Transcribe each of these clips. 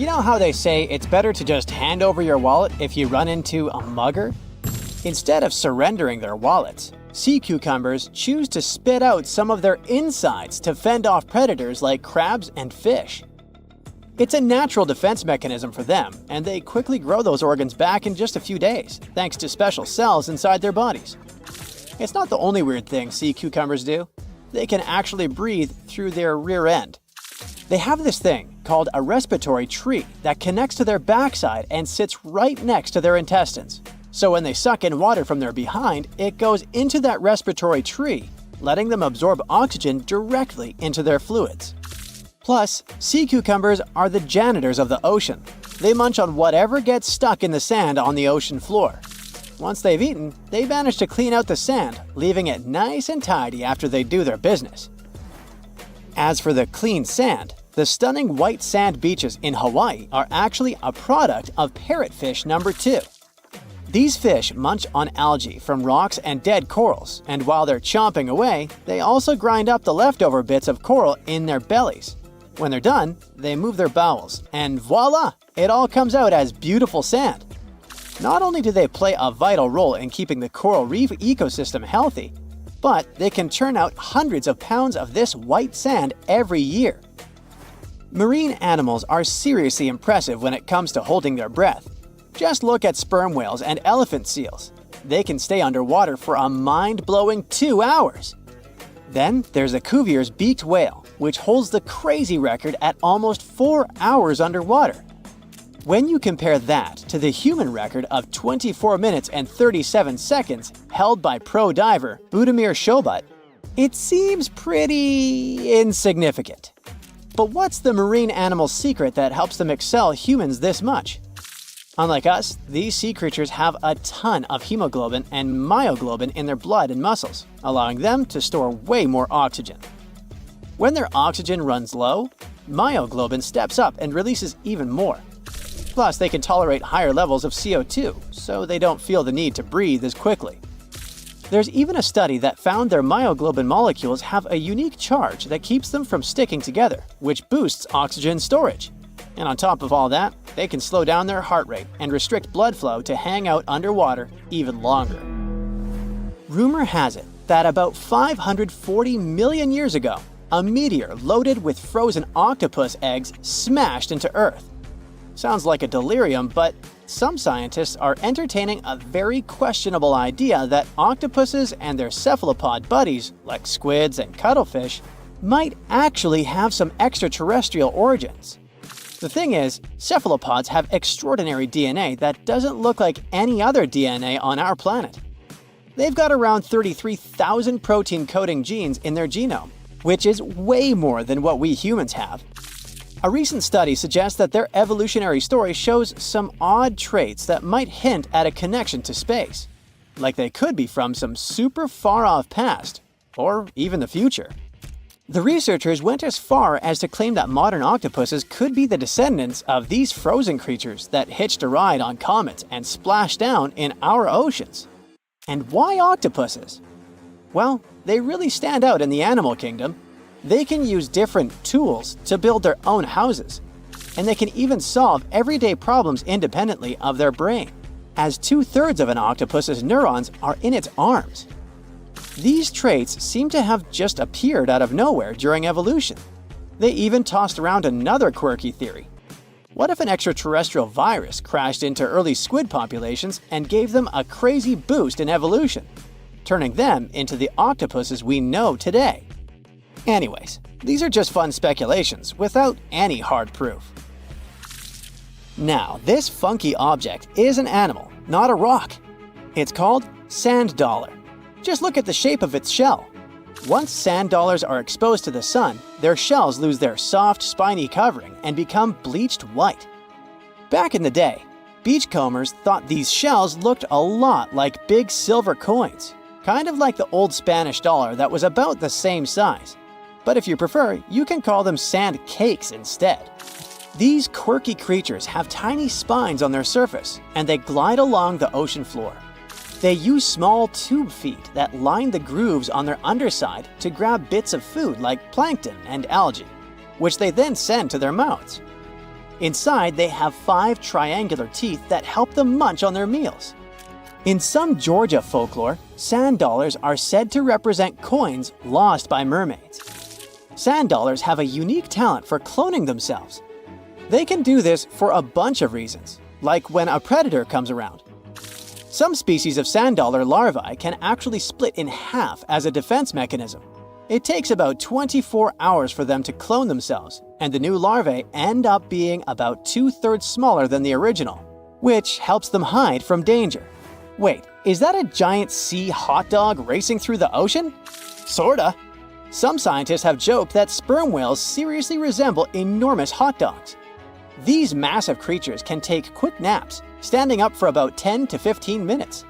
You know how they say it's better to just hand over your wallet if you run into a mugger? Instead of surrendering their wallets, sea cucumbers choose to spit out some of their insides to fend off predators like crabs and fish. It's a natural defense mechanism for them, and they quickly grow those organs back in just a few days, thanks to special cells inside their bodies. It's not the only weird thing sea cucumbers do. They can actually breathe through their rear end. They have this thing called a respiratory tree that connects to their backside and sits right next to their intestines. So when they suck in water from their behind, it goes into that respiratory tree, letting them absorb oxygen directly into their fluids. Plus, sea cucumbers are the janitors of the ocean. They munch on whatever gets stuck in the sand on the ocean floor. Once they've eaten, they manage to clean out the sand, leaving it nice and tidy after they do their business. As for the clean sand, the stunning white sand beaches in Hawaii are actually a product of parrotfish number 2. These fish munch on algae from rocks and dead corals, and while they're chomping away, they also grind up the leftover bits of coral in their bellies. When they're done, they move their bowels, and voila! It all comes out as beautiful sand. Not only do they play a vital role in keeping the coral reef ecosystem healthy, but they can churn out hundreds of pounds of this white sand every year. Marine animals are seriously impressive when it comes to holding their breath. Just look at sperm whales and elephant seals. They can stay underwater for a mind-blowing 2 hours. Then there's a Cuvier's beaked whale, which holds the crazy record at almost 4 hours underwater. When you compare that to the human record of 24 minutes and 37 seconds held by pro diver Budimir Shobat, it seems pretty insignificant. But what's the marine animal's secret that helps them excel humans this much? Unlike us, these sea creatures have a ton of hemoglobin and myoglobin in their blood and muscles, allowing them to store way more oxygen. When their oxygen runs low, myoglobin steps up and releases even more. Plus, they can tolerate higher levels of CO2, so they don't feel the need to breathe as quickly. There's even a study that found their myoglobin molecules have a unique charge that keeps them from sticking together, which boosts oxygen storage. And on top of all that, they can slow down their heart rate and restrict blood flow to hang out underwater even longer. Rumor has it that about 540 million years ago, a meteor loaded with frozen octopus eggs smashed into Earth. Sounds like a delirium, but some scientists are entertaining a very questionable idea that octopuses and their cephalopod buddies, like squids and cuttlefish, might actually have some extraterrestrial origins. The thing is, cephalopods have extraordinary DNA that doesn't look like any other DNA on our planet. They've got around 33,000 protein-coding genes in their genome, which is way more than what we humans have. A recent study suggests that their evolutionary story shows some odd traits that might hint at a connection to space, like they could be from some super far-off past, or even the future. The researchers went as far as to claim that modern octopuses could be the descendants of these frozen creatures that hitched a ride on comets and splashed down in our oceans. And why octopuses? Well, they really stand out in the animal kingdom. They can use different tools to build their own houses, and they can even solve everyday problems independently of their brain, as 2/3 of an octopus's neurons are in its arms. These traits seem to have just appeared out of nowhere during evolution. They even tossed around another quirky theory. What if an extraterrestrial virus crashed into early squid populations and gave them a crazy boost in evolution, turning them into the octopuses we know today? Anyways, these are just fun speculations without any hard proof. Now, this funky object is an animal, not a rock. It's called sand dollar. Just look at the shape of its shell. Once sand dollars are exposed to the sun, their shells lose their soft, spiny covering and become bleached white. Back in the day, beachcombers thought these shells looked a lot like big silver coins, kind of like the old Spanish dollar that was about the same size. But if you prefer, you can call them sand cakes instead. These quirky creatures have tiny spines on their surface, and they glide along the ocean floor. They use small tube feet that line the grooves on their underside to grab bits of food like plankton and algae, which they then send to their mouths. Inside, they have 5 triangular teeth that help them munch on their meals. In some Georgia folklore, sand dollars are said to represent coins lost by mermaids. Sand dollars have a unique talent for cloning themselves. They can do this for a bunch of reasons, like when a predator comes around. Some species of sand dollar larvae can actually split in half as a defense mechanism. It takes about 24 hours for them to clone themselves, and the new larvae end up being about 2/3 smaller than the original, which helps them hide from danger. Wait, is that a giant sea hot dog racing through the ocean? Sorta. Some scientists have joked that sperm whales seriously resemble enormous hot dogs. These massive creatures can take quick naps, standing up for about 10 to 15 minutes.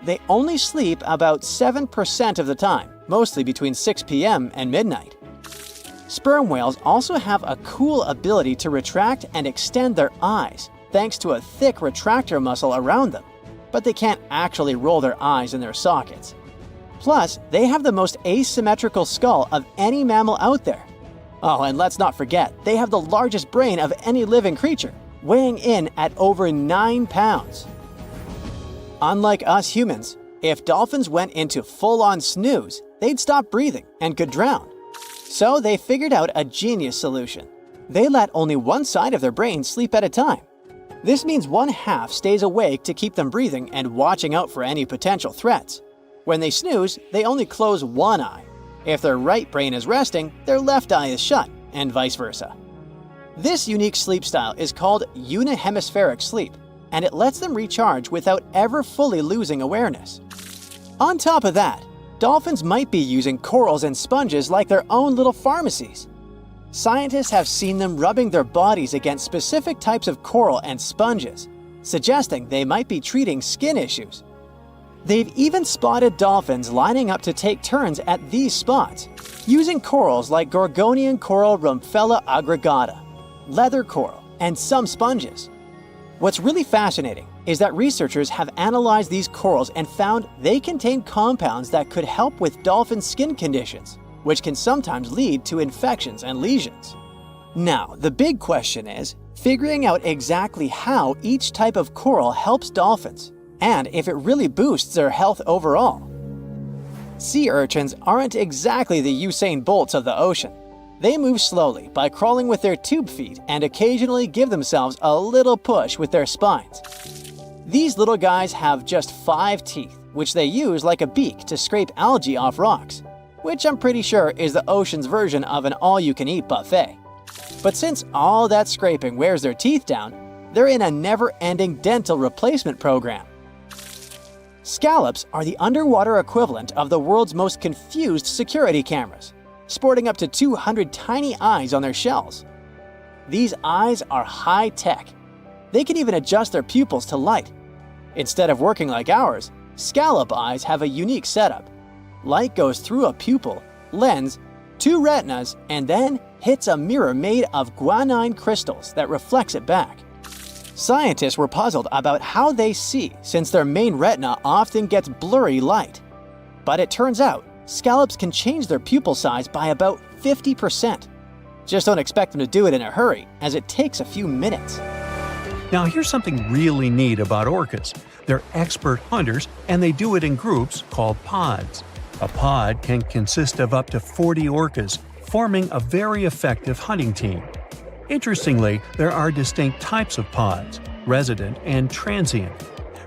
They only sleep about 7% of the time, mostly between 6 p.m. and midnight. Sperm whales also have a cool ability to retract and extend their eyes, thanks to a thick retractor muscle around them, but they can't actually roll their eyes in their sockets. Plus, they have the most asymmetrical skull of any mammal out there. Oh, and let's not forget, they have the largest brain of any living creature, weighing in at over 9 pounds. Unlike us humans, if dolphins went into full-on snooze, they'd stop breathing and could drown. So they figured out a genius solution. They let only one side of their brain sleep at a time. This means one half stays awake to keep them breathing and watching out for any potential threats. When they snooze, they only close one eye. If their right brain is resting, their left eye is shut, and vice versa. This unique sleep style is called unihemispheric sleep, and it lets them recharge without ever fully losing awareness. On top of that, dolphins might be using corals and sponges like their own little pharmacies. Scientists have seen them rubbing their bodies against specific types of coral and sponges, suggesting they might be treating skin issues. They've even spotted dolphins lining up to take turns at these spots, using corals like Gorgonian coral Rumphella aggregata, leather coral, and some sponges. What's really fascinating is that researchers have analyzed these corals and found they contain compounds that could help with dolphin skin conditions, which can sometimes lead to infections and lesions. Now, the big question is figuring out exactly how each type of coral helps dolphins, and if it really boosts their health overall. Sea urchins aren't exactly the Usain Bolts of the ocean. They move slowly by crawling with their tube feet and occasionally give themselves a little push with their spines. These little guys have just 5 teeth, which they use like a beak to scrape algae off rocks, which I'm pretty sure is the ocean's version of an all-you-can-eat buffet. But since all that scraping wears their teeth down, they're in a never-ending dental replacement program. Scallops are the underwater equivalent of the world's most confused security cameras, sporting up to 200 tiny eyes on their shells. These eyes are high-tech. They can even adjust their pupils to light. Instead of working like ours, scallop eyes have a unique setup. Light goes through a pupil, lens, 2 retinas, and then hits a mirror made of guanine crystals that reflects it back. Scientists were puzzled about how they see since their main retina often gets blurry light. But it turns out, scallops can change their pupil size by about 50%. Just don't expect them to do it in a hurry, as it takes a few minutes. Now here's something really neat about orcas. They're expert hunters, and they do it in groups called pods. A pod can consist of up to 40 orcas, forming a very effective hunting team. Interestingly, there are distinct types of pods: resident and transient.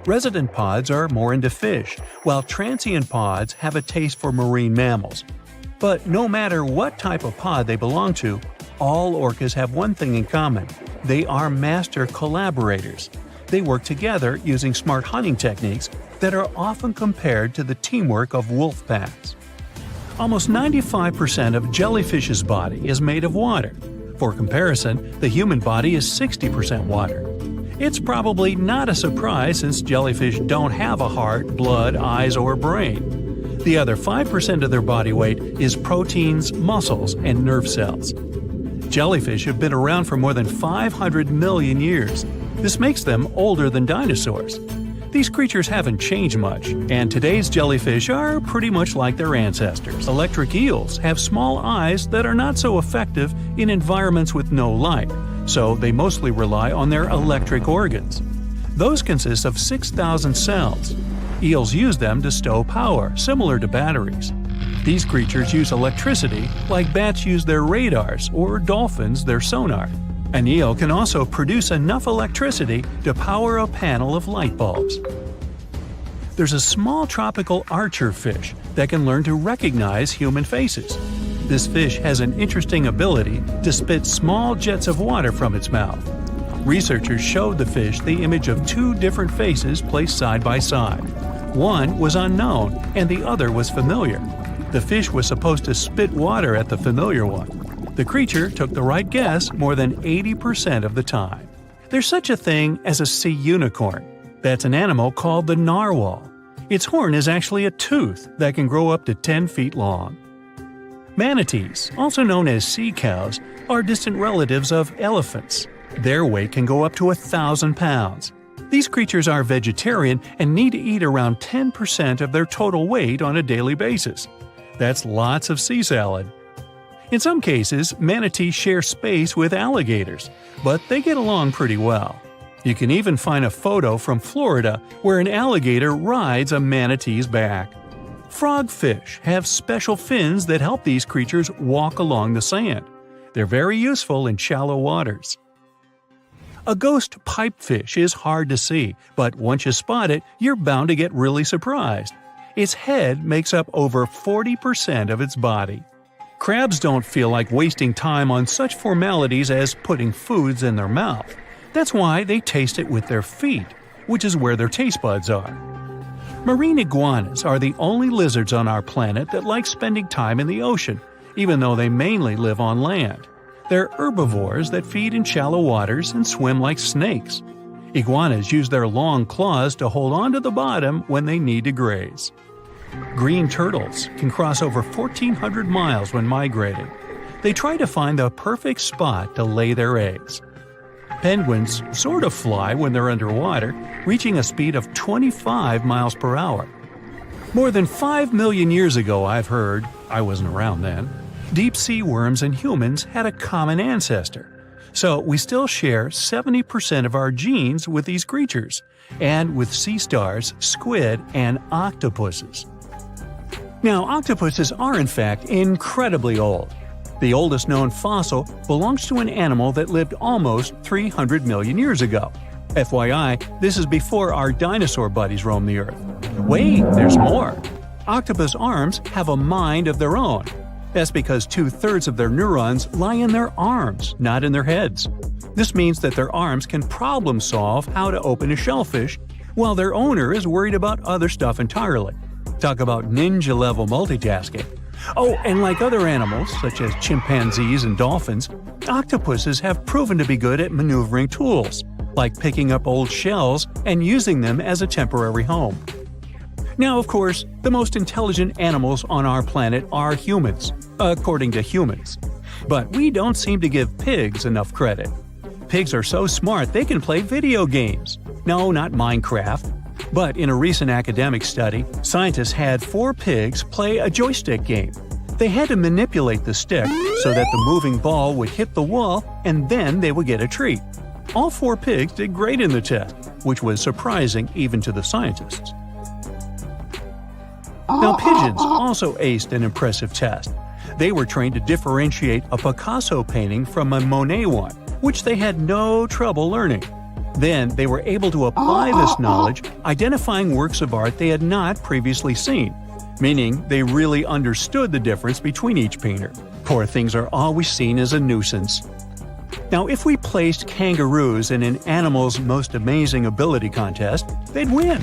Resident pods are more into fish, while transient pods have a taste for marine mammals. But no matter what type of pod they belong to, all orcas have one thing in common: they are master collaborators. They work together using smart hunting techniques that are often compared to the teamwork of wolf packs. Almost 95% of jellyfish's body is made of water. For comparison, the human body is 60% water. It's probably not a surprise since jellyfish don't have a heart, blood, eyes, or brain. The other 5% of their body weight is proteins, muscles, and nerve cells. Jellyfish have been around for more than 500 million years. This makes them older than dinosaurs. These creatures haven't changed much, and today's jellyfish are pretty much like their ancestors. Electric eels have small eyes that are not so effective in environments with no light, so they mostly rely on their electric organs. Those consist of 6,000 cells. Eels use them to stow power, similar to batteries. These creatures use electricity like bats use their radars or dolphins their sonar. An eel can also produce enough electricity to power a panel of light bulbs. There's a small tropical archer fish that can learn to recognize human faces. This fish has an interesting ability to spit small jets of water from its mouth. Researchers showed the fish the image of two different faces placed side by side. One was unknown and the other was familiar. The fish was supposed to spit water at the familiar one. The creature took the right guess more than 80% of the time. There's such a thing as a sea unicorn. That's an animal called the narwhal. Its horn is actually a tooth that can grow up to 10 feet long. Manatees, also known as sea cows, are distant relatives of elephants. Their weight can go up to 1,000 pounds. These creatures are vegetarian and need to eat around 10% of their total weight on a daily basis. That's lots of sea salad. In some cases, manatees share space with alligators, but they get along pretty well. You can even find a photo from Florida where an alligator rides a manatee's back. Frogfish have special fins that help these creatures walk along the sand. They're very useful in shallow waters. A ghost pipefish is hard to see, but once you spot it, you're bound to get really surprised. Its head makes up over 40% of its body. Crabs don't feel like wasting time on such formalities as putting foods in their mouth. That's why they taste it with their feet, which is where their taste buds are. Marine iguanas are the only lizards on our planet that like spending time in the ocean, even though they mainly live on land. They're herbivores that feed in shallow waters and swim like snakes. Iguanas use their long claws to hold on to the bottom when they need to graze. Green turtles can cross over 1,400 miles when migrating. They try to find the perfect spot to lay their eggs. Penguins sort of fly when they're underwater, reaching a speed of 25 miles per hour. More than 5 million years ago, I've heard, I wasn't around then, deep-sea worms and humans had a common ancestor. So we still share 70% of our genes with these creatures, and with sea stars, squid, and octopuses. Now, octopuses are in fact incredibly old. The oldest known fossil belongs to an animal that lived almost 300 million years ago. FYI, this is before our dinosaur buddies roamed the Earth. Wait, there's more! Octopus arms have a mind of their own. That's because 2/3 of their neurons lie in their arms, not in their heads. This means that their arms can problem solve how to open a shellfish, while their owner is worried about other stuff entirely. Talk about ninja-level multitasking. Oh, and like other animals, such as chimpanzees and dolphins, octopuses have proven to be good at maneuvering tools, like picking up old shells and using them as a temporary home. Now, of course, the most intelligent animals on our planet are humans, according to humans. But we don't seem to give pigs enough credit. Pigs are so smart they can play video games. No, not Minecraft. But in a recent academic study, scientists had 4 pigs play a joystick game. They had to manipulate the stick so that the moving ball would hit the wall and then they would get a treat. All 4 pigs did great in the test, which was surprising even to the scientists. Now, pigeons also aced an impressive test. They were trained to differentiate a Picasso painting from a Monet one, which they had no trouble learning. Then they were able to apply this knowledge, identifying works of art they had not previously seen, meaning they really understood the difference between each painter. Poor things are always seen as a nuisance. Now, if we placed kangaroos in an animal's most amazing ability contest, they'd win.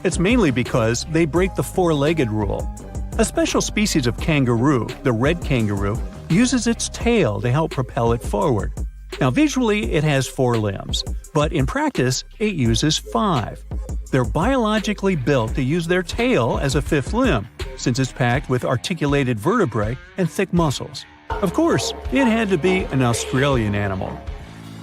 It's mainly because they break the 4-legged rule. A special species of kangaroo, the red kangaroo, uses its tail to help propel it forward. Now, visually, it has 4 limbs, but in practice, it uses 5. They're biologically built to use their tail as a 5th limb, since it's packed with articulated vertebrae and thick muscles. Of course, it had to be an Australian animal.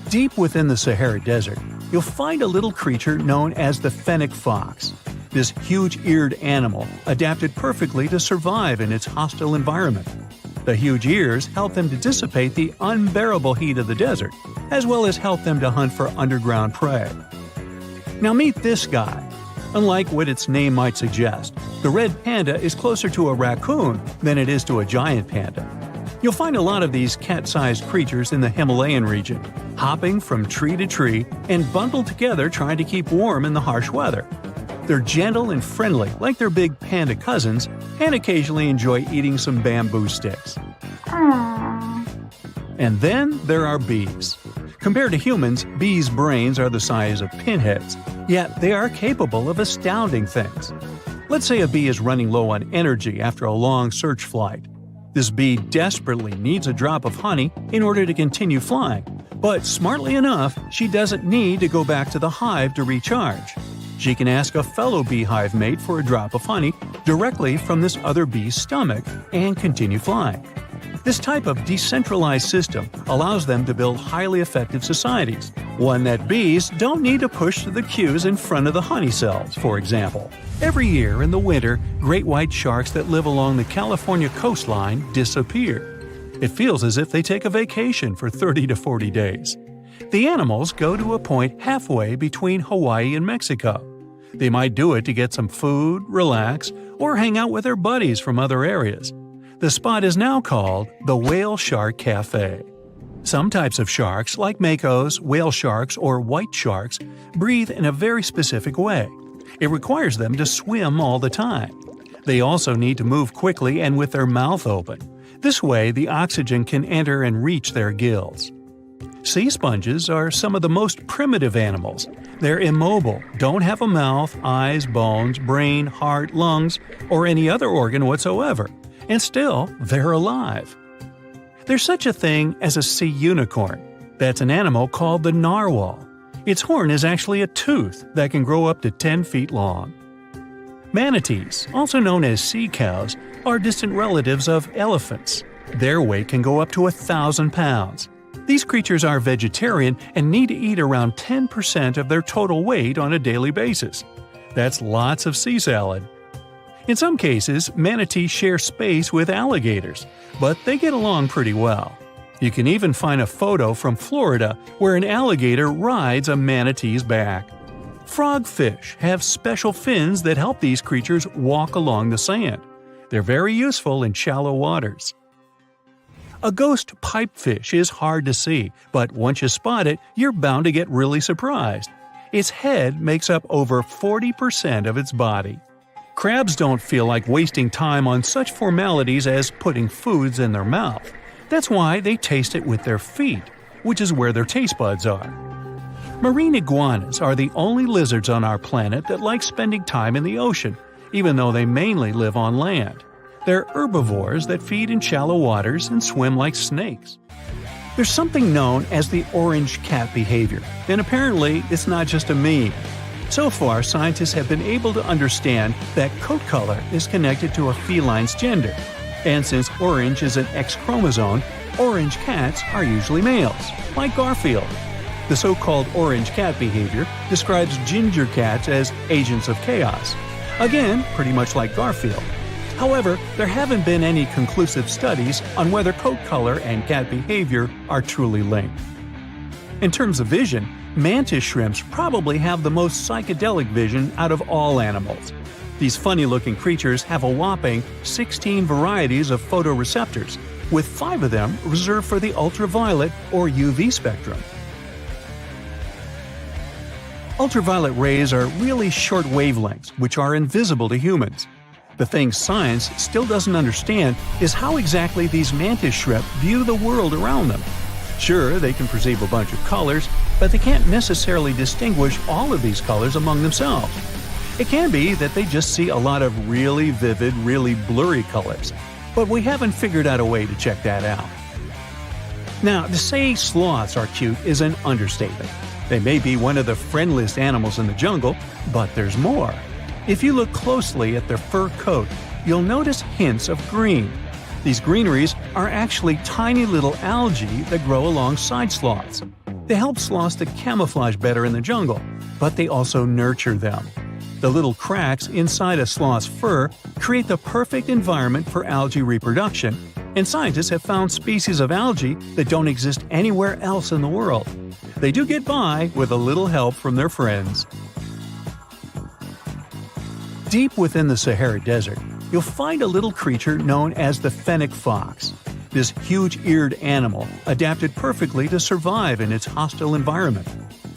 Deep within the Sahara Desert, you'll find a little creature known as the fennec fox. This huge-eared animal adapted perfectly to survive in its hostile environment. The huge ears help them to dissipate the unbearable heat of the desert, as well as help them to hunt for underground prey. Now meet this guy. Unlike what its name might suggest, the red panda is closer to a raccoon than it is to a giant panda. You'll find a lot of these cat-sized creatures in the Himalayan region, hopping from tree to tree and bundled together trying to keep warm in the harsh weather. They're gentle and friendly like their big panda cousins, and occasionally enjoy eating some bamboo sticks. And then there are bees. Compared to humans, bees' brains are the size of pinheads, yet they are capable of astounding things. Let's say a bee is running low on energy after a long search flight. This bee desperately needs a drop of honey in order to continue flying, but smartly enough, she doesn't need to go back to the hive to recharge. She can ask a fellow beehive mate for a drop of honey directly from this other bee's stomach and continue flying. This type of decentralized system allows them to build highly effective societies, one that bees don't need to push the queues in front of the honey cells, for example. Every year in the winter, great white sharks that live along the California coastline disappear. It feels as if they take a vacation for 30 to 40 days. The animals go to a point halfway between Hawaii and Mexico. They might do it to get some food, relax, or hang out with their buddies from other areas. The spot is now called the Whale Shark Cafe. Some types of sharks, like makos, whale sharks, or white sharks, breathe in a very specific way. It requires them to swim all the time. They also need to move quickly and with their mouth open. This way, the oxygen can enter and reach their gills. Sea sponges are some of the most primitive animals. They're immobile, don't have a mouth, eyes, bones, brain, heart, lungs, or any other organ whatsoever. And still, they're alive. There's such a thing as a sea unicorn. That's an animal called the narwhal. Its horn is actually a tooth that can grow up to 10 feet long. Manatees, also known as sea cows, are distant relatives of elephants. Their weight can go up to 1,000 pounds. These creatures are vegetarian and need to eat around 10% of their total weight on a daily basis. That's lots of sea salad. In some cases, manatees share space with alligators, but they get along pretty well. You can even find a photo from Florida where an alligator rides a manatee's back. Frogfish have special fins that help these creatures walk along the sand. They're very useful in shallow waters. A ghost pipefish is hard to see, but once you spot it, you're bound to get really surprised. Its head makes up over 40% of its body. Crabs don't feel like wasting time on such formalities as putting foods in their mouth. That's why they taste it with their feet, which is where their taste buds are. Marine iguanas are the only lizards on our planet that like spending time in the ocean, even though they mainly live on land. They're herbivores that feed in shallow waters and swim like snakes. There's something known as the orange cat behavior, and apparently it's not just a meme. So far, scientists have been able to understand that coat color is connected to a feline's gender. And since orange is an X chromosome, orange cats are usually males, like Garfield. The so-called orange cat behavior describes ginger cats as agents of chaos. Again, pretty much like Garfield. However, there haven't been any conclusive studies on whether coat color and cat behavior are truly linked. In terms of vision, mantis shrimps probably have the most psychedelic vision out of all animals. These funny-looking creatures have a whopping 16 varieties of photoreceptors, with 5 of them reserved for the ultraviolet or UV spectrum. Ultraviolet rays are really short wavelengths, which are invisible to humans. The thing science still doesn't understand is how exactly these mantis shrimp view the world around them. Sure, they can perceive a bunch of colors, but they can't necessarily distinguish all of these colors among themselves. It can be that they just see a lot of really vivid, really blurry colors, but we haven't figured out a way to check that out. Now, to say sloths are cute is an understatement. They may be one of the friendliest animals in the jungle, but there's more. If you look closely at their fur coat, you'll notice hints of green. These greeneries are actually tiny little algae that grow alongside sloths. They help sloths to camouflage better in the jungle, but they also nurture them. The little cracks inside a sloth's fur create the perfect environment for algae reproduction, and scientists have found species of algae that don't exist anywhere else in the world. They do get by with a little help from their friends. Deep within the Sahara Desert, you'll find a little creature known as the fennec fox. This huge-eared animal adapted perfectly to survive in its hostile environment.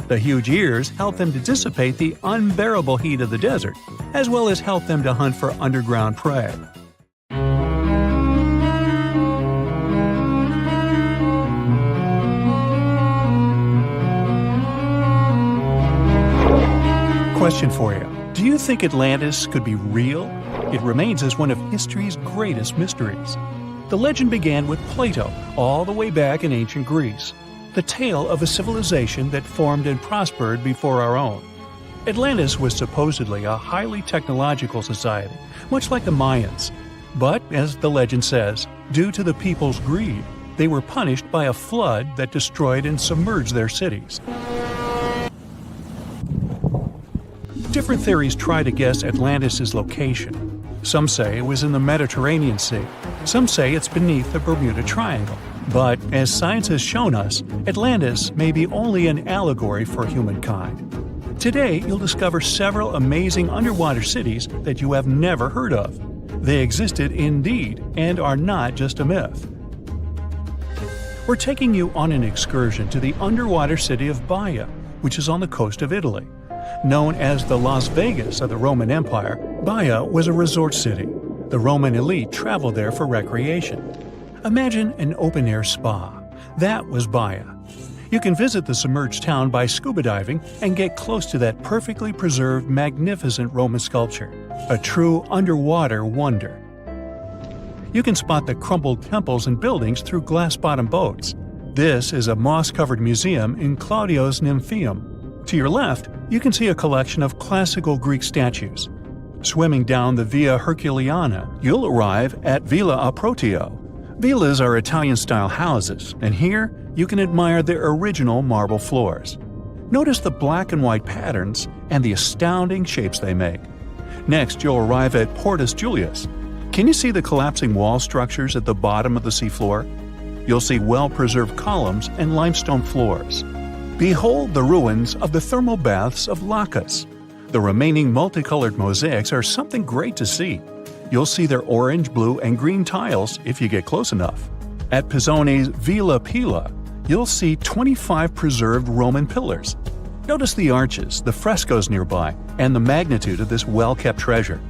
The huge ears help them to dissipate the unbearable heat of the desert, as well as help them to hunt for underground prey. Question for you. Do you think Atlantis could be real? It remains as one of history's greatest mysteries. The legend began with Plato, all the way back in ancient Greece. The tale of a civilization that formed and prospered before our own. Atlantis was supposedly a highly technological society, much like the Mayans. But, as the legend says, due to the people's greed, they were punished by a flood that destroyed and submerged their cities. Different theories try to guess Atlantis' location. Some say it was in the Mediterranean Sea. Some say it's beneath the Bermuda Triangle. But, as science has shown us, Atlantis may be only an allegory for humankind. Today, you'll discover several amazing underwater cities that you have never heard of. They existed indeed, and are not just a myth. We're taking you on an excursion to the underwater city of Baia, which is on the coast of Italy. Known as the Las Vegas of the Roman Empire, Baia was a resort city. The Roman elite traveled there for recreation. Imagine an open-air spa. That was Baia. You can visit the submerged town by scuba diving and get close to that perfectly preserved, magnificent Roman sculpture, a true underwater wonder. You can spot the crumbled temples and buildings through glass-bottom boats. This is a moss-covered museum in Claudio's Nymphaeum. To your left, you can see a collection of classical Greek statues. Swimming down the Via Herculeana, you'll arrive at Villa Aprotio. Villas are Italian-style houses, and here you can admire their original marble floors. Notice the black and white patterns and the astounding shapes they make. Next, you'll arrive at Portus Julius. Can you see the collapsing wall structures at the bottom of the seafloor? You'll see well-preserved columns and limestone floors. Behold the ruins of the thermal baths of Lacus. The remaining multicolored mosaics are something great to see. You'll see their orange, blue, and green tiles if you get close enough. At Pisoni's Villa Pila, you'll see 25 preserved Roman pillars. Notice the arches, the frescoes nearby, and the magnitude of this well-kept treasure.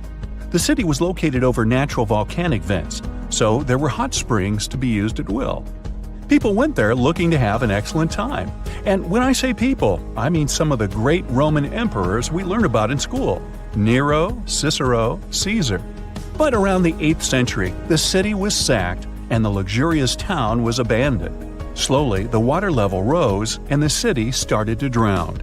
The city was located over natural volcanic vents, so there were hot springs to be used at will. People went there looking to have an excellent time. And when I say people, I mean some of the great Roman emperors we learned about in school: Nero, Cicero, Caesar. But around the 8th century, the city was sacked and the luxurious town was abandoned. Slowly, the water level rose and the city started to drown.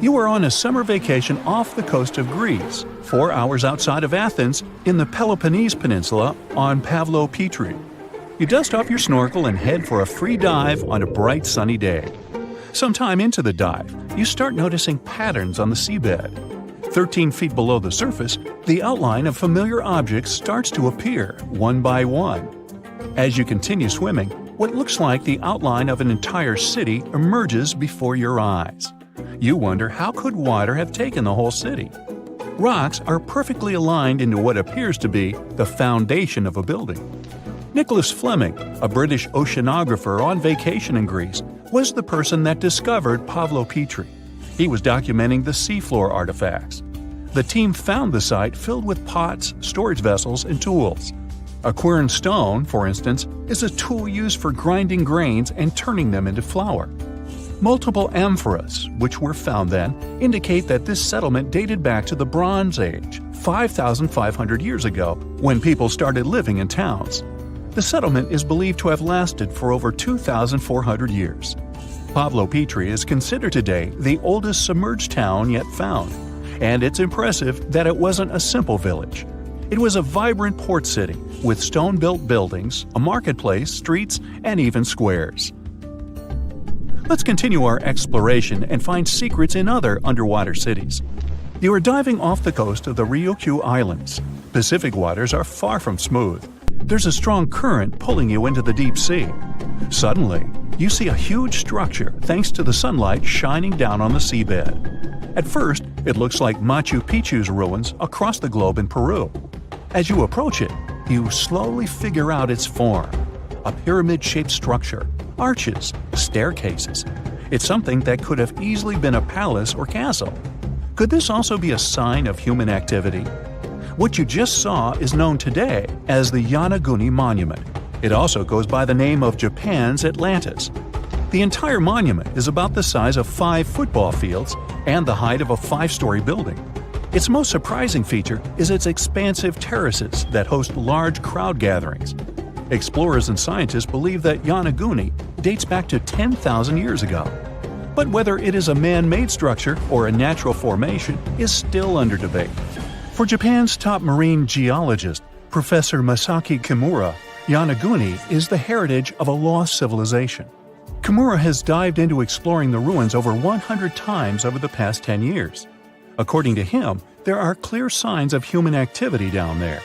You are on a summer vacation off the coast of Greece, 4 hours outside of Athens, in the Peloponnese Peninsula on Pavlopetri. You dust off your snorkel and head for a free dive on a bright sunny day. Sometime into the dive, you start noticing patterns on the seabed. 13 feet below the surface, the outline of familiar objects starts to appear, one by one. As you continue swimming, what looks like the outline of an entire city emerges before your eyes. You wonder, how could water have taken the whole city? Rocks are perfectly aligned into what appears to be the foundation of a building. Nicholas Fleming, a British oceanographer on vacation in Greece, was the person that discovered Pavlopetri. He was documenting the seafloor artifacts. The team found the site filled with pots, storage vessels, and tools. A quern stone, for instance, is a tool used for grinding grains and turning them into flour. Multiple amphoras, which were found then, indicate that this settlement dated back to the Bronze Age, 5,500 years ago, when people started living in towns. The settlement is believed to have lasted for over 2,400 years. Pavlopetri is considered today the oldest submerged town yet found, and it's impressive that it wasn't a simple village. It was a vibrant port city with stone-built buildings, a marketplace, streets, and even squares. Let's continue our exploration and find secrets in other underwater cities. You are diving off the coast of the Ryukyu Islands. Pacific waters are far from smooth. There's a strong current pulling you into the deep sea. Suddenly, you see a huge structure thanks to the sunlight shining down on the seabed. At first, it looks like Machu Picchu's ruins across the globe in Peru. As you approach it, you slowly figure out its form. A pyramid-shaped structure, arches, staircases. It's something that could have easily been a palace or castle. Could this also be a sign of human activity? What you just saw is known today as the Yonaguni Monument. It also goes by the name of Japan's Atlantis. The entire monument is about the size of 5 football fields and the height of a 5-story building. Its most surprising feature is its expansive terraces that host large crowd gatherings. Explorers and scientists believe that Yonaguni dates back to 10,000 years ago. But whether it is a man-made structure or a natural formation is still under debate. For Japan's top marine geologist, Professor Masaki Kimura, Yonaguni is the heritage of a lost civilization. Kimura has dived into exploring the ruins over 100 times over the past 10 years. According to him, there are clear signs of human activity down there.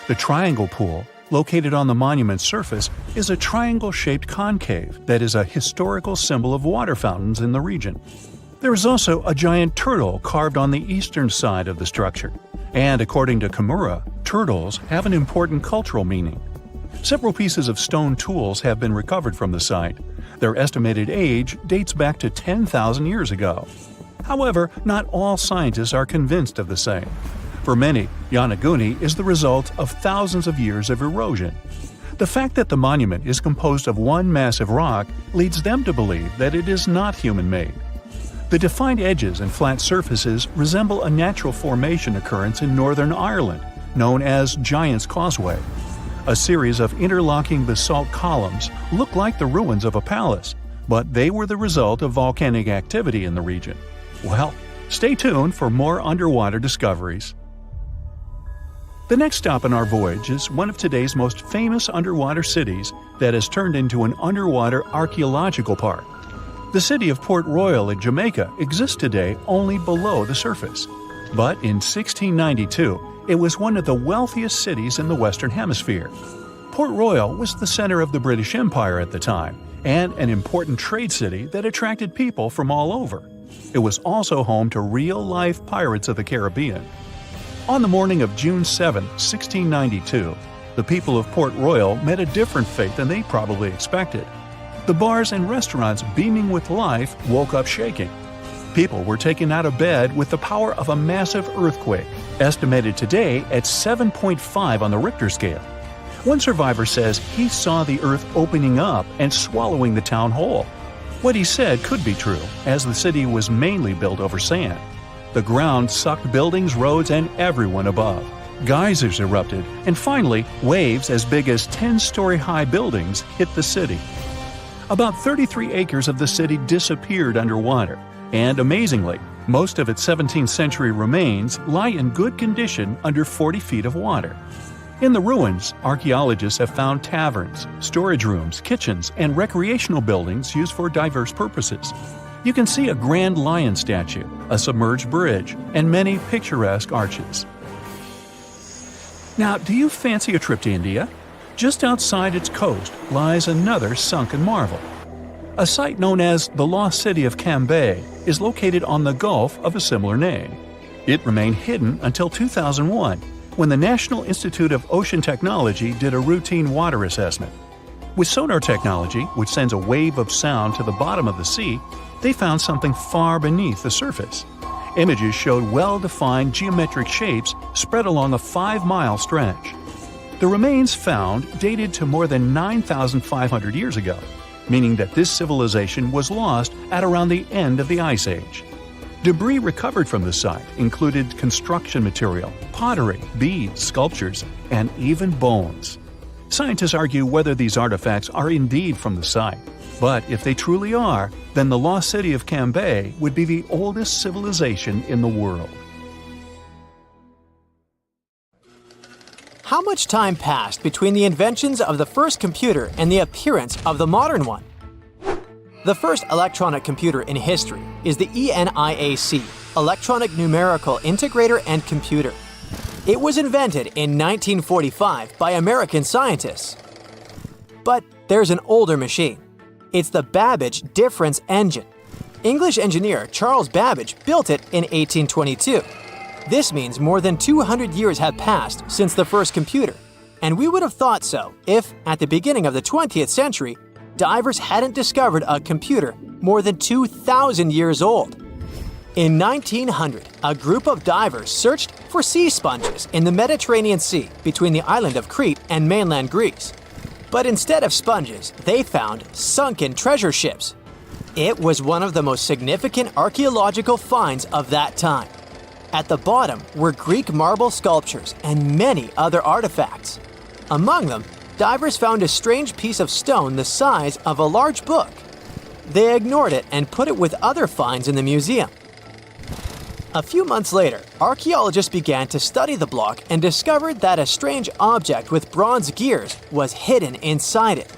The triangle pool, located on the monument's surface, is a triangle-shaped concave that is a historical symbol of water fountains in the region. There is also a giant turtle carved on the eastern side of the structure. And according to Kimura, turtles have an important cultural meaning. Several pieces of stone tools have been recovered from the site. Their estimated age dates back to 10,000 years ago. However, not all scientists are convinced of the same. For many, Yonaguni is the result of thousands of years of erosion. The fact that the monument is composed of one massive rock leads them to believe that it is not human-made. The defined edges and flat surfaces resemble a natural formation occurrence in Northern Ireland, known as Giant's Causeway. A series of interlocking basalt columns look like the ruins of a palace, but they were the result of volcanic activity in the region. Well, stay tuned for more underwater discoveries. The next stop on our voyage is one of today's most famous underwater cities that has turned into an underwater archaeological park. The city of Port Royal in Jamaica exists today only below the surface. But in 1692, it was one of the wealthiest cities in the Western Hemisphere. Port Royal was the center of the British Empire at the time, and an important trade city that attracted people from all over. It was also home to real-life pirates of the Caribbean. On the morning of June 7, 1692, the people of Port Royal met a different fate than they probably expected. The bars and restaurants beaming with life woke up shaking. People were taken out of bed with the power of a massive earthquake, estimated today at 7.5 on the Richter scale. One survivor says he saw the earth opening up and swallowing the town whole. What he said could be true, as the city was mainly built over sand. The ground sucked buildings, roads, and everyone above. Geysers erupted, and finally, waves as big as 10-story-high buildings hit the city. About 33 acres of the city disappeared underwater, and amazingly, most of its 17th century remains lie in good condition under 40 feet of water. In the ruins, archaeologists have found taverns, storage rooms, kitchens, and recreational buildings used for diverse purposes. You can see a grand lion statue, a submerged bridge, and many picturesque arches. Now, do you fancy a trip to India? Just outside its coast lies another sunken marvel. A site known as the Lost City of Cambay is located on the Gulf of a similar name. It remained hidden until 2001, when the National Institute of Ocean Technology did a routine water assessment. With sonar technology, which sends a wave of sound to the bottom of the sea, they found something far beneath the surface. Images showed well-defined geometric shapes spread along a 5-mile stretch. The remains found dated to more than 9,500 years ago, meaning that this civilization was lost at around the end of the Ice Age. Debris recovered from the site included construction material, pottery, beads, sculptures, and even bones. Scientists argue whether these artifacts are indeed from the site, but if they truly are, then the Lost City of Cambay would be the oldest civilization in the world. How much time passed between the inventions of the first computer and the appearance of the modern one? The first electronic computer in history is the ENIAC, Electronic Numerical Integrator and Computer. It was invented in 1945 by American scientists. But there's an older machine. It's the Babbage difference engine. English engineer Charles Babbage built it in 1822. This means more than 200 years have passed since the first computer, and we would have thought so if, at the beginning of the 20th century, divers hadn't discovered a computer more than 2,000 years old. In 1900, a group of divers searched for sea sponges in the Mediterranean Sea between the island of Crete and mainland Greece. But instead of sponges, they found sunken treasure ships. It was one of the most significant archaeological finds of that time. At the bottom were Greek marble sculptures and many other artifacts. Among them, divers found a strange piece of stone the size of a large book. They ignored it and put it with other finds in the museum. A few months later, archaeologists began to study the block and discovered that a strange object with bronze gears was hidden inside it.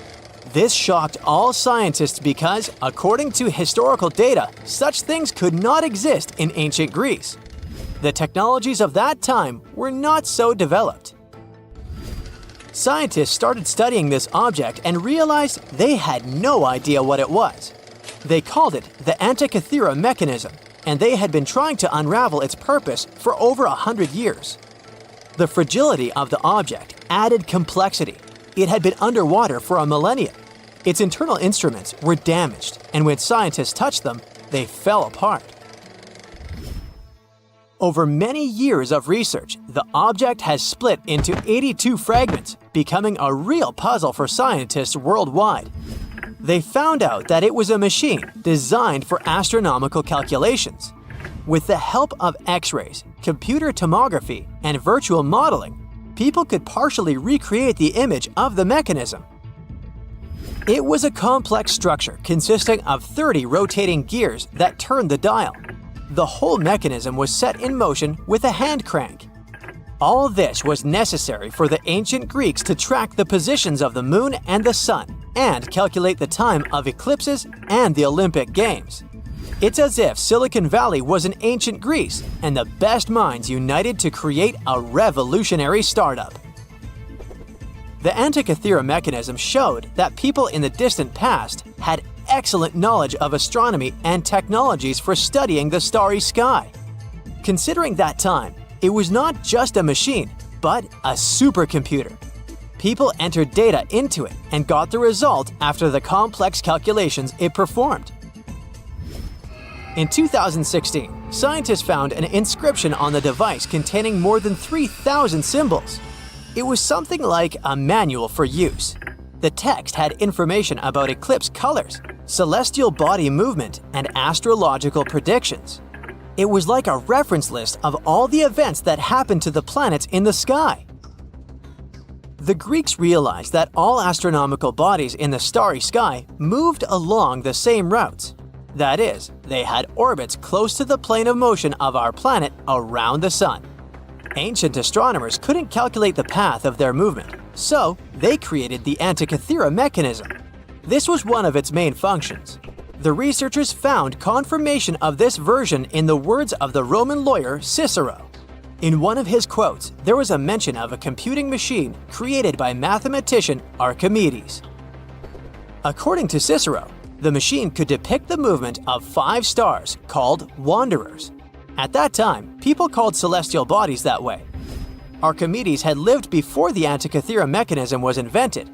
This shocked all scientists because, according to historical data, such things could not exist in ancient Greece. The technologies of that time were not so developed. Scientists started studying this object and realized they had no idea what it was. They called it the Antikythera mechanism, and they had been trying to unravel its purpose for over 100 years. The fragility of the object added complexity. It had been underwater for a millennia. Its internal instruments were damaged, and when scientists touched them, they fell apart. Over many years of research, the object has split into 82 fragments, becoming a real puzzle for scientists worldwide. They found out that it was a machine designed for astronomical calculations. With the help of X-rays, computer tomography, and virtual modeling, people could partially recreate the image of the mechanism. It was a complex structure consisting of 30 rotating gears that turned the dial. The whole mechanism was set in motion with a hand crank. All this was necessary for the ancient Greeks to track the positions of the moon and the sun and calculate the time of eclipses and the Olympic Games. It's as if Silicon Valley was in ancient Greece and the best minds united to create a revolutionary startup. The Antikythera mechanism showed that people in the distant past had excellent knowledge of astronomy and technologies for studying the starry sky. Considering that time, it was not just a machine, but a supercomputer. People entered data into it and got the result after the complex calculations it performed. In 2016, scientists found an inscription on the device containing more than 3,000 symbols. It was something like a manual for use. The text had information about eclipse colors, celestial body movement, and astrological predictions. It was like a reference list of all the events that happened to the planets in the sky. The Greeks realized that all astronomical bodies in the starry sky moved along the same routes. That is, they had orbits close to the plane of motion of our planet around the sun. Ancient astronomers couldn't calculate the path of their movement, so they created the Antikythera mechanism. This was one of its main functions. The researchers found confirmation of this version in the words of the Roman lawyer Cicero. In one of his quotes, there was a mention of a computing machine created by mathematician Archimedes. According to Cicero, the machine could depict the movement of 5 stars called wanderers. At that time, people called celestial bodies that way. Archimedes had lived before the Antikythera mechanism was invented,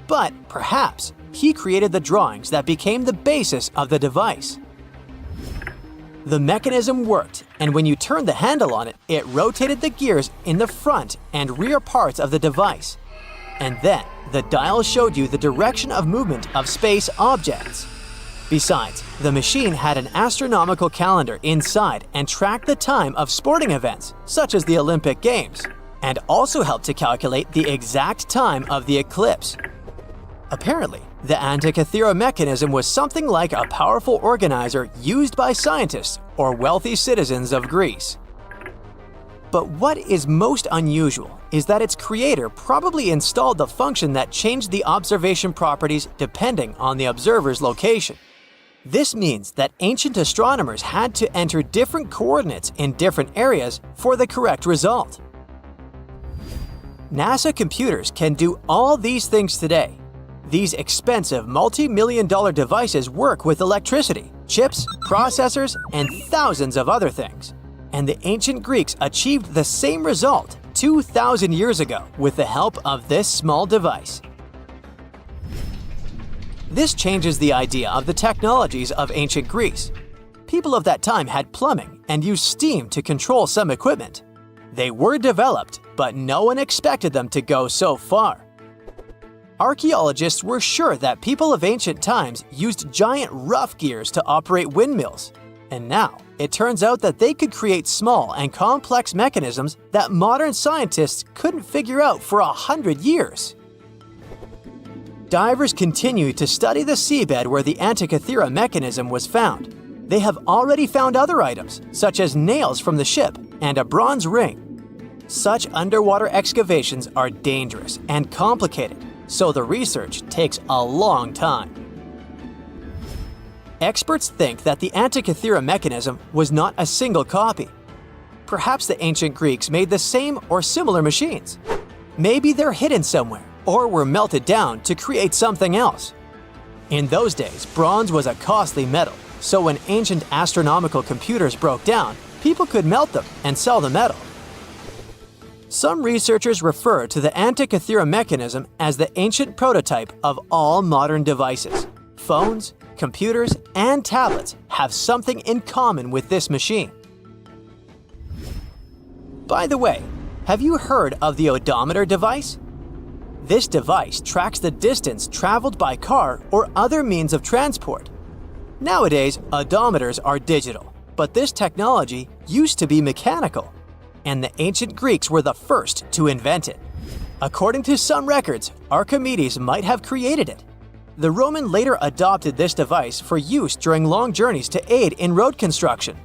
but perhaps he created the drawings that became the basis of the device. The mechanism worked, and when you turned the handle on it, it rotated the gears in the front and rear parts of the device. And then, the dial showed you the direction of movement of space objects. Besides, the machine had an astronomical calendar inside and tracked the time of sporting events, such as the Olympic Games, and also helped to calculate the exact time of the eclipse. Apparently, the Antikythera mechanism was something like a powerful organizer used by scientists or wealthy citizens of Greece. But what is most unusual is that its creator probably installed the function that changed the observation properties depending on the observer's location. This means that ancient astronomers had to enter different coordinates in different areas for the correct result. NASA computers can do all these things today. These expensive multi-million-dollar devices work with electricity, chips, processors, and thousands of other things. And the ancient Greeks achieved the same result 2,000 years ago with the help of this small device. This changes the idea of the technologies of ancient Greece. People of that time had plumbing and used steam to control some equipment. They were developed, but no one expected them to go so far. Archaeologists were sure that people of ancient times used giant rough gears to operate windmills. And now, it turns out that they could create small and complex mechanisms that modern scientists couldn't figure out for 100 years. Divers continue to study the seabed where the Antikythera mechanism was found. They have already found other items, such as nails from the ship and a bronze ring. Such underwater excavations are dangerous and complicated, so the research takes a long time. Experts think that the Antikythera mechanism was not a single copy. Perhaps the ancient Greeks made the same or similar machines. Maybe they're hidden somewhere or were melted down to create something else. In those days, bronze was a costly metal, so when ancient astronomical computers broke down, people could melt them and sell the metal. Some researchers refer to the Antikythera mechanism as the ancient prototype of all modern devices. Phones, computers, and tablets have something in common with this machine. By the way, have you heard of the odometer device? This device tracks the distance traveled by car or other means of transport. Nowadays, odometers are digital, but this technology used to be mechanical, and the ancient Greeks were the first to invent it. According to some records, Archimedes might have created it. The Roman later adopted this device for use during long journeys to aid in road construction.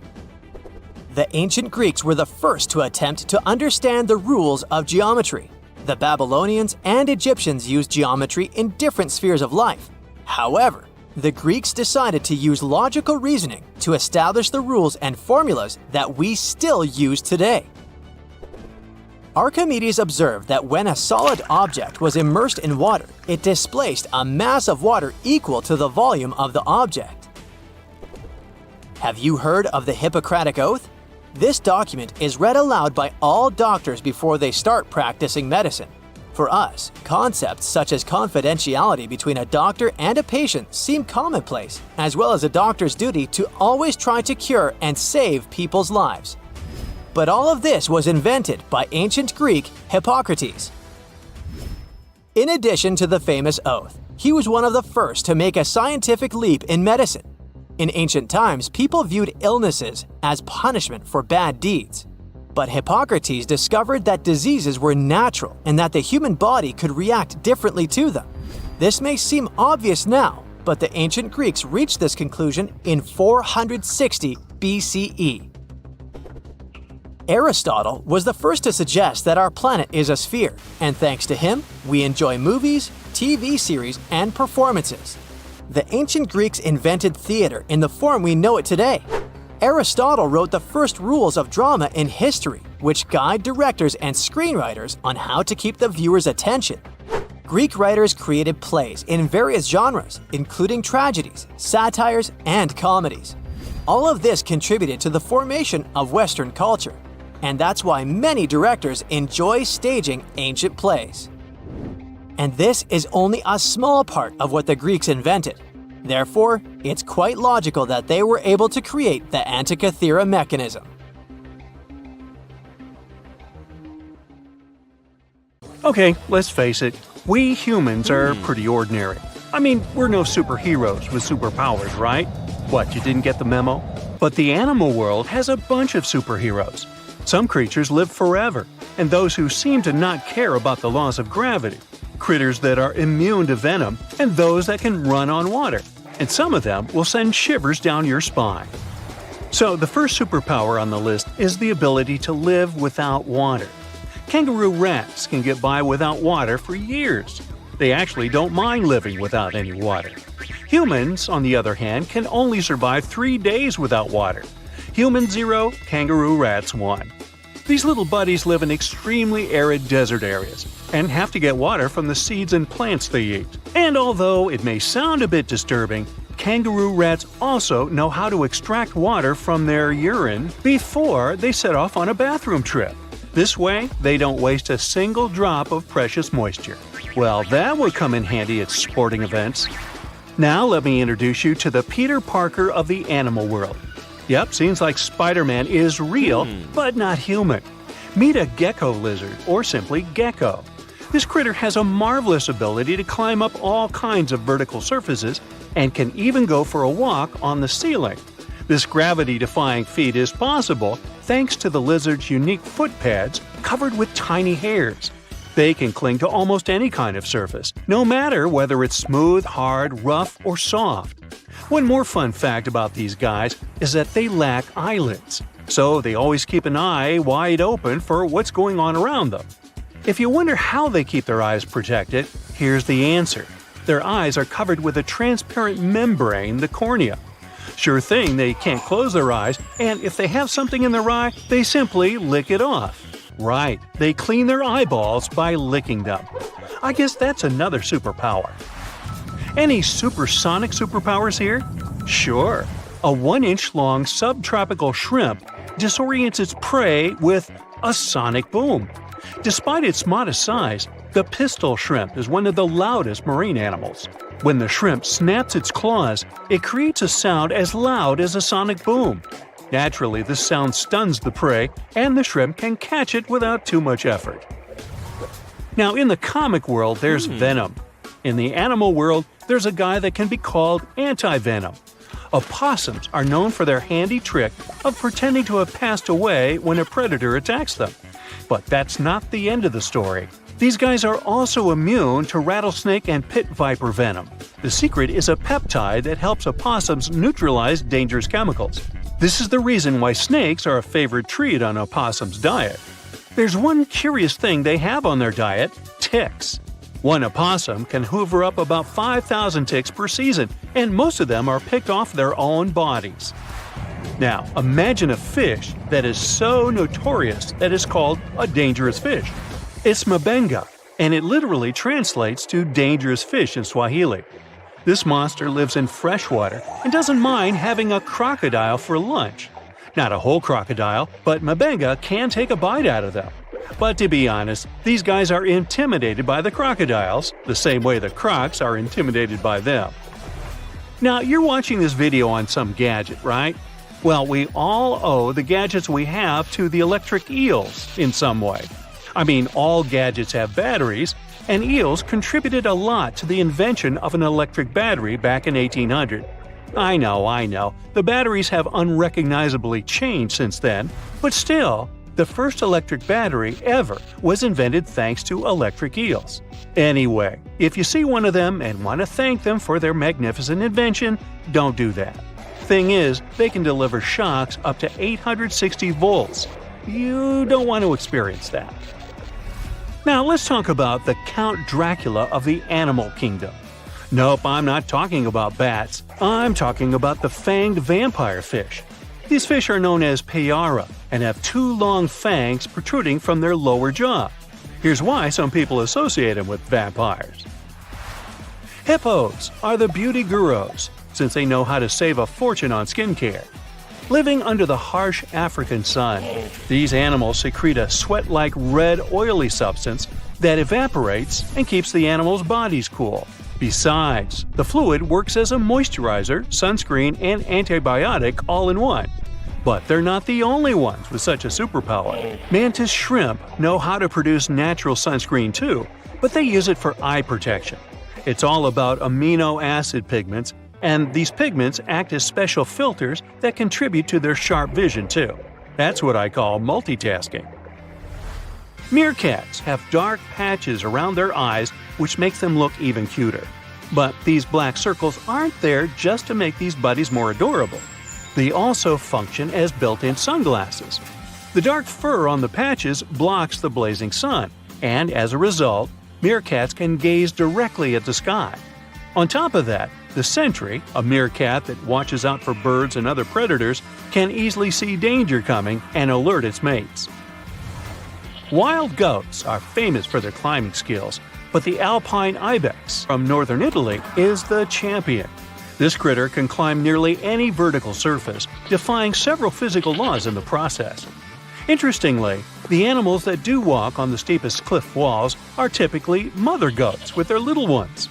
The ancient Greeks were the first to attempt to understand the rules of geometry. The Babylonians and Egyptians used geometry in different spheres of life. However, the Greeks decided to use logical reasoning to establish the rules and formulas that we still use today. Archimedes observed that when a solid object was immersed in water, it displaced a mass of water equal to the volume of the object. Have you heard of the Hippocratic Oath? This document is read aloud by all doctors before they start practicing medicine. For us, concepts such as confidentiality between a doctor and a patient seem commonplace, as well as a doctor's duty to always try to cure and save people's lives. But all of this was invented by ancient Greek Hippocrates. In addition to the famous oath, he was one of the first to make a scientific leap in medicine. In ancient times, people viewed illnesses as punishment for bad deeds. But Hippocrates discovered that diseases were natural and that the human body could react differently to them. This may seem obvious now, but the ancient Greeks reached this conclusion in 460 BCE. Aristotle was the first to suggest that our planet is a sphere, and thanks to him, we enjoy movies, TV series, and performances. The ancient Greeks invented theater in the form we know it today. Aristotle wrote the first rules of drama in history, which guide directors and screenwriters on how to keep the viewer's attention. Greek writers created plays in various genres, including tragedies, satires, and comedies. All of this contributed to the formation of Western culture, and that's why many directors enjoy staging ancient plays. And this is only a small part of what the Greeks invented. Therefore, it's quite logical that they were able to create the Antikythera mechanism. Okay, let's face it, we humans are pretty ordinary. I mean, we're no superheroes with superpowers, right? What, you didn't get the memo? But the animal world has a bunch of superheroes. Some creatures live forever, and those who seem to not care about the laws of gravity. Critters that are immune to venom, and those that can run on water. And some of them will send shivers down your spine. So the first superpower on the list is the ability to live without water. Kangaroo rats can get by without water for years. They actually don't mind living without any water. Humans, on the other hand, can only survive 3 days without water. Humans 0, kangaroo rats 1. These little buddies live in extremely arid desert areas and have to get water from the seeds and plants they eat. And although it may sound a bit disturbing, kangaroo rats also know how to extract water from their urine before they set off on a bathroom trip. This way, they don't waste a single drop of precious moisture. Well, that would come in handy at sporting events. Now let me introduce you to the Peter Parker of the animal world. Yep, seems like Spider-Man is real, but not human. Meet a gecko lizard, or simply gecko. This critter has a marvelous ability to climb up all kinds of vertical surfaces and can even go for a walk on the ceiling. This gravity-defying feat is possible thanks to the lizard's unique foot pads covered with tiny hairs. They can cling to almost any kind of surface, no matter whether it's smooth, hard, rough, or soft. One more fun fact about these guys is that they lack eyelids, so they always keep an eye wide open for what's going on around them. If you wonder how they keep their eyes protected, here's the answer. Their eyes are covered with a transparent membrane, the cornea. Sure thing, they can't close their eyes, and if they have something in their eye, they simply lick it off. Right, they clean their eyeballs by licking them. I guess that's another superpower. Any supersonic superpowers here? Sure. A 1-inch long subtropical shrimp disorients its prey with a sonic boom. Despite its modest size, the pistol shrimp is one of the loudest marine animals. When the shrimp snaps its claws, it creates a sound as loud as a sonic boom. Naturally, this sound stuns the prey, and the shrimp can catch it without too much effort. Now, in the comic world, there's Venom. In the animal world, there's a guy that can be called anti-venom. Opossums are known for their handy trick of pretending to have passed away when a predator attacks them. But that's not the end of the story. These guys are also immune to rattlesnake and pit viper venom. The secret is a peptide that helps opossums neutralize dangerous chemicals. This is the reason why snakes are a favorite treat on opossums' diet. There's one curious thing they have on their diet: ticks. One opossum can hoover up about 5,000 ticks per season, and most of them are picked off their own bodies. Now, imagine a fish that is so notorious that it's called a dangerous fish. It's mabenga, and it literally translates to dangerous fish in Swahili. This monster lives in freshwater and doesn't mind having a crocodile for lunch. Not a whole crocodile, but mabenga can take a bite out of them. But to be honest, these guys are intimidated by the crocodiles, the same way the crocs are intimidated by them. Now, you're watching this video on some gadget, right? Well, we all owe the gadgets we have to the electric eels in some way. I mean, all gadgets have batteries, and eels contributed a lot to the invention of an electric battery back in 1800. I know, the batteries have unrecognizably changed since then, but still, the first electric battery ever was invented thanks to electric eels. Anyway, if you see one of them and want to thank them for their magnificent invention, don't do that. Thing is, they can deliver shocks up to 860 volts. You don't want to experience that. Now let's talk about the Count Dracula of the animal kingdom. Nope, I'm not talking about bats. I'm talking about the fanged vampire fish. These fish are known as payara and have 2 long fangs protruding from their lower jaw. Here's why some people associate them with vampires. Hippos are the beauty gurus, since they know how to save a fortune on skincare. Living under the harsh African sun, these animals secrete a sweat-like red oily substance that evaporates and keeps the animals' bodies cool. Besides, the fluid works as a moisturizer, sunscreen, and antibiotic all in one. But they're not the only ones with such a superpower. Mantis shrimp know how to produce natural sunscreen too, but they use it for eye protection. It's all about amino acid pigments, and these pigments act as special filters that contribute to their sharp vision too. That's what I call multitasking. Meerkats have dark patches around their eyes which makes them look even cuter. But these black circles aren't there just to make these buddies more adorable. They also function as built-in sunglasses. The dark fur on the patches blocks the blazing sun, and as a result, meerkats can gaze directly at the sky. On top of that, the sentry, a meerkat that watches out for birds and other predators, can easily see danger coming and alert its mates. Wild goats are famous for their climbing skills, but the alpine ibex from northern Italy is the champion. This critter can climb nearly any vertical surface, defying several physical laws in the process. Interestingly, the animals that do walk on the steepest cliff walls are typically mother goats with their little ones.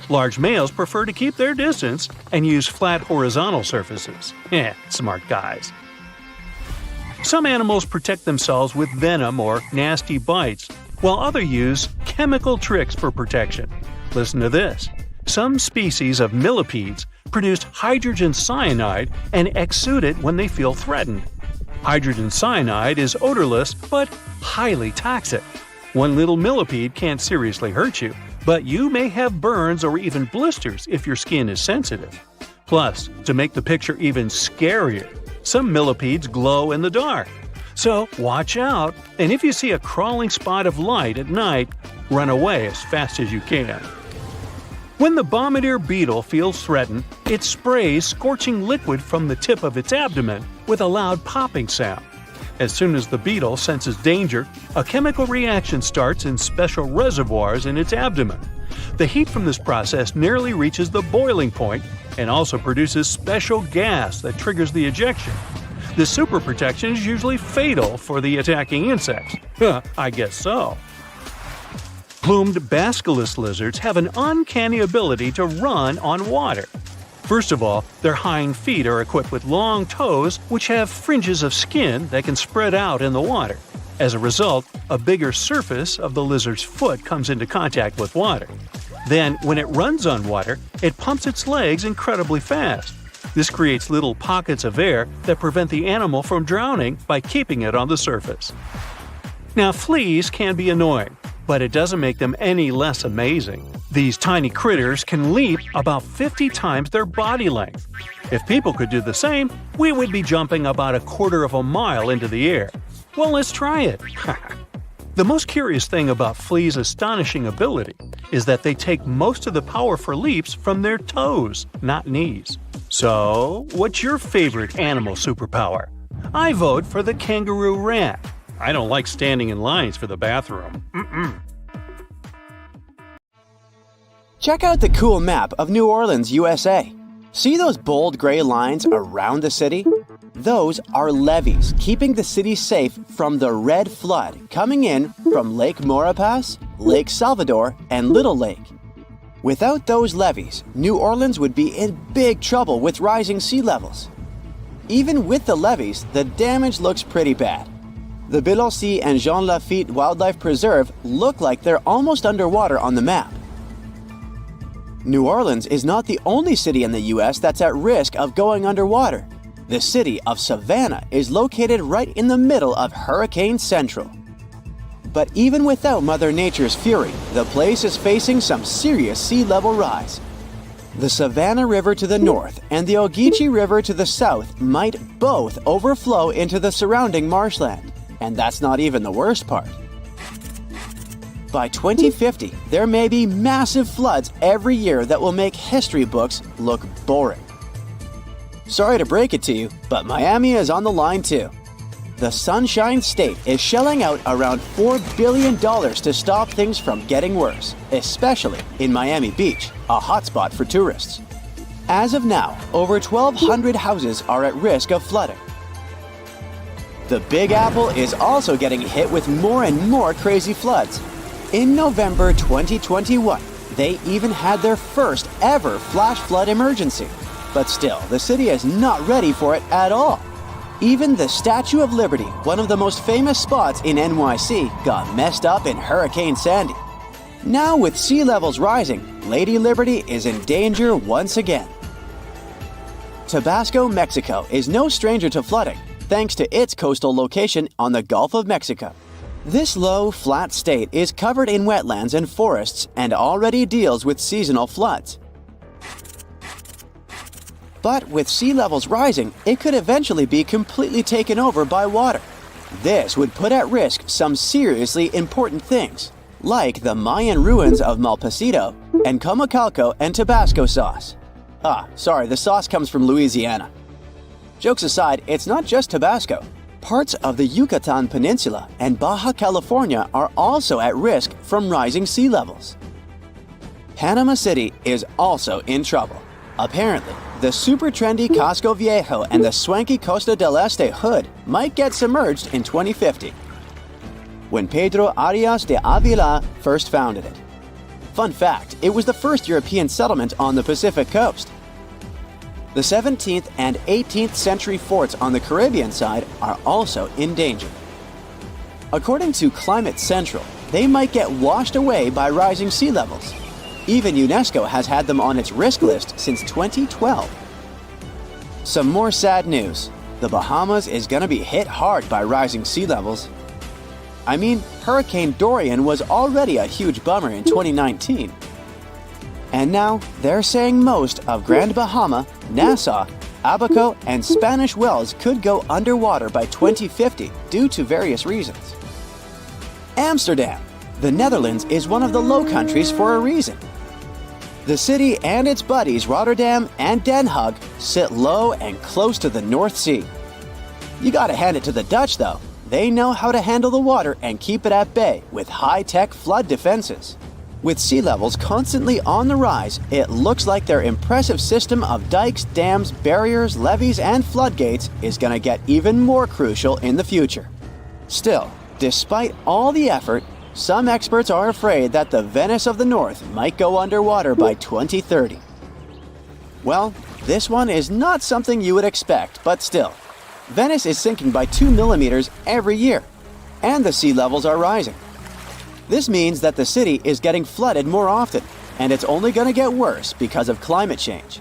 Large males prefer to keep their distance and use flat horizontal surfaces. Smart guys. Some animals protect themselves with venom or nasty bites, while others use chemical tricks for protection. Listen to this. Some species of millipedes produce hydrogen cyanide and exude it when they feel threatened. Hydrogen cyanide is odorless but highly toxic. One little millipede can't seriously hurt you, but you may have burns or even blisters if your skin is sensitive. Plus, to make the picture even scarier, some millipedes glow in the dark. So watch out, and if you see a crawling spot of light at night, run away as fast as you can. When the bombardier beetle feels threatened, it sprays scorching liquid from the tip of its abdomen with a loud popping sound. As soon as the beetle senses danger, a chemical reaction starts in special reservoirs in its abdomen. The heat from this process nearly reaches the boiling point and also produces special gas that triggers the ejection. This super protection is usually fatal for the attacking insects. I guess so. Plumed basculus lizards have an uncanny ability to run on water. First of all, their hind feet are equipped with long toes which have fringes of skin that can spread out in the water. As a result, a bigger surface of the lizard's foot comes into contact with water. Then, when it runs on water, it pumps its legs incredibly fast. This creates little pockets of air that prevent the animal from drowning by keeping it on the surface. Now, fleas can be annoying, but it doesn't make them any less amazing. These tiny critters can leap about 50 times their body length. If people could do the same, we would be jumping about 1/4 mile into the air. Well, let's try it. The most curious thing about fleas' astonishing ability is that they take most of the power for leaps from their toes, not knees. So, what's your favorite animal superpower? I vote for the kangaroo rat. I don't like standing in lines for the bathroom. Check out the cool map of New Orleans, USA. See those bold gray lines around the city? Those are levees keeping the city safe from the red flood coming in from Lake Maurepas, Lake Salvador, and Little Lake. Without those levees, New Orleans would be in big trouble with rising sea levels. Even with the levees, the damage looks pretty bad. The Biloxi and Jean Lafitte Wildlife Preserve look like they're almost underwater on the map. New Orleans is not the only city in the U.S. that's at risk of going underwater. The city of Savannah is located right in the middle of Hurricane Central. But even without Mother Nature's fury, the place is facing some serious sea level rise. The Savannah River to the north and the Ogeechee River to the south might both overflow into the surrounding marshland. And that's not even the worst part. By 2050, there may be massive floods every year that will make history books look boring. Sorry to break it to you, but Miami is on the line too. The Sunshine State is shelling out around $4 billion to stop things from getting worse, especially in Miami Beach, a hotspot for tourists. As of now, over 1,200 houses are at risk of flooding. The Big Apple is also getting hit with more and more crazy floods. In November 2021, they even had their first ever flash flood emergency. But still, the city is not ready for it at all. Even the Statue of Liberty, one of the most famous spots in NYC, got messed up in Hurricane Sandy. Now with sea levels rising, Lady Liberty is in danger once again. Tabasco, Mexico is no stranger to flooding, thanks to its coastal location on the Gulf of Mexico. This low, flat state is covered in wetlands and forests and already deals with seasonal floods. But with sea levels rising, it could eventually be completely taken over by water. This would put at risk some seriously important things, like the Mayan ruins of Malpasito and Comacalco and Tabasco sauce. Sorry, the sauce comes from Louisiana. Jokes aside, it's not just Tabasco. Parts of the Yucatan Peninsula and Baja California are also at risk from rising sea levels. Panama City is also in trouble. Apparently, the super trendy Casco Viejo and the swanky Costa del Este hood might get submerged in 2050, when Pedro Arias de Avila first founded it. Fun fact, it was the first European settlement on the Pacific coast. The 17th and 18th century forts on the Caribbean side are also in danger. According to Climate Central, they might get washed away by rising sea levels. Even UNESCO has had them on its risk list since 2012. Some more sad news. The Bahamas is going to be hit hard by rising sea levels. I mean, Hurricane Dorian was already a huge bummer in 2019. And now, they're saying most of Grand Bahama, Nassau, Abaco, and Spanish Wells could go underwater by 2050 due to various reasons. Amsterdam. The Netherlands is one of the Low Countries for a reason. The city and its buddies Rotterdam and Den Haag sit low and close to the North Sea. You gotta hand it to the Dutch though. They know how to handle the water and keep it at bay with high-tech flood defenses. With sea levels constantly on the rise, it looks like their impressive system of dikes, dams, barriers, levees, and floodgates is gonna get even more crucial in the future. Still, despite all the effort, some experts are afraid that the Venice of the North might go underwater by 2030. Well, this one is not something you would expect, but still. Venice is sinking by 2 millimeters every year, and the sea levels are rising. This means that the city is getting flooded more often, and it's only going to get worse because of climate change.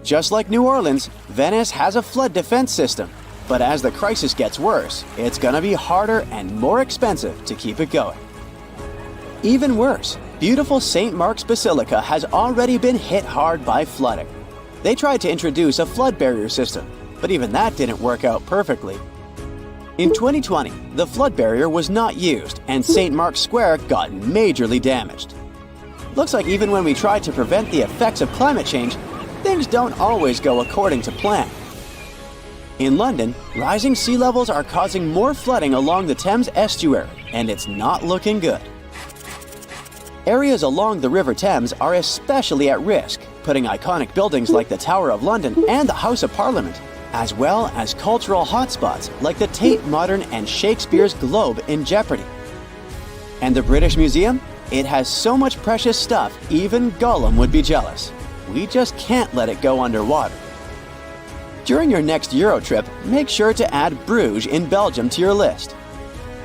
Just like New Orleans, Venice has a flood defense system, but as the crisis gets worse, it's going to be harder and more expensive to keep it going. Even worse, beautiful St. Mark's Basilica has already been hit hard by flooding. They tried to introduce a flood barrier system, but even that didn't work out perfectly. In 2020, the flood barrier was not used and St. Mark's Square got majorly damaged. Looks like even when we try to prevent the effects of climate change, things don't always go according to plan. In London, rising sea levels are causing more flooding along the Thames estuary, and it's not looking good. Areas along the River Thames are especially at risk, putting iconic buildings like the Tower of London and the House of Parliament, as well as cultural hotspots like the Tate Modern and Shakespeare's Globe in jeopardy. And the British Museum? It has so much precious stuff, even Gollum would be jealous. We just can't let it go underwater. During your next Euro trip, make sure to add Bruges in Belgium to your list.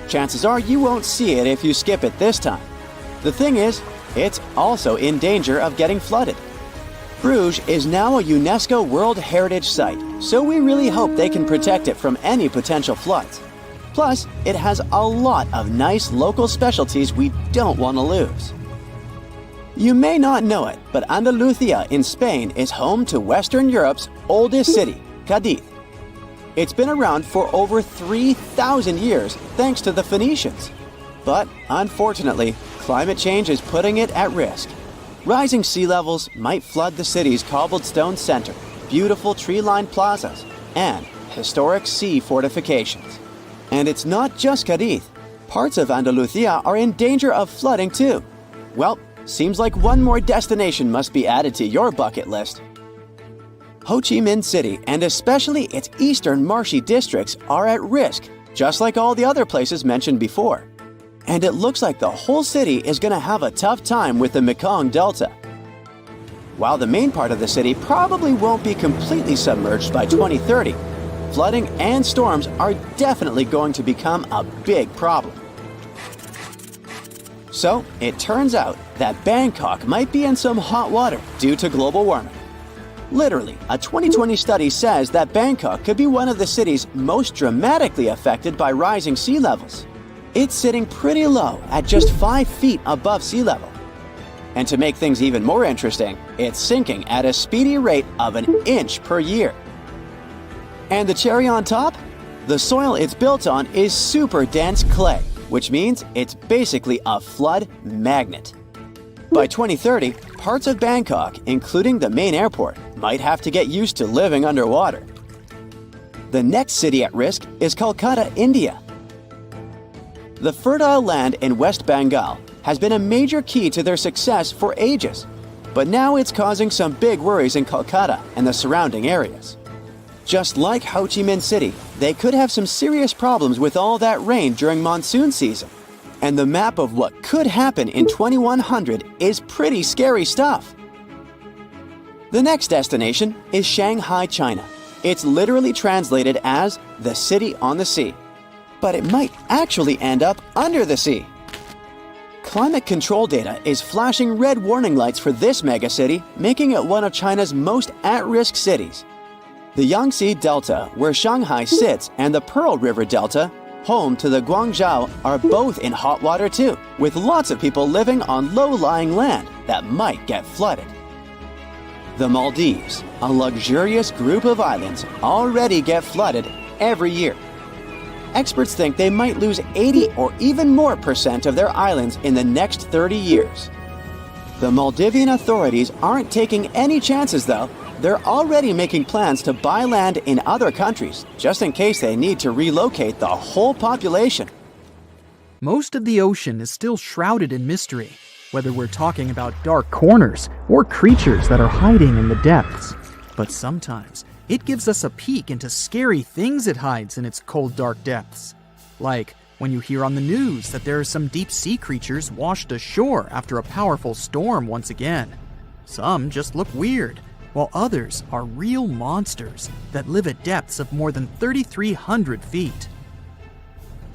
Chances are you won't see it if you skip it this time. The thing is, it's also in danger of getting flooded. Bruges is now a UNESCO World Heritage Site, so we really hope they can protect it from any potential floods. Plus, it has a lot of nice local specialties we don't want to lose. You may not know it, but Andalusia in Spain is home to Western Europe's oldest city, Cadiz. It's been around for over 3,000 years thanks to the Phoenicians. But unfortunately, climate change is putting it at risk. Rising sea levels might flood the city's cobblestone center, beautiful tree-lined plazas, and historic sea fortifications. And it's not just Cadiz. Parts of Andalusia are in danger of flooding too. Well, seems like one more destination must be added to your bucket list. Ho Chi Minh City, and especially its eastern marshy districts, are at risk, just like all the other places mentioned before. And it looks like the whole city is going to have a tough time with the Mekong Delta. While the main part of the city probably won't be completely submerged by 2030, flooding and storms are definitely going to become a big problem. So, it turns out that Bangkok might be in some hot water due to global warming. Literally, a 2020 study says that Bangkok could be one of the cities most dramatically affected by rising sea levels. It's sitting pretty low at just 5 feet above sea level. And to make things even more interesting, it's sinking at a speedy rate of an inch per year. And the cherry on top? The soil it's built on is super dense clay, which means it's basically a flood magnet. By 2030, parts of Bangkok, including the main airport, might have to get used to living underwater. The next city at risk is Kolkata, India. The fertile land in West Bengal has been a major key to their success for ages, but now it's causing some big worries in Kolkata and the surrounding areas. Just like Ho Chi Minh City, they could have some serious problems with all that rain during monsoon season. And the map of what could happen in 2100 is pretty scary stuff. The next destination is Shanghai, China. It's literally translated as the city on the sea, but it might actually end up under the sea. Climate control data is flashing red warning lights for this megacity, making it one of China's most at-risk cities. The Yangtze Delta, where Shanghai sits, and the Pearl River Delta, home to the Guangzhou, are both in hot water too, with lots of people living on low-lying land that might get flooded. The Maldives, a luxurious group of islands, already get flooded every year. Experts think they might lose 80 or even more % of their islands in the next 30 years. The Maldivian authorities aren't taking any chances though. They're already making plans to buy land in other countries, just in case they need to relocate the whole population. Most of the ocean is still shrouded in mystery, whether we're talking about dark corners or creatures that are hiding in the depths. But sometimes it gives us a peek into scary things it hides in its cold, dark depths. Like when you hear on the news that there are some deep-sea creatures washed ashore after a powerful storm once again. Some just look weird, while others are real monsters that live at depths of more than 3,300 feet.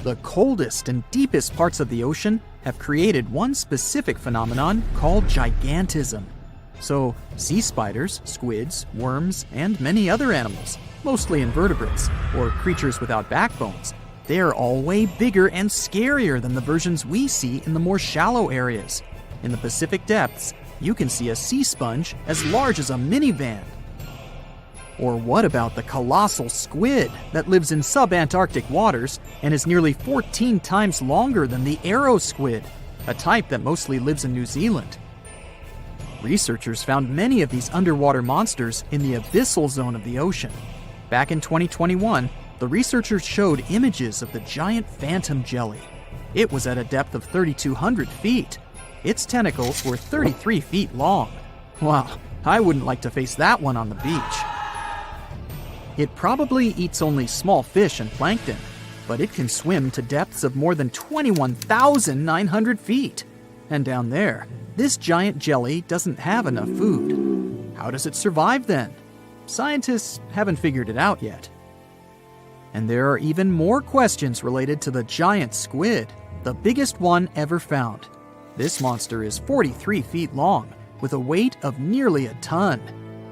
The coldest and deepest parts of the ocean have created one specific phenomenon called gigantism. So, sea spiders, squids, worms, and many other animals, mostly invertebrates, or creatures without backbones, they're all way bigger and scarier than the versions we see in the more shallow areas. In the Pacific depths, you can see a sea sponge as large as a minivan. Or what about the colossal squid that lives in sub-Antarctic waters and is nearly 14 times longer than the arrow squid, a type that mostly lives in New Zealand? Researchers found many of these underwater monsters in the abyssal zone of the ocean. Back in 2021, the researchers showed images of the giant phantom jelly. It was at a depth of 3,200 feet. Its tentacles were 33 feet long. Wow, I wouldn't like to face that one on the beach. It probably eats only small fish and plankton, but it can swim to depths of more than 21,900 feet. And down there, this giant jelly doesn't have enough food. How does it survive then? Scientists haven't figured it out yet. And there are even more questions related to the giant squid, the biggest one ever found. This monster is 43 feet long, with a weight of nearly a ton.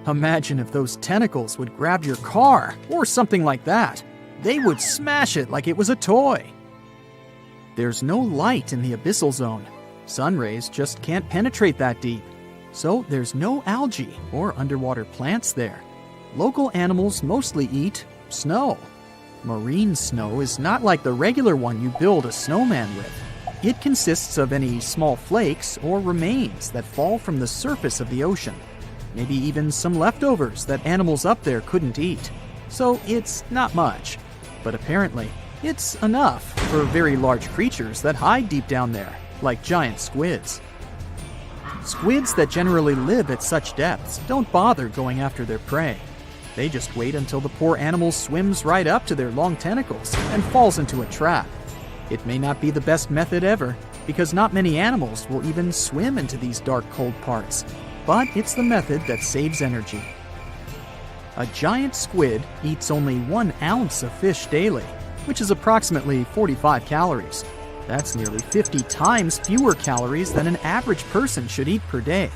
Imagine if those tentacles would grab your car, or something like that. They would smash it like it was a toy. There's no light in the abyssal zone. Sun rays just can't penetrate that deep. So there's no algae or underwater plants there. Local animals mostly eat snow. Marine snow is not like the regular one you build a snowman with. It consists of any small flakes or remains that fall from the surface of the ocean. Maybe even some leftovers that animals up there couldn't eat. So it's not much. But apparently, it's enough for very large creatures that hide deep down there, like giant squids. Squids that generally live at such depths don't bother going after their prey. They just wait until the poor animal swims right up to their long tentacles and falls into a trap. It may not be the best method ever, because not many animals will even swim into these dark, cold parts. But it's the method that saves energy. A giant squid eats only 1 ounce of fish daily, which is approximately 45 calories. That's nearly 50 times fewer calories than an average person should eat per day.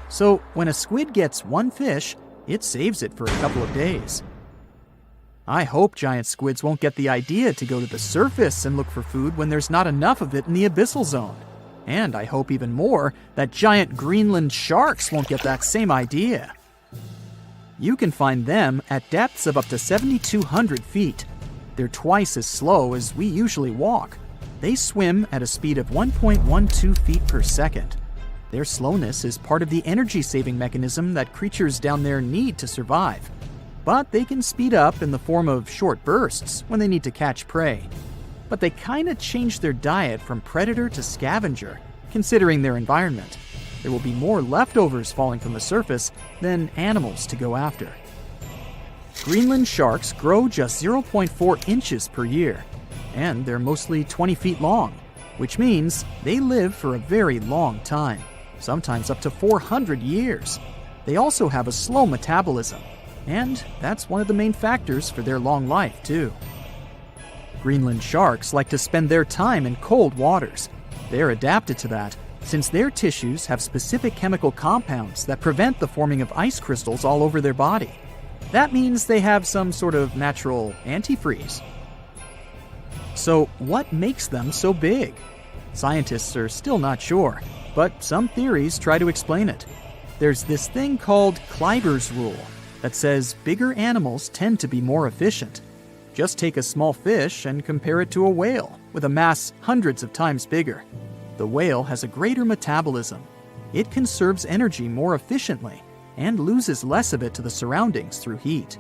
So when a squid gets 1 fish, it saves it for a couple of days. I hope giant squids won't get the idea to go to the surface and look for food when there's not enough of it in the abyssal zone. And I hope even more that giant Greenland sharks won't get that same idea. You can find them at depths of up to 7,200 feet. They're twice as slow as we usually walk. They swim at a speed of 1.12 feet per second. Their slowness is part of the energy-saving mechanism that creatures down there need to survive. but they can speed up in the form of short bursts when they need to catch prey. But they kinda change their diet from predator to scavenger, considering their environment. There will be more leftovers falling from the surface than animals to go after. Greenland sharks grow just 0.4 inches per year, and they're mostly 20 feet long, which means they live for a very long time, sometimes up to 400 years. They also have a slow metabolism, and that's one of the main factors for their long life, too. Greenland sharks like to spend their time in cold waters. They're adapted to that, since their tissues have specific chemical compounds that prevent the forming of ice crystals all over their body. That means they have some sort of natural antifreeze. So, what makes them so big? Scientists are still not sure, but some theories try to explain it. There's this thing called Kleiber's rule that says bigger animals tend to be more efficient. Just take a small fish and compare it to a whale with a mass hundreds of times bigger. The whale has a greater metabolism. It conserves energy more efficiently and loses less of it to the surroundings through heat.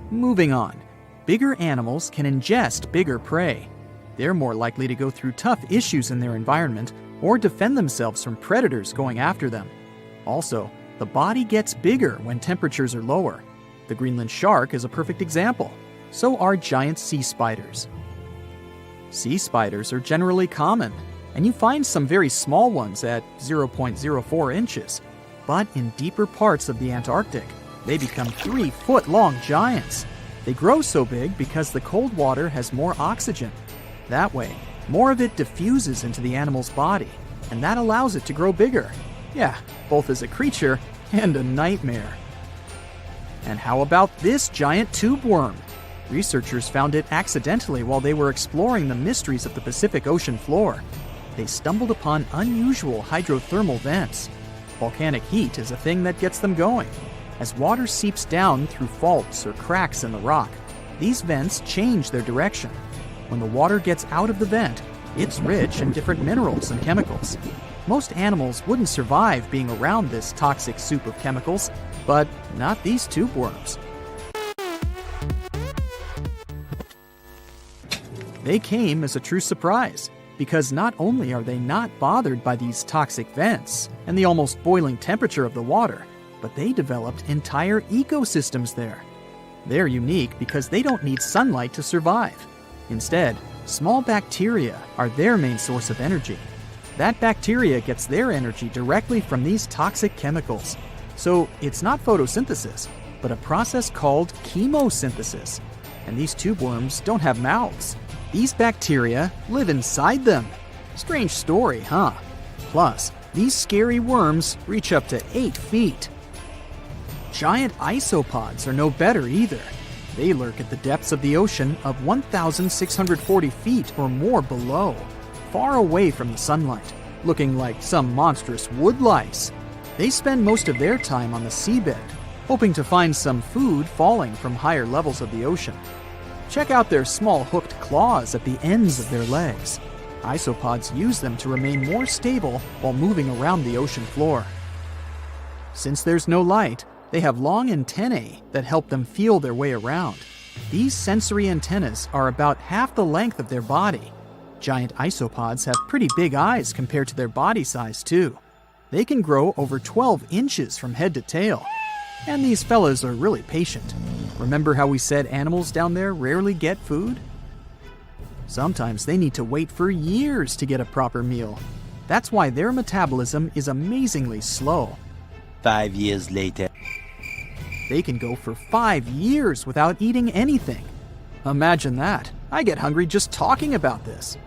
Moving on, bigger animals can ingest bigger prey. They're more likely to go through tough issues in their environment or defend themselves from predators going after them. Also, the body gets bigger when temperatures are lower. The Greenland shark is a perfect example. So are giant sea spiders. Sea spiders are generally common, and you find some very small ones at 0.04 inches. But in deeper parts of the Antarctic, they become 3-foot-long giants. They grow so big because the cold water has more oxygen. That way, more of it diffuses into the animal's body, and that allows it to grow bigger. Yeah, both as a creature and a nightmare. And how about this giant tube worm? Researchers found it accidentally while they were exploring the mysteries of the Pacific Ocean floor. They stumbled upon unusual hydrothermal vents. Volcanic heat is a thing that gets them going. As water seeps down through faults or cracks in the rock, these vents change their direction. When the water gets out of the vent, it's rich in different minerals and chemicals. Most animals wouldn't survive being around this toxic soup of chemicals, but not these tube worms. They came as a true surprise, because not only are they not bothered by these toxic vents and the almost boiling temperature of the water, but they developed entire ecosystems there. They're unique because they don't need sunlight to survive. Instead, small bacteria are their main source of energy. That bacteria gets their energy directly from these toxic chemicals. So it's not photosynthesis, but a process called chemosynthesis. And these tube worms don't have mouths. These bacteria live inside them. Strange story, huh? Plus, these scary worms reach up to 8 feet. Giant isopods are no better either. They lurk at the depths of the ocean of 1,640 feet or more below, far away from the sunlight, looking like some monstrous wood lice. They spend most of their time on the seabed, hoping to find some food falling from higher levels of the ocean. Check out their small hooked claws at the ends of their legs. Isopods use them to remain more stable while moving around the ocean floor. Since there's no light, they have long antennae that help them feel their way around. These sensory antennas are about half the length of their body. Giant isopods have pretty big eyes compared to their body size, too. They can grow over 12 inches from head to tail. And these fellas are really patient. Remember how we said animals down there rarely get food? Sometimes they need to wait for years to get a proper meal. That's why their metabolism is amazingly slow. 5 years later. They can go for 5 years without eating anything. Imagine that. I get hungry just talking about this.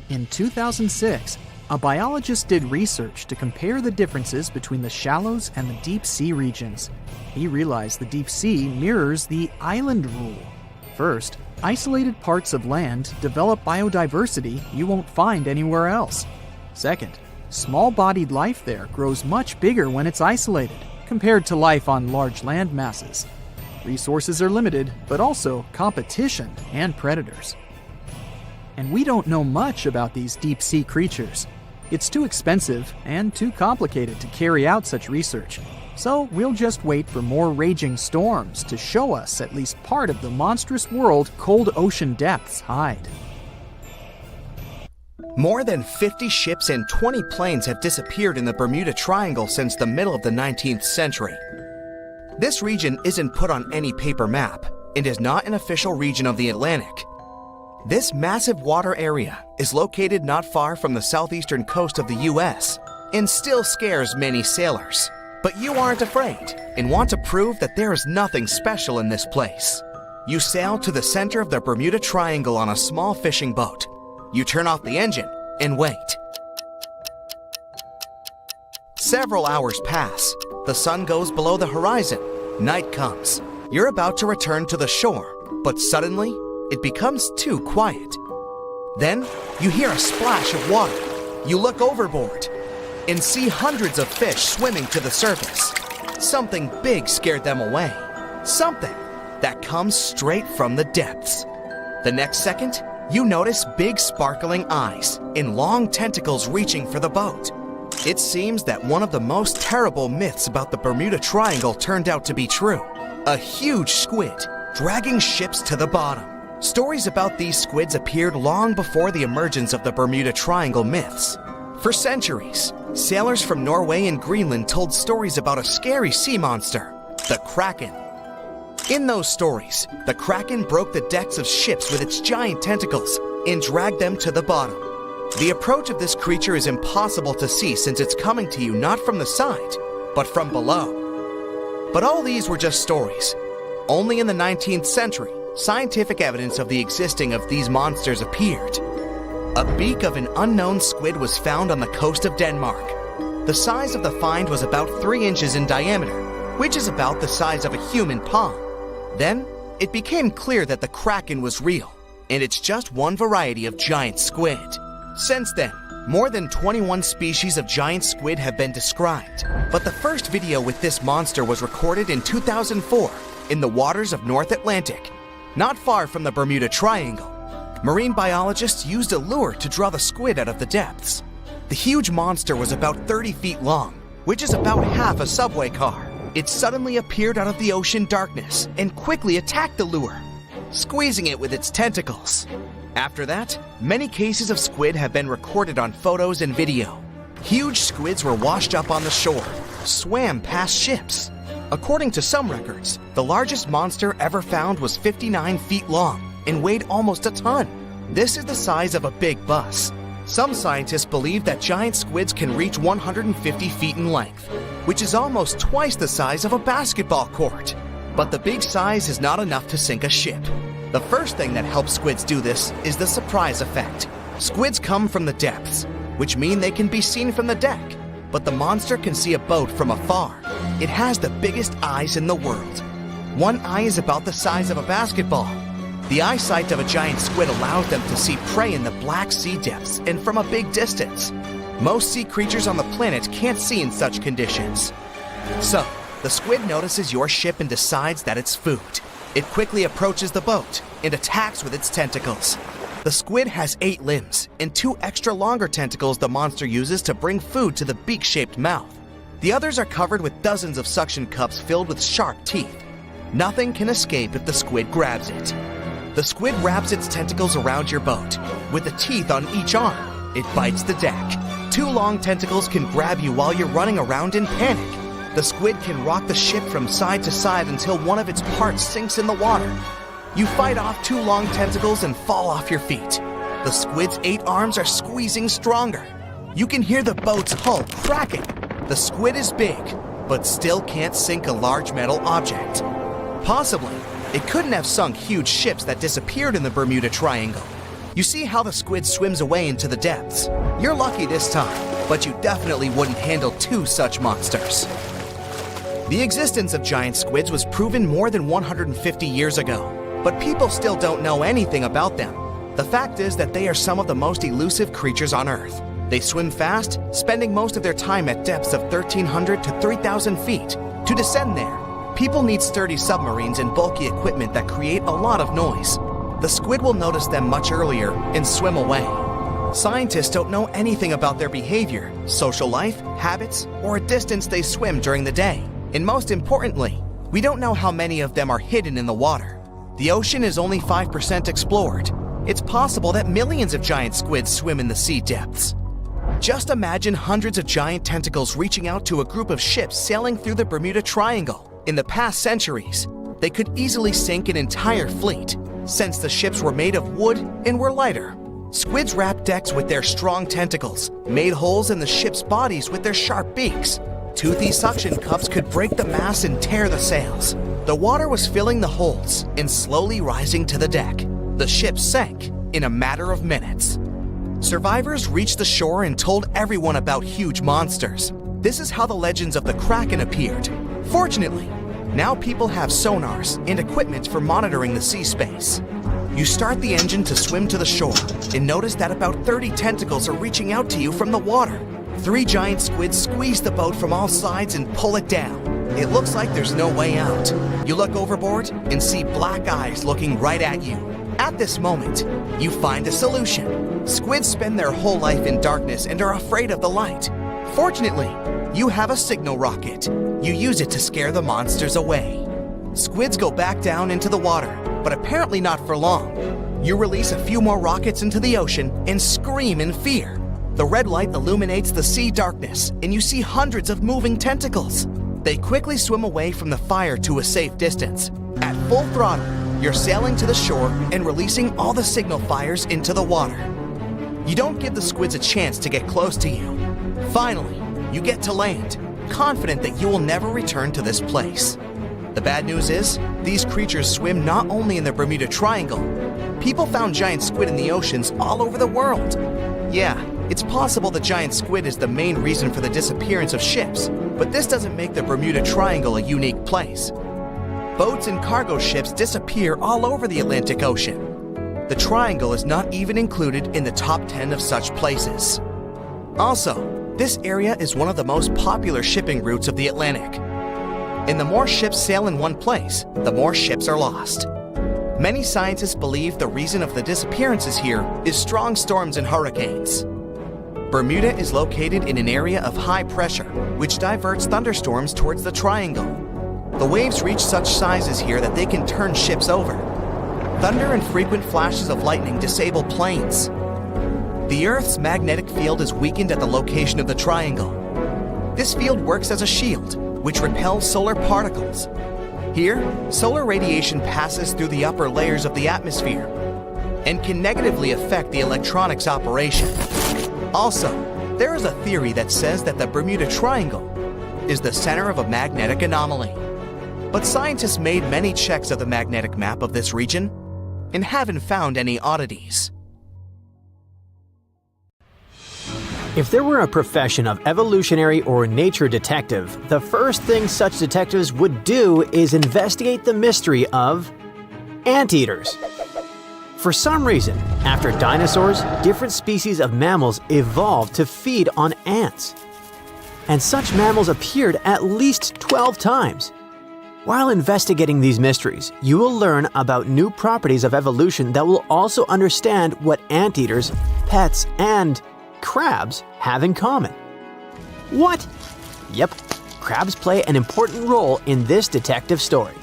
In 2006, a biologist did research to compare the differences between the shallows and the deep sea regions. He realized the deep sea mirrors the island rule. First, isolated parts of land develop biodiversity you won't find anywhere else. Second, small-bodied life there grows much bigger when it's isolated, compared to life on large land masses. Resources are limited, but also competition and predators. And we don't know much about these deep-sea creatures. It's too expensive and too complicated to carry out such research, So we'll just wait for more raging storms to show us at least part of the monstrous world cold ocean depths hide. More than 50 ships and 20 planes have disappeared in the Bermuda Triangle since the middle of the 19th century. This region isn't put on any paper map and is not an official region of the Atlantic. This massive water area is located not far from the southeastern coast of the US and still scares many sailors. But you aren't afraid and want to prove that there is nothing special in this place. You sail to the center of the Bermuda Triangle on a small fishing boat. You turn off the engine and wait. Several hours pass. The sun goes below the horizon. Night comes. You're about to return to the shore, but suddenly it becomes too quiet. Then you hear a splash of water. You look overboard and see hundreds of fish swimming to the surface. Something big scared them away. Something that comes straight from the depths. The next second, you notice big sparkling eyes and long tentacles reaching for the boat. It seems that one of the most terrible myths about the Bermuda Triangle turned out to be true. A huge squid dragging ships to the bottom. Stories about these squids appeared long before the emergence of the Bermuda Triangle myths. For centuries, sailors from Norway and Greenland told stories about a scary sea monster, the Kraken. In those stories, the Kraken broke the decks of ships with its giant tentacles and dragged them to the bottom. The approach of this creature is impossible to see since it's coming to you not from the side, but from below. But all these were just stories. Only in the 19th century, scientific evidence of the existing of these monsters appeared. A beak of an unknown squid was found on the coast of Denmark. The size of the find was about 3 inches in diameter, which is about the size of a human palm. Then, it became clear that the Kraken was real, and it's just one variety of giant squid. Since then, more than 21 species of giant squid have been described, but the first video with this monster was recorded in 2004 in the waters of North Atlantic, not far from the Bermuda Triangle. Marine biologists used a lure to draw the squid out of the depths. The huge monster was about 30 feet long, which is about half a subway car. It suddenly appeared out of the ocean darkness and quickly attacked the lure, squeezing it with its tentacles. After that, many cases of squid have been recorded on photos and video. Huge squids were washed up on the shore, swam past ships. According to some records, the largest monster ever found was 59 feet long and weighed almost a ton. This is the size of a big bus. Some scientists believe that giant squids can reach 150 feet in length, which is almost twice the size of a basketball court. But the big size is not enough to sink a ship. The first thing that helps squids do this is the surprise effect. Squids come from the depths, which mean they can be seen from the deck, but the monster can see a boat from afar. It has the biggest eyes in the world. One eye is about the size of a basketball. The eyesight of a giant squid allows them to see prey in the Black Sea depths and from a big distance. Most sea creatures on the planet can't see in such conditions. So, the squid notices your ship and decides that it's food. It quickly approaches the boat and attacks with its tentacles. The squid has 8 limbs and 2 extra longer tentacles the monster uses to bring food to the beak-shaped mouth. The others are covered with dozens of suction cups filled with sharp teeth. Nothing can escape if the squid grabs it. The squid wraps its tentacles around your boat. With the teeth on each arm, it bites the deck. 2 long tentacles can grab you while you're running around in panic. The squid can rock the ship from side to side until one of its parts sinks in the water. You fight off 2 long tentacles and fall off your feet. The squid's 8 arms are squeezing stronger. You can hear the boat's hull cracking. The squid is big, but still can't sink a large metal object. Possibly, it couldn't have sunk huge ships that disappeared in the Bermuda Triangle. You see how the squid swims away into the depths. You're lucky this time, but you definitely wouldn't handle 2 such monsters. The existence of giant squids was proven more than 150 years ago, but people still don't know anything about them. The fact is that they are some of the most elusive creatures on Earth. They swim fast, spending most of their time at depths of 1,300 to 3,000 feet. To descend there, people need sturdy submarines and bulky equipment that create a lot of noise. The squid will notice them much earlier and swim away. Scientists don't know anything about their behavior, social life, habits, or a distance they swim during the day. And most importantly, we don't know how many of them are hidden in the water. The ocean is only 5% explored. It's possible that millions of giant squids swim in the sea depths. Just imagine hundreds of giant tentacles reaching out to a group of ships sailing through the Bermuda Triangle. In the past centuries, they could easily sink an entire fleet, since the ships were made of wood and were lighter. Squids wrapped decks with their strong tentacles, made holes in the ship's bodies with their sharp beaks. Toothy suction cups could break the masts and tear the sails. The water was filling the holes and slowly rising to the deck. The ship sank in a matter of minutes. Survivors reached the shore and told everyone about huge monsters. This is how the legends of the Kraken appeared. Fortunately, now people have sonars and equipment for monitoring the sea space. You start the engine to swim to the shore and notice that about 30 tentacles are reaching out to you from the water. 3 giant squids squeeze the boat from all sides and pull it down. It looks like there's no way out. You look overboard and see black eyes looking right at you. At this moment, you find a solution. Squids spend their whole life in darkness and are afraid of the light. Fortunately, you have a signal rocket. You use it to scare the monsters away. Squids go back down into the water, but apparently not for long. You release a few more rockets into the ocean and scream in fear. The red light illuminates the sea darkness, and you see hundreds of moving tentacles. They quickly swim away from the fire to a safe distance. At full throttle, you're sailing to the shore and releasing all the signal fires into the water. You don't give the squids a chance to get close to you. Finally, you get to land, confident that you will never return to this place. The bad news is, these creatures swim not only in the Bermuda Triangle. People found giant squid in the oceans all over the world. Yeah, it's possible the giant squid is the main reason for the disappearance of ships, but this doesn't make the Bermuda Triangle a unique place. Boats and cargo ships disappear all over the Atlantic Ocean. The Triangle is not even included in the top 10 of such places. Also, this area is one of the most popular shipping routes of the Atlantic. And the more ships sail in one place, the more ships are lost. Many scientists believe the reason of the disappearances here is strong storms and hurricanes. Bermuda is located in an area of high pressure, which diverts thunderstorms towards the Triangle. The waves reach such sizes here that they can turn ships over. Thunder and frequent flashes of lightning disable planes. The Earth's magnetic field is weakened at the location of the Triangle. This field works as a shield, which repels solar particles. Here, solar radiation passes through the upper layers of the atmosphere and can negatively affect the electronics operation. Also, there is a theory that says that the Bermuda Triangle is the center of a magnetic anomaly. But scientists made many checks of the magnetic map of this region and haven't found any oddities. If there were a profession of evolutionary or nature detective, the first thing such detectives would do is investigate the mystery of anteaters. For some reason, after dinosaurs, different species of mammals evolved to feed on ants. And such mammals appeared at least 12 times. While investigating these mysteries, you will learn about new properties of evolution that will also understand what anteaters, pets, and crabs have in common. What? Yep, crabs play an important role in this detective story.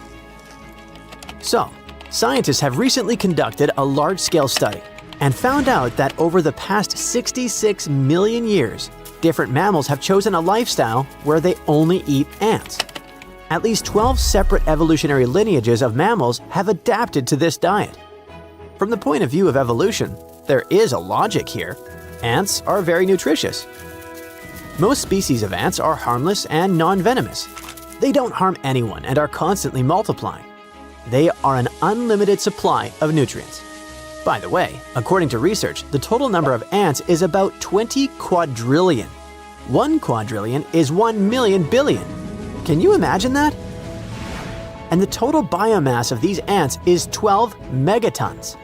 So, scientists have recently conducted a large-scale study and found out that over the past 66 million years, different mammals have chosen a lifestyle where they only eat ants. At least 12 separate evolutionary lineages of mammals have adapted to this diet. From the point of view of evolution, there is a logic here. Ants are very nutritious. Most species of ants are harmless and non-venomous. They don't harm anyone and are constantly multiplying. They are an unlimited supply of nutrients. By the way, according to research, the total number of ants is about 20 quadrillion. 1 quadrillion is 1 million billion. Can you imagine that? And the total biomass of these ants is 12 megatons.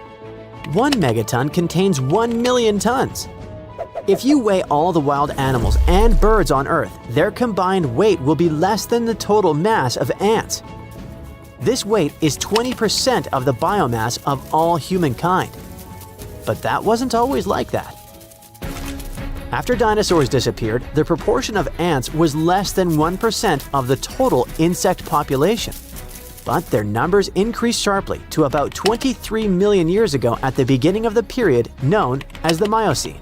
1 megaton contains 1 million tons. If you weigh all the wild animals and birds on Earth, their combined weight will be less than the total mass of ants. This weight is 20% of the biomass of all humankind. But that wasn't always like that. After dinosaurs disappeared, the proportion of ants was less than 1% of the total insect population. But their numbers increased sharply to about 23 million years ago at the beginning of the period known as the Miocene.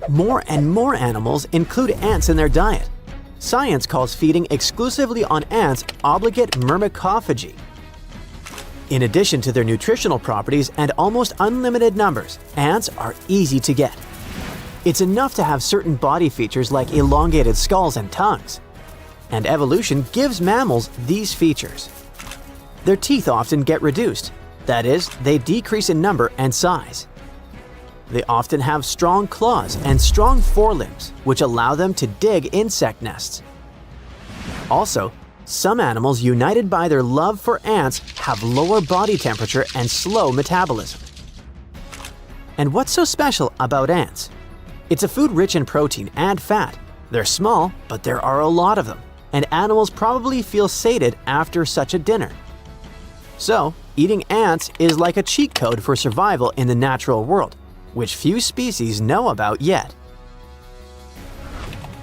More and more animals include ants in their diet. Science calls feeding exclusively on ants obligate myrmecophagy. In addition to their nutritional properties and almost unlimited numbers, ants are easy to get. It's enough to have certain body features like elongated skulls and tongues. And evolution gives mammals these features. Their teeth often get reduced. That is, they decrease in number and size. They often have strong claws and strong forelimbs, which allow them to dig insect nests. Also, some animals united by their love for ants have lower body temperature and slow metabolism. And what's so special about ants? It's a food rich in protein and fat. They're small, but there are a lot of them, and animals probably feel sated after such a dinner. So, eating ants is like a cheat code for survival in the natural world, which few species know about yet.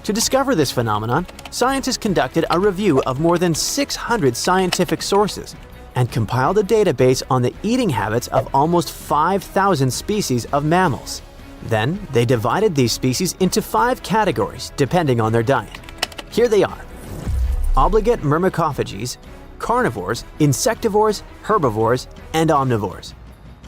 To discover this phenomenon, scientists conducted a review of more than 600 scientific sources and compiled a database on the eating habits of almost 5,000 species of mammals. Then, they divided these species into 5 categories depending on their diet. Here they are: obligate myrmecophages, carnivores, insectivores, herbivores, and omnivores.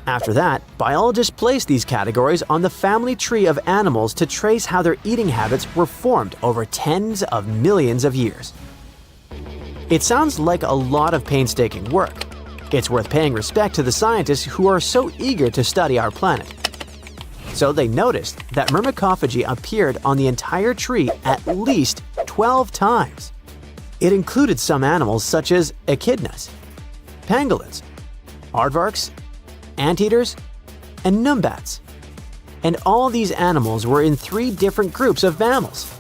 After that, biologists placed these categories on the family tree of animals to trace how their eating habits were formed over tens of millions of years. It sounds like a lot of painstaking work. It's worth paying respect to the scientists who are so eager to study our planet. So they noticed that myrmecophagy appeared on the entire tree at least 12 times. It included some animals such as echidnas, pangolins, aardvarks, anteaters, and numbats. And all these animals were in 3 different groups of mammals: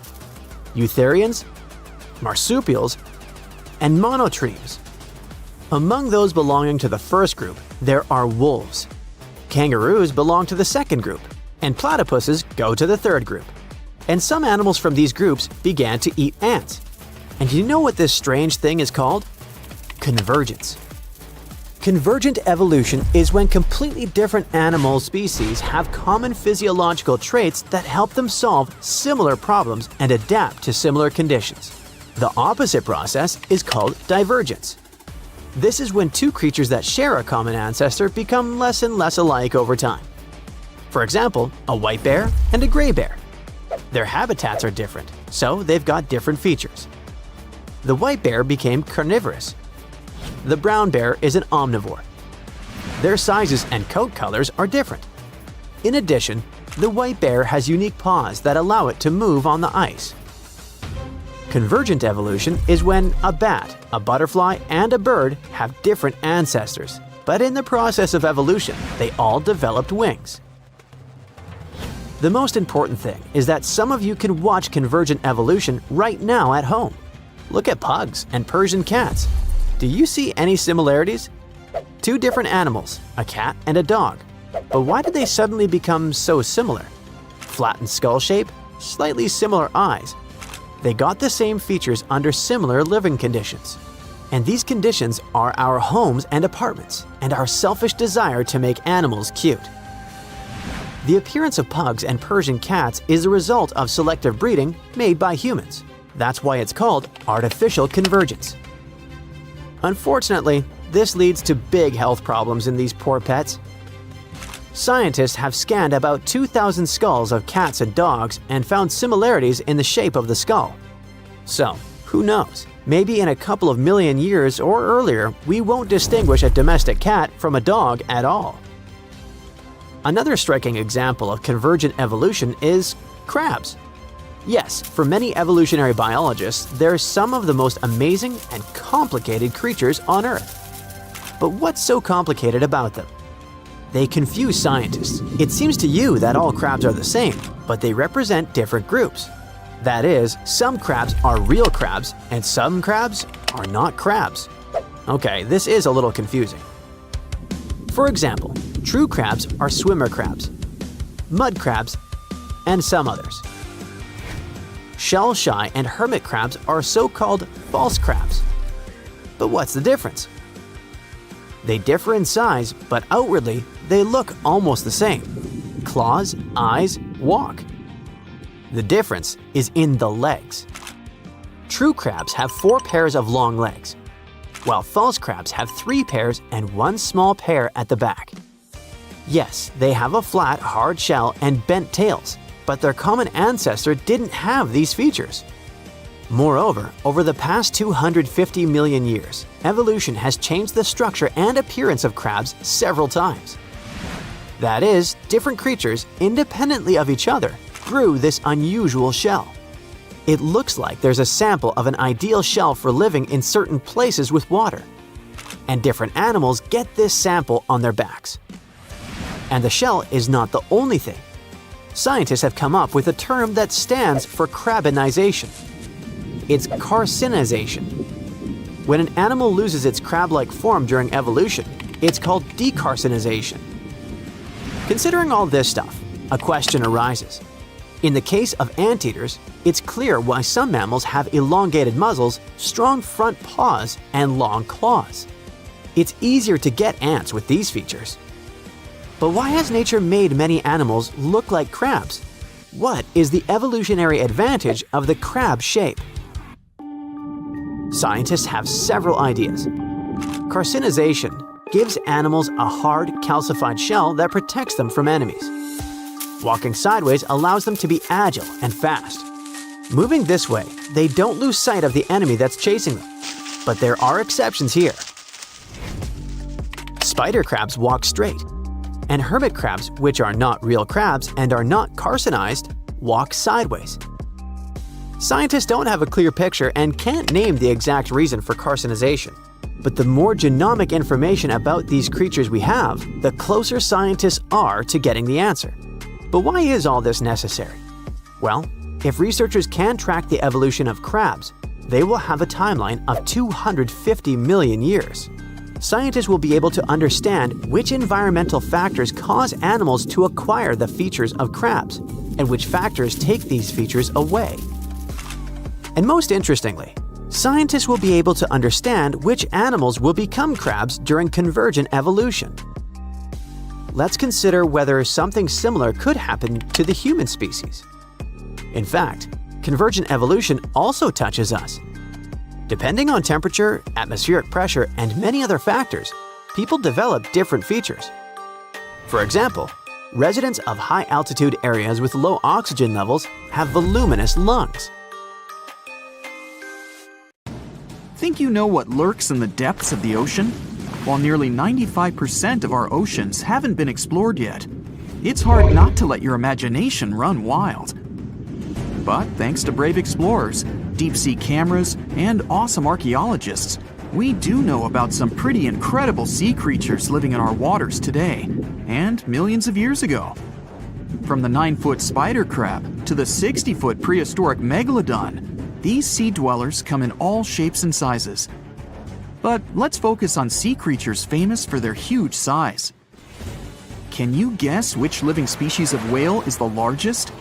eutherians, marsupials, and monotremes. Among those belonging to the first group, there are wolves. Kangaroos belong to the second group, and platypuses go to the third group. And some animals from these groups began to eat ants. And you know what this strange thing is called? Convergence. Convergent evolution is when completely different animal species have common physiological traits that help them solve similar problems and adapt to similar conditions. The opposite process is called divergence. This is when 2 creatures that share a common ancestor become less and less alike over time. For example, a white bear and a gray bear. Their habitats are different, so they've got different features. The white bear became carnivorous. The brown bear is an omnivore. Their sizes and coat colors are different. In addition, the white bear has unique paws that allow it to move on the ice. Convergent evolution is when a bat, a butterfly, and a bird have different ancestors, but in the process of evolution, they all developed wings. The most important thing is that some of you can watch convergent evolution right now at home. Look at pugs and Persian cats. Do you see any similarities? 2 different animals, a cat and a dog. But why did they suddenly become so similar? Flattened skull shape, slightly similar eyes. They got the same features under similar living conditions. And these conditions are our homes and apartments, and our selfish desire to make animals cute. The appearance of pugs and Persian cats is a result of selective breeding made by humans. That's why it's called artificial convergence. Unfortunately, this leads to big health problems in these poor pets. Scientists have scanned about 2,000 skulls of cats and dogs and found similarities in the shape of the skull. So, who knows? Maybe in a couple of million years or earlier, we won't distinguish a domestic cat from a dog at all. Another striking example of convergent evolution is crabs. Yes, for many evolutionary biologists, they're some of the most amazing and complicated creatures on Earth. But what's so complicated about them? They confuse scientists. It seems to you that all crabs are the same, but they represent different groups. That is, some crabs are real crabs and some crabs are not crabs. Okay, this is a little confusing. For example, true crabs are swimmer crabs, mud crabs, and some others. shell-shy and hermit crabs are so-called false crabs. But what's the difference? They differ in size, but outwardly, they look almost the same. Claws, eyes, walk. The difference is in the legs. True crabs have 4 pairs of long legs, while false crabs have 3 pairs and 1 small pair at the back. Yes, they have a flat, hard shell and bent tails, but their common ancestor didn't have these features. Moreover, over the past 250 million years, evolution has changed the structure and appearance of crabs several times. That is, different creatures, independently of each other, grew this unusual shell. It looks like there's a sample of an ideal shell for living in certain places with water. And different animals get this sample on their backs. And the shell is not the only thing. Scientists have come up with a term that stands for crabinization. It's carcinization. When an animal loses its crab-like form during evolution, it's called decarcinization. Considering all this stuff, a question arises. In the case of anteaters, it's clear why some mammals have elongated muzzles, strong front paws, and long claws. It's easier to get ants with these features. But why has nature made many animals look like crabs? What is the evolutionary advantage of the crab shape? Scientists have several ideas. Carcinization gives animals a hard, calcified shell that protects them from enemies. Walking sideways allows them to be agile and fast. Moving this way, they don't lose sight of the enemy that's chasing them. But there are exceptions here. Spider crabs walk straight, and hermit crabs, which are not real crabs and are not carcinized, walk sideways. Scientists don't have a clear picture and can't name the exact reason for carcinization. But the more genomic information about these creatures we have, the closer scientists are to getting the answer. But why is all this necessary? Well, if researchers can track the evolution of crabs, they will have a timeline of 250 million years. Scientists will be able to understand which environmental factors cause animals to acquire the features of crabs, and which factors take these features away. And most interestingly, scientists will be able to understand which animals will become crabs during convergent evolution. Let's consider whether something similar could happen to the human species. In fact, convergent evolution also touches us. Depending on temperature, atmospheric pressure, and many other factors, people develop different features. For example, residents of high-altitude areas with low oxygen levels have voluminous lungs. Think you know what lurks in the depths of the ocean? While nearly 95% of our oceans haven't been explored yet, it's hard not to let your imagination run wild. But thanks to brave explorers, deep-sea cameras, and awesome archaeologists, we do know about some pretty incredible sea creatures living in our waters today, and millions of years ago. From the 9-foot spider crab to the 60-foot prehistoric megalodon, these sea dwellers come in all shapes and sizes. But let's focus on sea creatures famous for their huge size. Can you guess which living species of whale is the largest?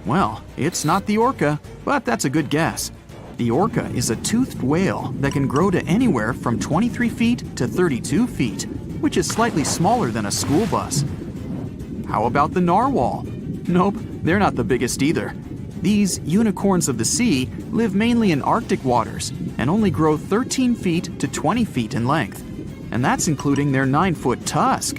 Well, it's not the orca, but that's a good guess. The orca is a toothed whale that can grow to anywhere from 23 feet to 32 feet, which is slightly smaller than a school bus. How about the narwhal? Nope, they're not the biggest either. These unicorns of the sea live mainly in Arctic waters and only grow 13 feet to 20 feet in length. And that's including their 9-foot tusk.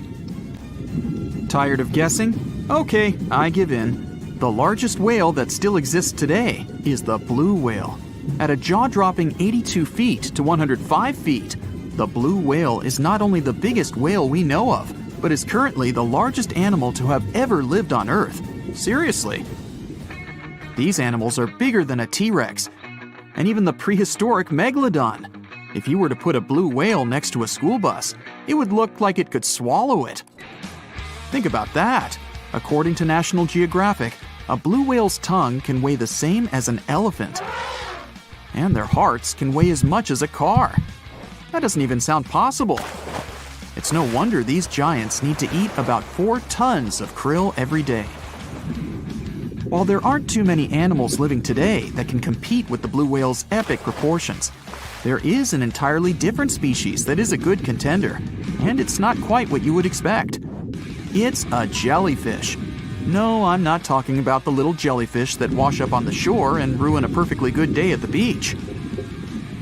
Tired of guessing? Okay, I give in. The largest whale that still exists today is the blue whale. At a jaw-dropping 82 feet to 105 feet, the blue whale is not only the biggest whale we know of, but is currently the largest animal to have ever lived on Earth. Seriously. These animals are bigger than a T-Rex, and even the prehistoric megalodon. If you were to put a blue whale next to a school bus, it would look like it could swallow it. Think about that. According to National Geographic, a blue whale's tongue can weigh the same as an elephant. And their hearts can weigh as much as a car. That doesn't even sound possible. It's no wonder these giants need to eat about 4 tons of krill every day. While there aren't too many animals living today that can compete with the blue whale's epic proportions, there is an entirely different species that is a good contender, and it's not quite what you would expect. It's a jellyfish. No, I'm not talking about the little jellyfish that wash up on the shore and ruin a perfectly good day at the beach.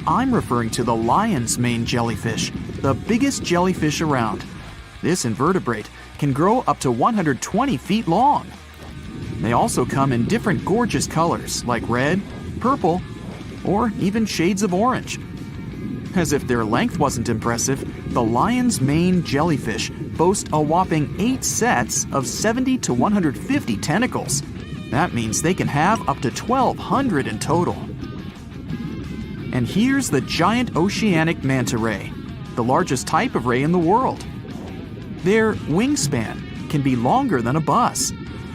I'm referring to the lion's mane jellyfish, the biggest jellyfish around. This invertebrate can grow up to 120 feet long. They also come in different gorgeous colors like red, purple, or even shades of orange. As if their length wasn't impressive, the lion's mane jellyfish boast a whopping 8 sets of 70 to 150 tentacles. That means they can have up to 1,200 in total. And here's the giant oceanic manta ray, the largest type of ray in the world. Their wingspan can be longer than a bus.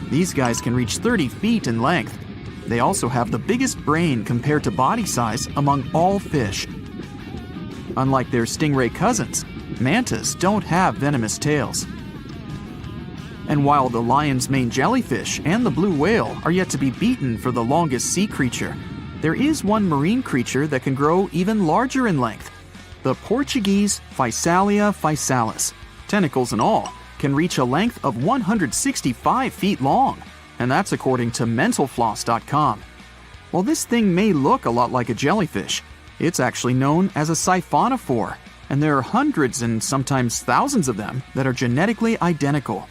These guys can reach 30 feet in length. They also have the biggest brain compared to body size among all fish. Unlike their stingray cousins, mantas don't have venomous tails. And while the lion's mane jellyfish and the blue whale are yet to be beaten for the longest sea creature, there is one marine creature that can grow even larger in length. The Portuguese Physalia physalis, tentacles and all, can reach a length of 165 feet long, and that's according to mentalfloss.com. While this thing may look a lot like a jellyfish, it's actually known as a siphonophore, and there are hundreds and sometimes thousands of them that are genetically identical.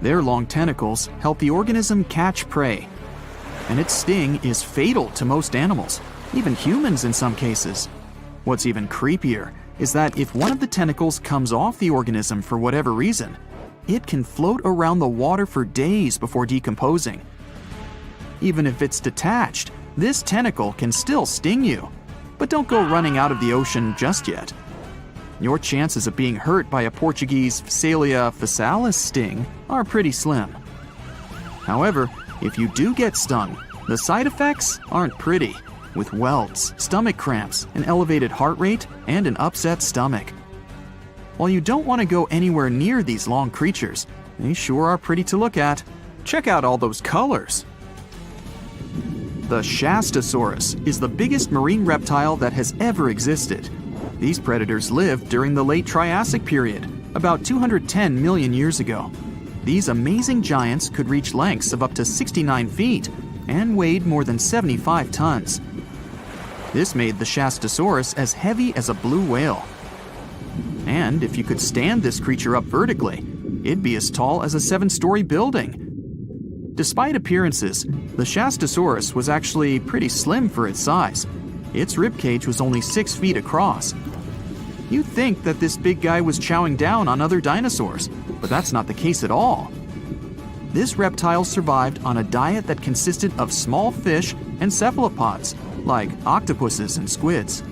Their long tentacles help the organism catch prey, and its sting is fatal to most animals, even humans in some cases. What's even creepier is that if one of the tentacles comes off the organism for whatever reason, it can float around the water for days before decomposing. Even if it's detached, this tentacle can still sting you. But don't go running out of the ocean just yet. Your chances of being hurt by a Portuguese Physalia physalis sting are pretty slim. However, if you do get stung, the side effects aren't pretty, with welts, stomach cramps, an elevated heart rate, and an upset stomach. While you don't want to go anywhere near these long creatures, they sure are pretty to look at. Check out all those colors. The Shastasaurus is the biggest marine reptile that has ever existed. These predators lived during the late Triassic period, about 210 million years ago. These amazing giants could reach lengths of up to 69 feet and weighed more than 75 tons. This made the Shastasaurus as heavy as a blue whale. And if you could stand this creature up vertically, it'd be as tall as a 7-story building. Despite appearances, the Shastasaurus was actually pretty slim for its size. Its ribcage was only 6 feet across. You'd think that this big guy was chowing down on other dinosaurs, but that's not the case at all. This reptile survived on a diet that consisted of small fish and cephalopods, like octopuses and squids.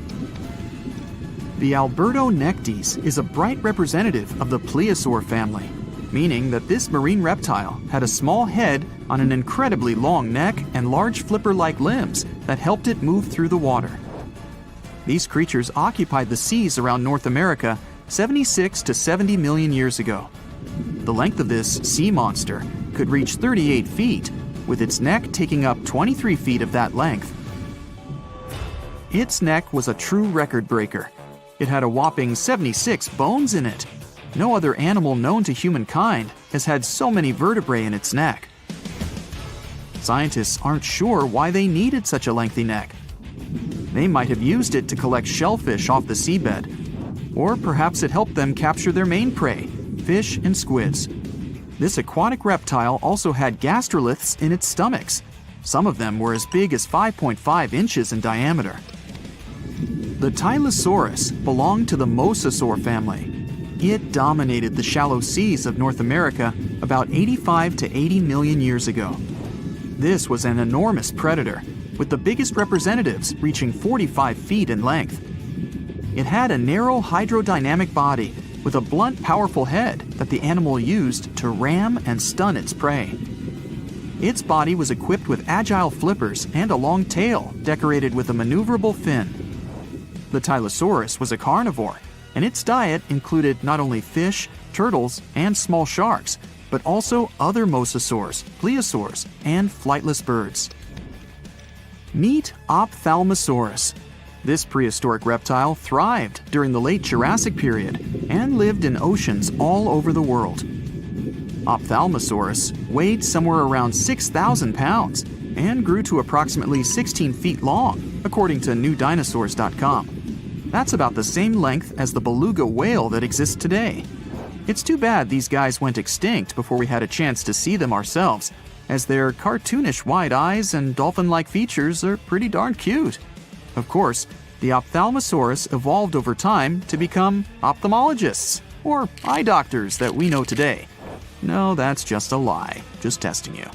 The Albertonectes is a bright representative of the plesiosaur family, meaning that this marine reptile had a small head on an incredibly long neck and large flipper-like limbs that helped it move through the water. These creatures occupied the seas around North America 76 to 70 million years ago. The length of this sea monster could reach 38 feet, with its neck taking up 23 feet of that length. Its neck was a true record breaker. It had a whopping 76 bones in it. No other animal known to humankind has had so many vertebrae in its neck. Scientists aren't sure why they needed such a lengthy neck. They might have used it to collect shellfish off the seabed, or perhaps it helped them capture their main prey, fish and squids. This aquatic reptile also had gastroliths in its stomachs. Some of them were as big as 5.5 inches in diameter. The Tylosaurus belonged to the Mosasaur family. It dominated the shallow seas of North America about 85 to 80 million years ago. This was an enormous predator, with the biggest representatives reaching 45 feet in length. It had a narrow hydrodynamic body with a blunt, powerful head that the animal used to ram and stun its prey. Its body was equipped with agile flippers and a long tail decorated with a maneuverable fin. The Tylosaurus was a carnivore, and its diet included not only fish, turtles, and small sharks, but also other mosasaurs, plesiosaurs, and flightless birds. Meet Ophthalmosaurus. This prehistoric reptile thrived during the late Jurassic period and lived in oceans all over the world. Ophthalmosaurus weighed somewhere around 6,000 pounds and grew to approximately 16 feet long, according to newdinosaurs.com. That's about the same length as the beluga whale that exists today. It's too bad these guys went extinct before we had a chance to see them ourselves, as their cartoonish wide eyes and dolphin-like features are pretty darn cute. Of course, the Ophthalmosaurus evolved over time to become ophthalmologists, or eye doctors that we know today. No, that's just a lie. Just testing you.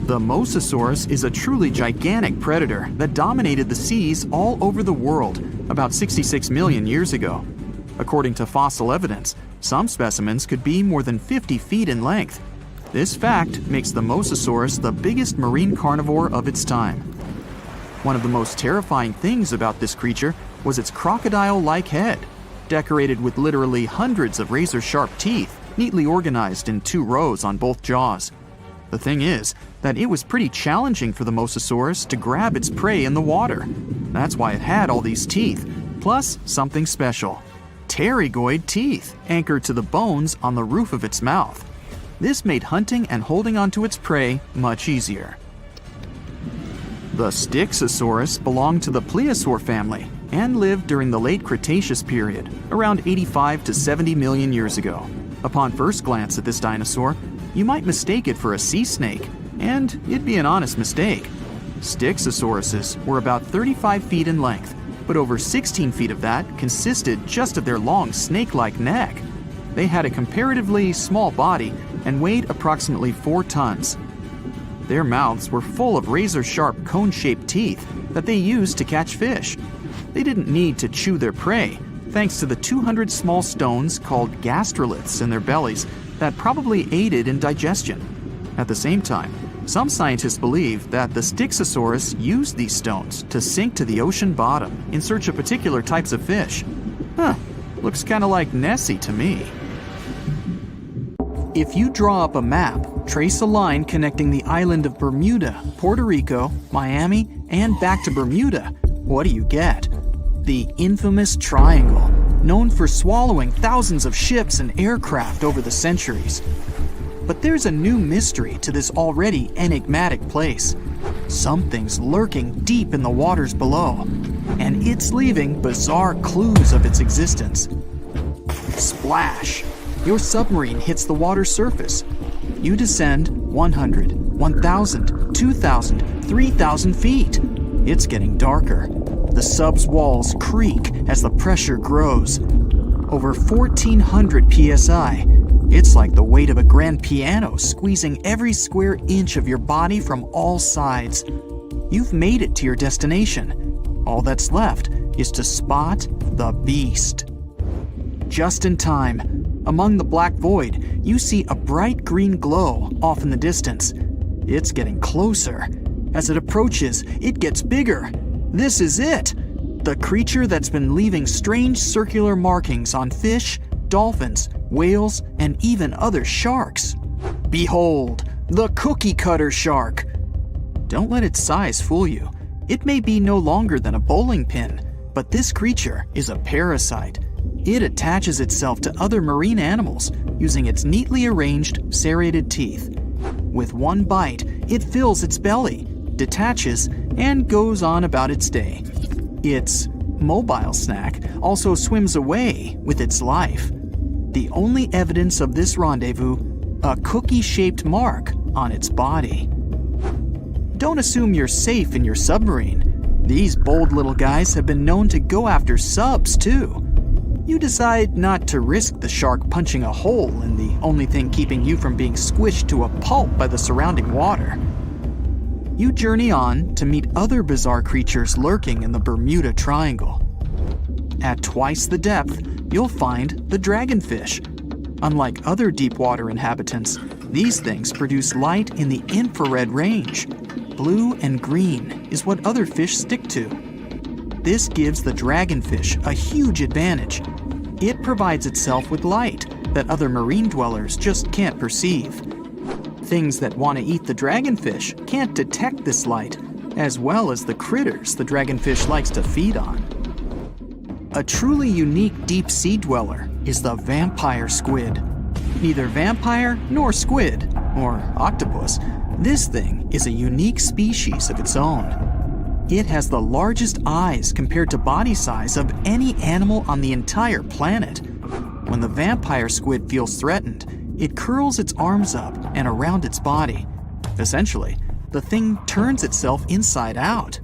The Mosasaurus is a truly gigantic predator that dominated the seas all over the world about 66 million years ago. According to fossil evidence, some specimens could be more than 50 feet in length. This fact makes the Mosasaurus the biggest marine carnivore of its time. One of the most terrifying things about this creature was its crocodile-like head, decorated with literally hundreds of razor-sharp teeth, neatly organized in 2 rows on both jaws. The thing is that it was pretty challenging for the Mosasaurus to grab its prey in the water. That's why it had all these teeth, plus something special: pterygoid teeth anchored to the bones on the roof of its mouth. This made hunting and holding onto its prey much easier. The Styxosaurus belonged to the plesiosaur family and lived during the late Cretaceous period, around 85 to 70 million years ago. Upon first glance at this dinosaur, you might mistake it for a sea snake, and it'd be an honest mistake. Styxosauruses were about 35 feet in length, but over 16 feet of that consisted just of their long snake-like neck. They had a comparatively small body and weighed approximately 4 tons. Their mouths were full of razor-sharp cone-shaped teeth that they used to catch fish. They didn't need to chew their prey, thanks to the 200 small stones called gastroliths in their bellies that probably aided in digestion. At the same time, some scientists believe that the Styxosaurus used these stones to sink to the ocean bottom in search of particular types of fish. Looks kind of like Nessie to me. If you draw up a map, trace a line connecting the island of Bermuda, Puerto Rico, Miami, and back to Bermuda, what do you get? The infamous triangle, known for swallowing thousands of ships and aircraft over the centuries. But there's a new mystery to this already enigmatic place. Something's lurking deep in the waters below, and it's leaving bizarre clues of its existence. Splash! Your submarine hits the water surface. You descend 100, 1,000, 2,000, 3,000 feet. It's getting darker. The sub's walls creak as the pressure grows. Over 1,400 psi. It's like the weight of a grand piano squeezing every square inch of your body from all sides. You've made it to your destination. All that's left is to spot the beast. Just in time. Among the black void, you see a bright green glow off in the distance. It's getting closer. As it approaches, it gets bigger. This is it! The creature that's been leaving strange circular markings on fish, dolphins, whales, and even other sharks. Behold, the cookie cutter shark! Don't let its size fool you. It may be no longer than a bowling pin, but this creature is a parasite. It attaches itself to other marine animals using its neatly arranged serrated teeth. With one bite, it fills its belly, detaches, and goes on about its day. Its mobile snack also swims away with its life. The only evidence of this rendezvous, a cookie-shaped mark on its body. Don't assume you're safe in your submarine. These bold little guys have been known to go after subs too. You decide not to risk the shark punching a hole in the only thing keeping you from being squished to a pulp by the surrounding water. You journey on to meet other bizarre creatures lurking in the Bermuda Triangle. At twice the depth, you'll find the dragonfish. Unlike other deep water inhabitants, these things produce light in the infrared range. Blue and green is what other fish stick to. This gives the dragonfish a huge advantage. It provides itself with light, that other marine dwellers just can't perceive. Things that want to eat the dragonfish can't detect this light, as well as the critters the dragonfish likes to feed on. A truly unique deep-sea dweller is the vampire squid. Neither vampire nor squid, or octopus, this thing is a unique species of its own. It has the largest eyes compared to body size of any animal on the entire planet. When the vampire squid feels threatened, it curls its arms up and around its body. Essentially, the thing turns itself inside out.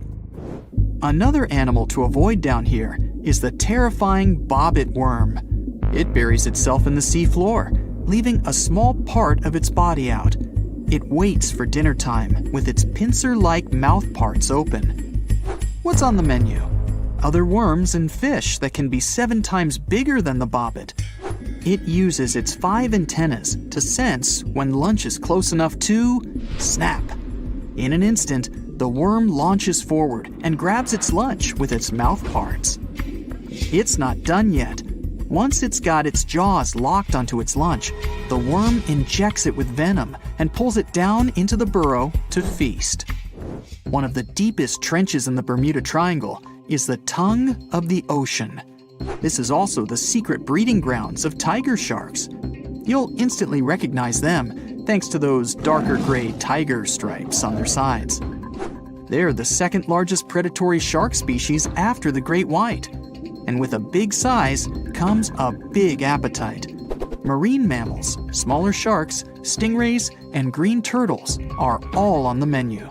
Another animal to avoid down here is the terrifying bobbit worm. It buries itself in the seafloor, leaving a small part of its body out. It waits for dinner time with its pincer-like mouth parts open. What's on the menu? Other worms and fish that can be 7 times bigger than the bobbit. It uses its 5 antennas to sense when lunch is close enough to snap. In an instant, the worm launches forward and grabs its lunch with its mouth parts. It's not done yet. Once it's got its jaws locked onto its lunch, the worm injects it with venom and pulls it down into the burrow to feast. One of the deepest trenches in the Bermuda Triangle is the tongue of the ocean. This is also the secret breeding grounds of tiger sharks. You'll instantly recognize them thanks to those darker gray tiger stripes on their sides. They're the second largest predatory shark species after the great white. And with a big size comes a big appetite. Marine mammals, smaller sharks, stingrays, and green turtles are all on the menu.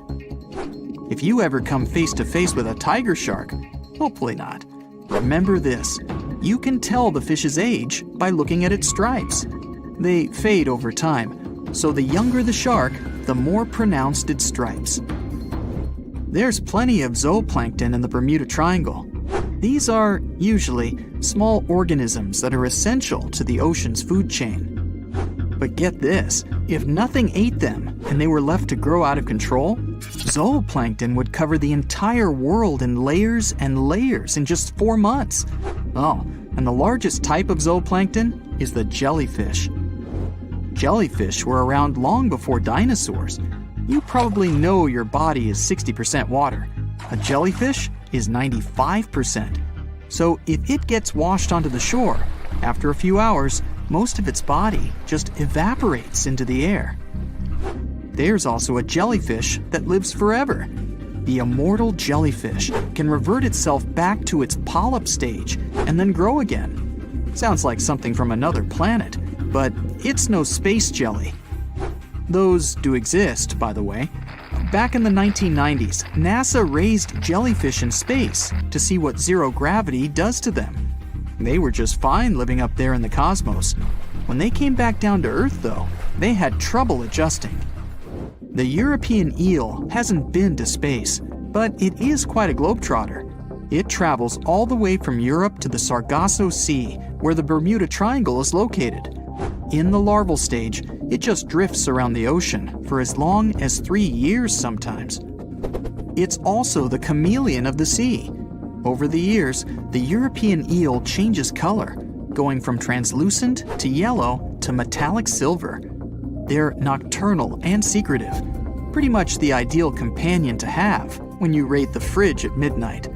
If you ever come face to face with a tiger shark, hopefully not, remember this: you can tell the fish's age by looking at its stripes. They fade over time, so the younger the shark, the more pronounced its stripes. There's plenty of zooplankton in the Bermuda Triangle. These are, usually, small organisms that are essential to the ocean's food chain. But get this, if nothing ate them and they were left to grow out of control, zooplankton would cover the entire world in layers and layers in just 4 months. Oh, and the largest type of zooplankton is the jellyfish. Jellyfish were around long before dinosaurs. You probably know your body is 60% water. A jellyfish is 95%. So if it gets washed onto the shore, after a few hours, most of its body just evaporates into the air. There's also a jellyfish that lives forever. The immortal jellyfish can revert itself back to its polyp stage and then grow again. Sounds like something from another planet, but it's no space jelly. Those do exist, by the way. Back in the 1990s, NASA raised jellyfish in space to see what zero gravity does to them. They were just fine living up there in the cosmos. When they came back down to Earth, though, they had trouble adjusting. The European eel hasn't been to space, but it is quite a globetrotter. It travels all the way from Europe to the Sargasso Sea, where the Bermuda Triangle is located. In the larval stage, it just drifts around the ocean for as long as 3 years sometimes. It's also the chameleon of the sea. Over the years, the European eel changes color, going from translucent to yellow to metallic silver. They're nocturnal and secretive, pretty much the ideal companion to have when you raid the fridge at midnight.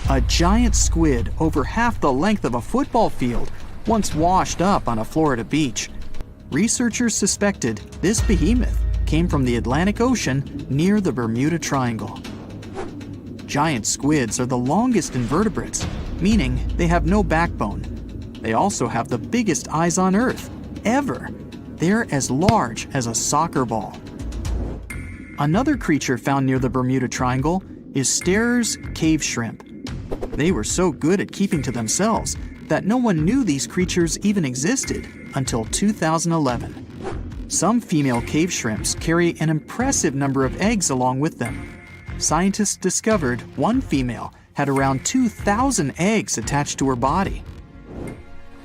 A giant squid over half the length of a football field once washed up on a Florida beach. Researchers suspected this behemoth came from the Atlantic Ocean near the Bermuda Triangle. Giant squids are the longest invertebrates, meaning they have no backbone. They also have the biggest eyes on Earth, ever. They're as large as a soccer ball. Another creature found near the Bermuda Triangle is Sterer's cave shrimp. They were so good at keeping to themselves that no one knew these creatures even existed until 2011. Some female cave shrimps carry an impressive number of eggs along with them. Scientists discovered one female had around 2,000 eggs attached to her body.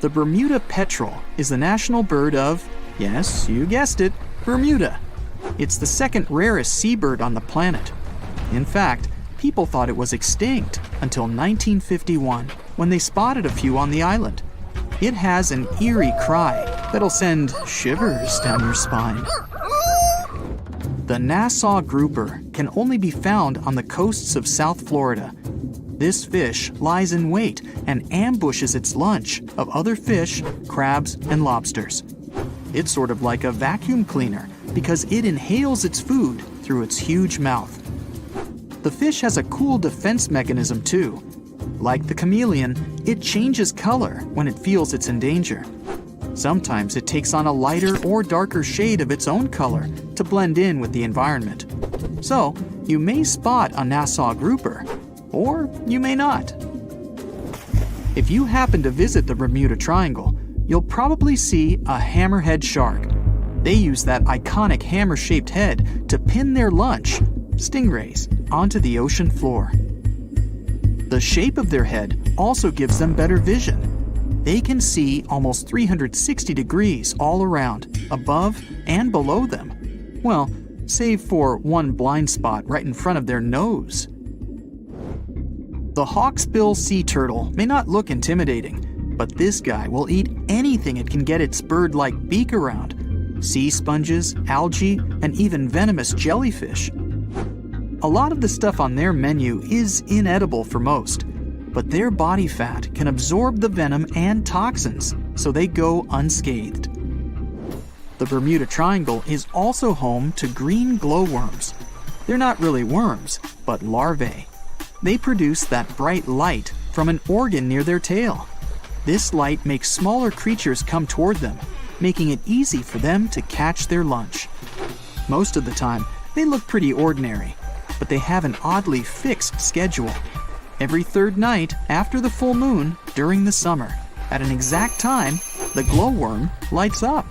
The Bermuda petrel is the national bird of, yes, you guessed it, Bermuda. It's the second rarest seabird on the planet. In fact, people thought it was extinct until 1951, when they spotted a few on the island. It has an eerie cry that'll send shivers down your spine. The Nassau grouper can only be found on the coasts of South Florida. This fish lies in wait and ambushes its lunch of other fish, crabs, and lobsters. It's sort of like a vacuum cleaner because it inhales its food through its huge mouth. The fish has a cool defense mechanism too. Like the chameleon, it changes color when it feels it's in danger. Sometimes it takes on a lighter or darker shade of its own color to blend in with the environment. So, you may spot a Nassau grouper, or you may not. If you happen to visit the Bermuda Triangle, you'll probably see a hammerhead shark. They use that iconic hammer-shaped head to pin their lunch, stingrays, onto the ocean floor. The shape of their head also gives them better vision. They can see almost 360 degrees all around, above and below them. Well, save for one blind spot right in front of their nose. The hawksbill sea turtle may not look intimidating, but this guy will eat anything it can get its bird-like beak around. Sea sponges, algae, and even venomous jellyfish. A lot of the stuff on their menu is inedible for most, but their body fat can absorb the venom and toxins, so they go unscathed. The Bermuda Triangle is also home to green glowworms. They're not really worms, but larvae. They produce that bright light from an organ near their tail. This light makes smaller creatures come toward them, making it easy for them to catch their lunch. Most of the time, they look pretty ordinary, but they have an oddly fixed schedule. Every third night after the full moon during the summer, at an exact time, the glowworm lights up.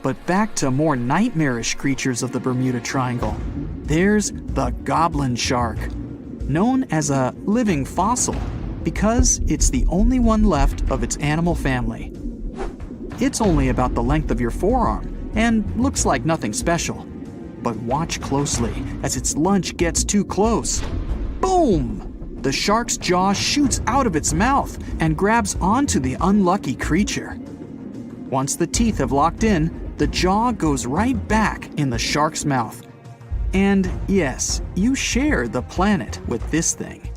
But back to more nightmarish creatures of the Bermuda Triangle. There's the goblin shark, known as a living fossil because it's the only one left of its animal family. It's only about the length of your forearm and looks like nothing special. But watch closely as its lunch gets too close. Boom! The shark's jaw shoots out of its mouth and grabs onto the unlucky creature. Once the teeth have locked in, the jaw goes right back in the shark's mouth. And yes, you share the planet with this thing.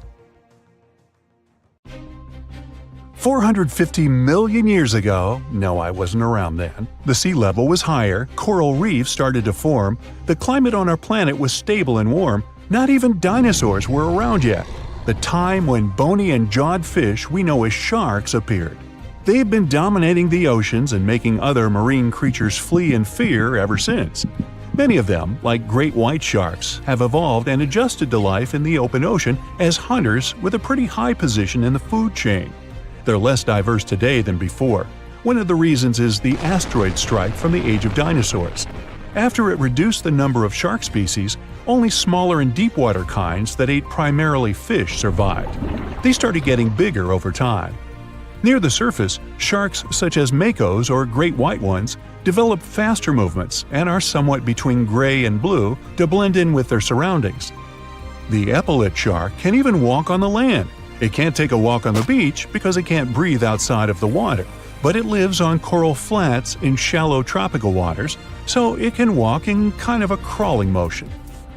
450 million years ago, no, I wasn't around then, the sea level was higher, coral reefs started to form, the climate on our planet was stable and warm, not even dinosaurs were around yet. The time when bony and jawed fish we know as sharks appeared. They've been dominating the oceans and making other marine creatures flee in fear ever since. Many of them, like great white sharks, have evolved and adjusted to life in the open ocean as hunters with a pretty high position in the food chain. They're less diverse today than before. One of the reasons is the asteroid strike from the age of dinosaurs. After it reduced the number of shark species, only smaller and deep-water kinds that ate primarily fish survived. They started getting bigger over time. Near the surface, sharks such as makos or great white ones develop faster movements and are somewhat between gray and blue to blend in with their surroundings. The epaulet shark can even walk on the land. It can't take a walk on the beach because it can't breathe outside of the water, but it lives on coral flats in shallow tropical waters, so it can walk in kind of a crawling motion.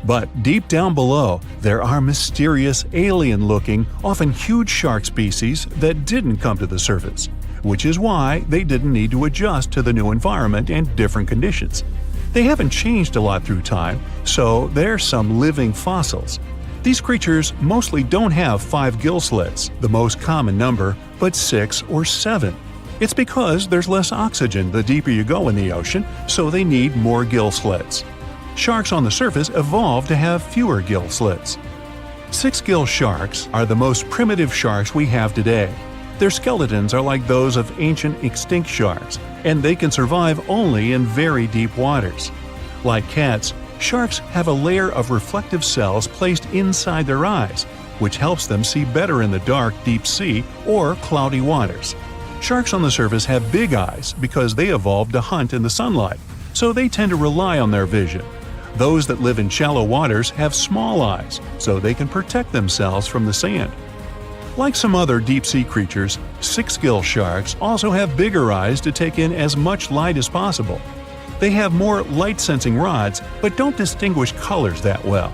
But deep down below, there are mysterious, alien-looking, often huge shark species that didn't come to the surface, which is why they didn't need to adjust to the new environment and different conditions. They haven't changed a lot through time, so they're some living fossils. These creatures mostly don't have 5 gill slits, the most common number, but 6 or 7. It's because there's less oxygen the deeper you go in the ocean, so they need more gill slits. Sharks on the surface evolved to have fewer gill slits. 6-gill sharks are the most primitive sharks we have today. Their skeletons are like those of ancient extinct sharks, and they can survive only in very deep waters. Like cats, sharks have a layer of reflective cells placed inside their eyes, which helps them see better in the dark, deep sea or cloudy waters. Sharks on the surface have big eyes because they evolved to hunt in the sunlight, so they tend to rely on their vision. Those that live in shallow waters have small eyes, so they can protect themselves from the sand. Like some other deep-sea creatures, six-gill sharks also have bigger eyes to take in as much light as possible. They have more light-sensing rods, but don't distinguish colors that well.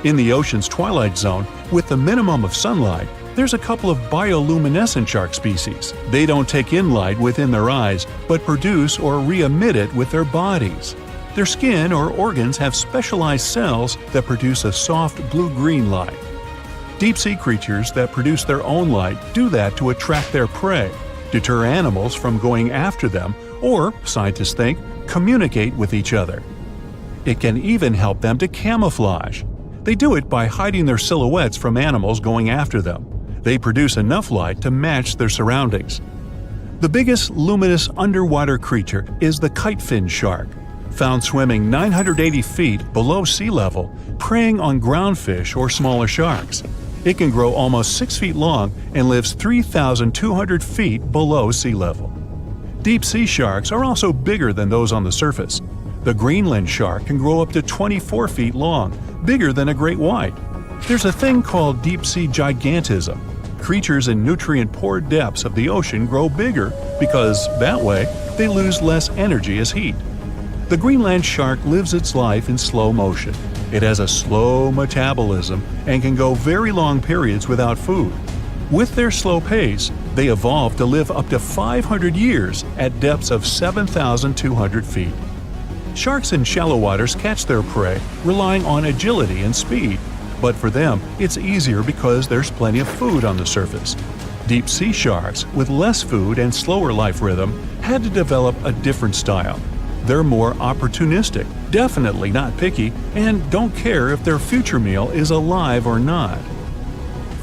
In the ocean's twilight zone, with the minimum of sunlight, there's a couple of bioluminescent shark species. They don't take in light within their eyes, but produce or re-emit it with their bodies. Their skin or organs have specialized cells that produce a soft blue-green light. Deep-sea creatures that produce their own light do that to attract their prey, deter animals from going after them, or, scientists think, communicate with each other. It can even help them to camouflage. They do it by hiding their silhouettes from animals going after them. They produce enough light to match their surroundings. The biggest luminous underwater creature is the kitefin shark, found swimming 980 feet below sea level, preying on groundfish or smaller sharks. It can grow almost 6 feet long and lives 3,200 feet below sea level. Deep-sea sharks are also bigger than those on the surface. The Greenland shark can grow up to 24 feet long, bigger than a great white. There's a thing called deep-sea gigantism. Creatures in nutrient-poor depths of the ocean grow bigger because, that way, they lose less energy as heat. The Greenland shark lives its life in slow motion. It has a slow metabolism and can go very long periods without food. With their slow pace, they evolved to live up to 500 years at depths of 7,200 feet. Sharks in shallow waters catch their prey relying on agility and speed, but for them, it's easier because there's plenty of food on the surface. Deep-sea sharks, with less food and slower life rhythm, had to develop a different style. They're more opportunistic, definitely not picky, and don't care if their future meal is alive or not.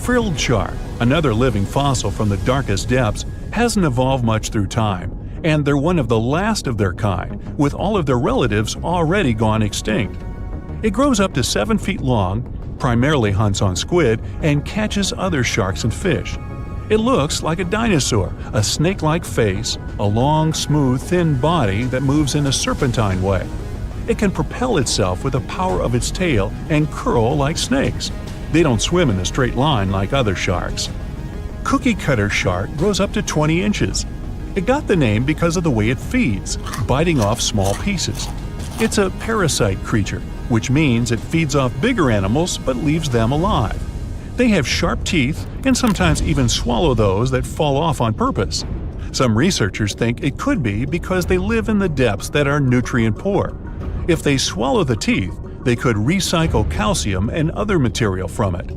Frilled shark, another living fossil from the darkest depths, hasn't evolved much through time, and they're one of the last of their kind, with all of their relatives already gone extinct. It grows up to 7 feet long, primarily hunts on squid, and catches other sharks and fish. It looks like a dinosaur, a snake-like face, a long, smooth, thin body that moves in a serpentine way. It can propel itself with the power of its tail and curl like snakes. They don't swim in a straight line like other sharks. Cookie cutter shark grows up to 20 inches. It got the name because of the way it feeds, biting off small pieces. It's a parasite creature, which means it feeds off bigger animals but leaves them alive. They have sharp teeth and sometimes even swallow those that fall off on purpose. Some researchers think it could be because they live in the depths that are nutrient poor. If they swallow the teeth, they could recycle calcium and other material from it.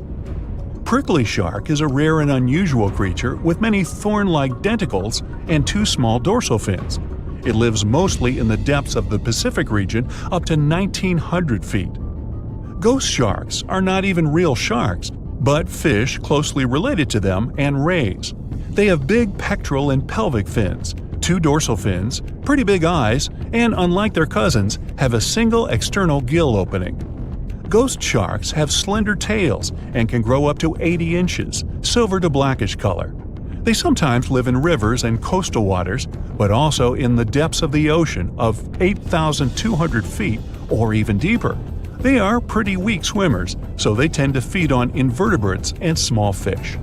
Prickly shark is a rare and unusual creature with many thorn-like denticles and 2 small dorsal fins. It lives mostly in the depths of the Pacific region up to 1,900 feet. Ghost sharks are not even real sharks, but fish closely related to them and rays. They have big pectoral and pelvic fins, 2 dorsal fins, pretty big eyes, and unlike their cousins, have a single external gill opening. Ghost sharks have slender tails and can grow up to 80 inches, silver to blackish color. They sometimes live in rivers and coastal waters, but also in the depths of the ocean of 8,200 feet or even deeper. They are pretty weak swimmers, so they tend to feed on invertebrates and small fish.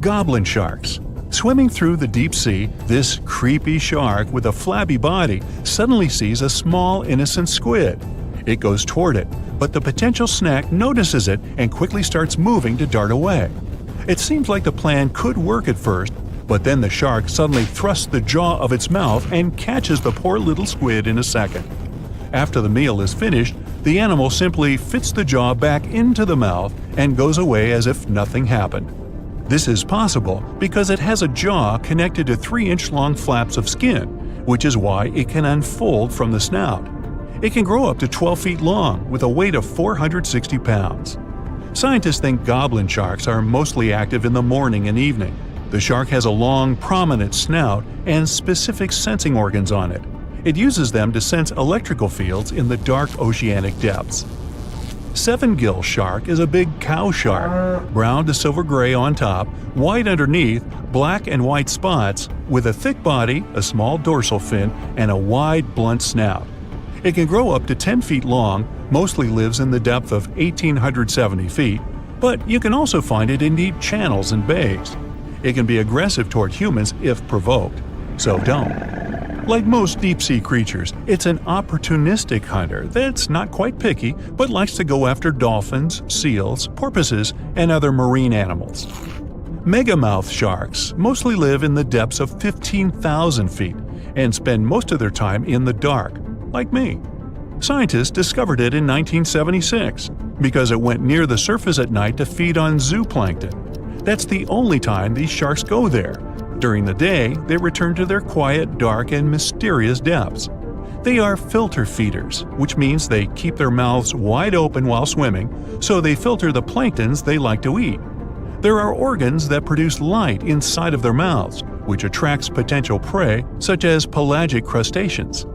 Goblin sharks. Swimming through the deep sea, this creepy shark with a flabby body suddenly sees a small, innocent squid. It goes toward it, but the potential snack notices it and quickly starts moving to dart away. It seems like the plan could work at first, but then the shark suddenly thrusts the jaw of its mouth and catches the poor little squid in a second. After the meal is finished, the animal simply fits the jaw back into the mouth and goes away as if nothing happened. This is possible because it has a jaw connected to 3-inch-long flaps of skin, which is why it can unfold from the snout. It can grow up to 12 feet long with a weight of 460 pounds. Scientists think goblin sharks are mostly active in the morning and evening. The shark has a long, prominent snout and specific sensing organs on it. It uses them to sense electrical fields in the dark oceanic depths. Seven-gill shark is a big cow shark, brown to silver-gray on top, white underneath, black and white spots, with a thick body, a small dorsal fin, and a wide, blunt snout. It can grow up to 10 feet long, mostly lives in the depth of 1,870 feet, But you can also find it in deep channels and bays. It can be aggressive toward humans if provoked, so don't. Like most deep-sea creatures, it's an opportunistic hunter that's not quite picky but likes to go after dolphins, seals, porpoises, and other marine animals. Megamouth sharks mostly live in the depths of 15,000 feet and spend most of their time in the dark, like me. Scientists discovered it in 1976 because it went near the surface at night to feed on zooplankton. That's the only time these sharks go there. During the day, they return to their quiet, dark, and mysterious depths. They are filter feeders, which means they keep their mouths wide open while swimming, so they filter the planktons they like to eat. There are organs that produce light inside of their mouths, which attracts potential prey, such as pelagic crustaceans.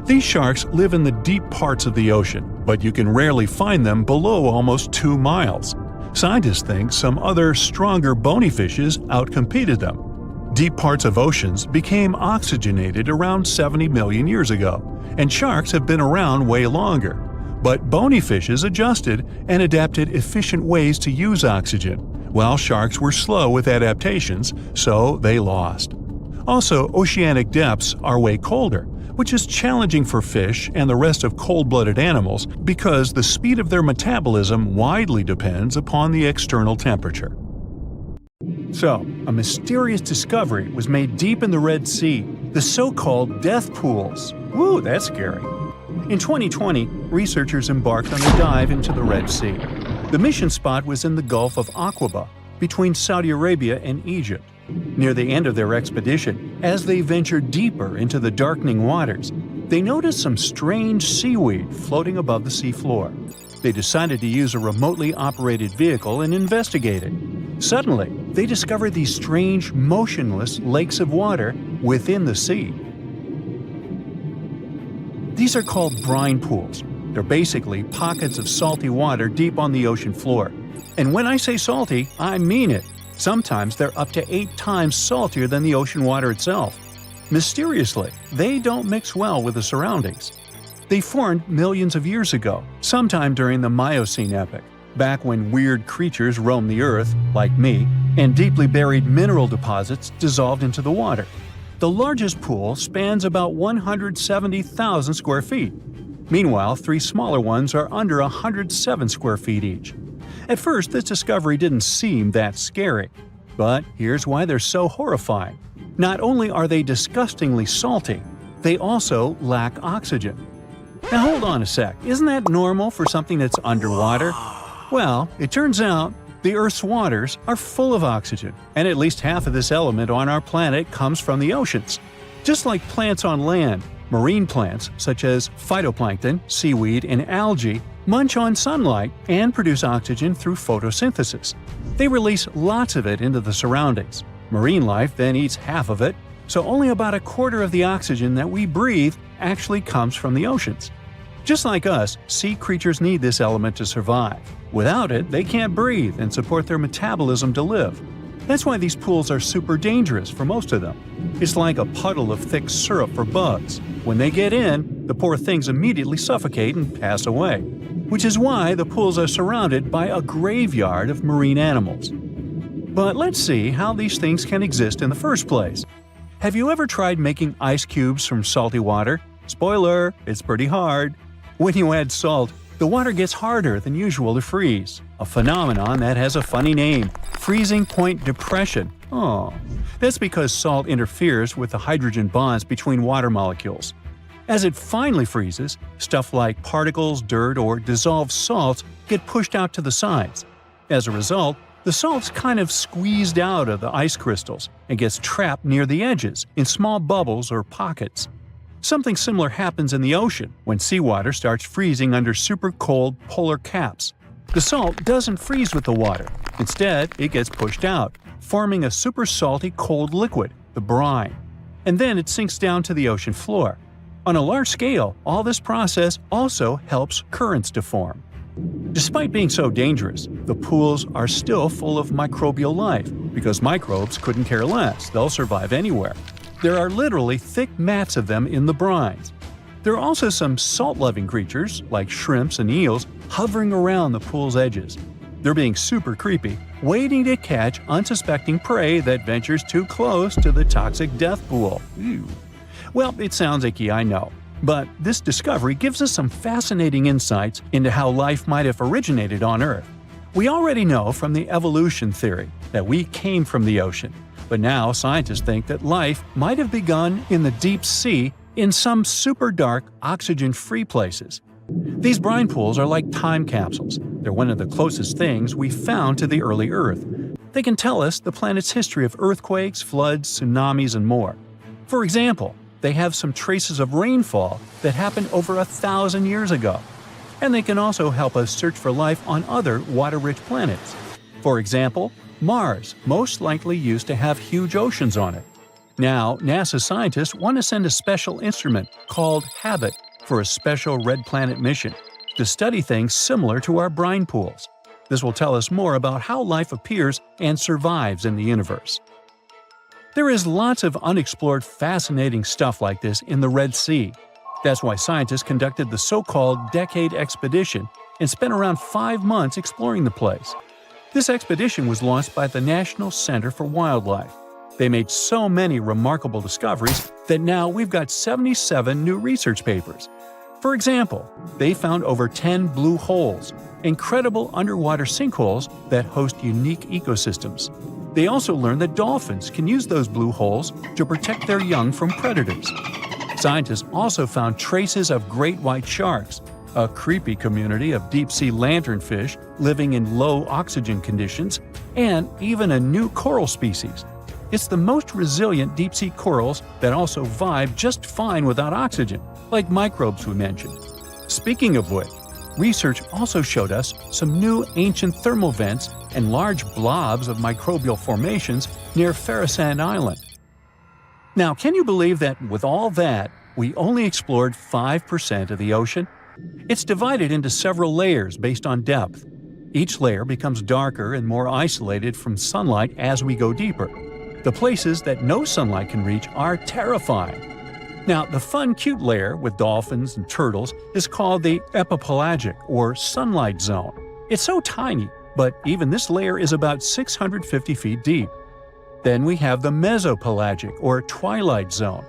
These sharks live in the deep parts of the ocean, but you can rarely find them below almost 2 miles. Scientists think some other, stronger bony fishes outcompeted them. Deep parts of oceans became oxygenated around 70 million years ago, and sharks have been around way longer. But bony fishes adjusted and adapted efficient ways to use oxygen, while sharks were slow with adaptations, so they lost. Also, oceanic depths are way colder, which is challenging for fish and the rest of cold-blooded animals because the speed of their metabolism widely depends upon the external temperature. So, a mysterious discovery was made deep in the Red Sea, the so-called death pools. Woo, that's scary. In 2020, researchers embarked on a dive into the Red Sea. The mission spot was in the Gulf of Aqaba, between Saudi Arabia and Egypt. Near the end of their expedition, as they ventured deeper into the darkening waters, they noticed some strange seaweed floating above the seafloor. They decided to use a remotely operated vehicle and investigate it. Suddenly, they discovered these strange, motionless lakes of water within the sea. These are called brine pools. They're basically pockets of salty water deep on the ocean floor. And when I say salty, I mean it. Sometimes they're up to 8 times saltier than the ocean water itself. Mysteriously, they don't mix well with the surroundings. They formed millions of years ago, sometime during the Miocene epoch, back when weird creatures roamed the earth, like me, and deeply buried mineral deposits dissolved into the water. The largest pool spans about 170,000 square feet. Meanwhile, 3 smaller ones are under 107 square feet each. At first, this discovery didn't seem that scary. But here's why they're so horrifying. Not only are they disgustingly salty, they also lack oxygen. Now hold on a sec, isn't that normal for something that's underwater? Well, it turns out the Earth's waters are full of oxygen, and at least half of this element on our planet comes from the oceans. Just like plants on land, marine plants such as phytoplankton, seaweed, and algae munch on sunlight and produce oxygen through photosynthesis. They release lots of it into the surroundings. Marine life then eats half of it, so only about a quarter of the oxygen that we breathe actually comes from the oceans. Just like us, sea creatures need this element to survive. Without it, they can't breathe and support their metabolism to live. That's why these pools are super dangerous for most of them. It's like a puddle of thick syrup for bugs. When they get in, the poor things immediately suffocate and pass away. Which is why the pools are surrounded by a graveyard of marine animals. But let's see how these things can exist in the first place. Have you ever tried making ice cubes from salty water? Spoiler, it's pretty hard. When you add salt, the water gets harder than usual to freeze. A phenomenon that has a funny name, freezing point depression. Oh, that's because salt interferes with the hydrogen bonds between water molecules. As it finally freezes, stuff like particles, dirt, or dissolved salts get pushed out to the sides. As a result, the salt's kind of squeezed out of the ice crystals and gets trapped near the edges in small bubbles or pockets. Something similar happens in the ocean when seawater starts freezing under super cold polar caps. The salt doesn't freeze with the water. Instead, it gets pushed out, forming a super salty cold liquid, the brine. And then it sinks down to the ocean floor. On a large scale, all this process also helps currents to form. Despite being so dangerous, the pools are still full of microbial life, because microbes couldn't care less, they'll survive anywhere. There are literally thick mats of them in the brines. There are also some salt-loving creatures, like shrimps and eels, hovering around the pool's edges. They're being super creepy, waiting to catch unsuspecting prey that ventures too close to the toxic death pool. Ew. Well, it sounds icky, I know. But this discovery gives us some fascinating insights into how life might have originated on Earth. We already know from the evolution theory that we came from the ocean, but now scientists think that life might have begun in the deep sea in some super dark, oxygen-free places. These brine pools are like time capsules. They're one of the closest things we've found to the early Earth. They can tell us the planet's history of earthquakes, floods, tsunamis, and more. For example, they have some traces of rainfall that happened over 1,000 years ago. And they can also help us search for life on other water-rich planets. For example, Mars most likely used to have huge oceans on it. Now, NASA scientists want to send a special instrument called HABIT for a special red planet mission to study things similar to our brine pools. This will tell us more about how life appears and survives in the universe. There is lots of unexplored fascinating stuff like this in the Red Sea. That's why scientists conducted the so-called Decade Expedition and spent around 5 months exploring the place. This expedition was launched by the National Center for Wildlife. They made so many remarkable discoveries that now we've got 77 new research papers. For example, they found over 10 blue holes, incredible underwater sinkholes that host unique ecosystems. They also learned that dolphins can use those blue holes to protect their young from predators. Scientists also found traces of great white sharks, a creepy community of deep-sea lanternfish living in low oxygen conditions, and even a new coral species. It's the most resilient deep-sea corals that also vibe just fine without oxygen, like microbes we mentioned. Speaking of which, research also showed us some new ancient thermal vents and large blobs of microbial formations near Farasan Island. Now, can you believe that with all that, we only explored 5% of the ocean? It's divided into several layers based on depth. Each layer becomes darker and more isolated from sunlight as we go deeper. The places that no sunlight can reach are terrifying. Now, the fun, cute layer with dolphins and turtles is called the epipelagic or sunlight zone. It's so tiny, but even this layer is about 650 feet deep. Then we have the mesopelagic or twilight zone.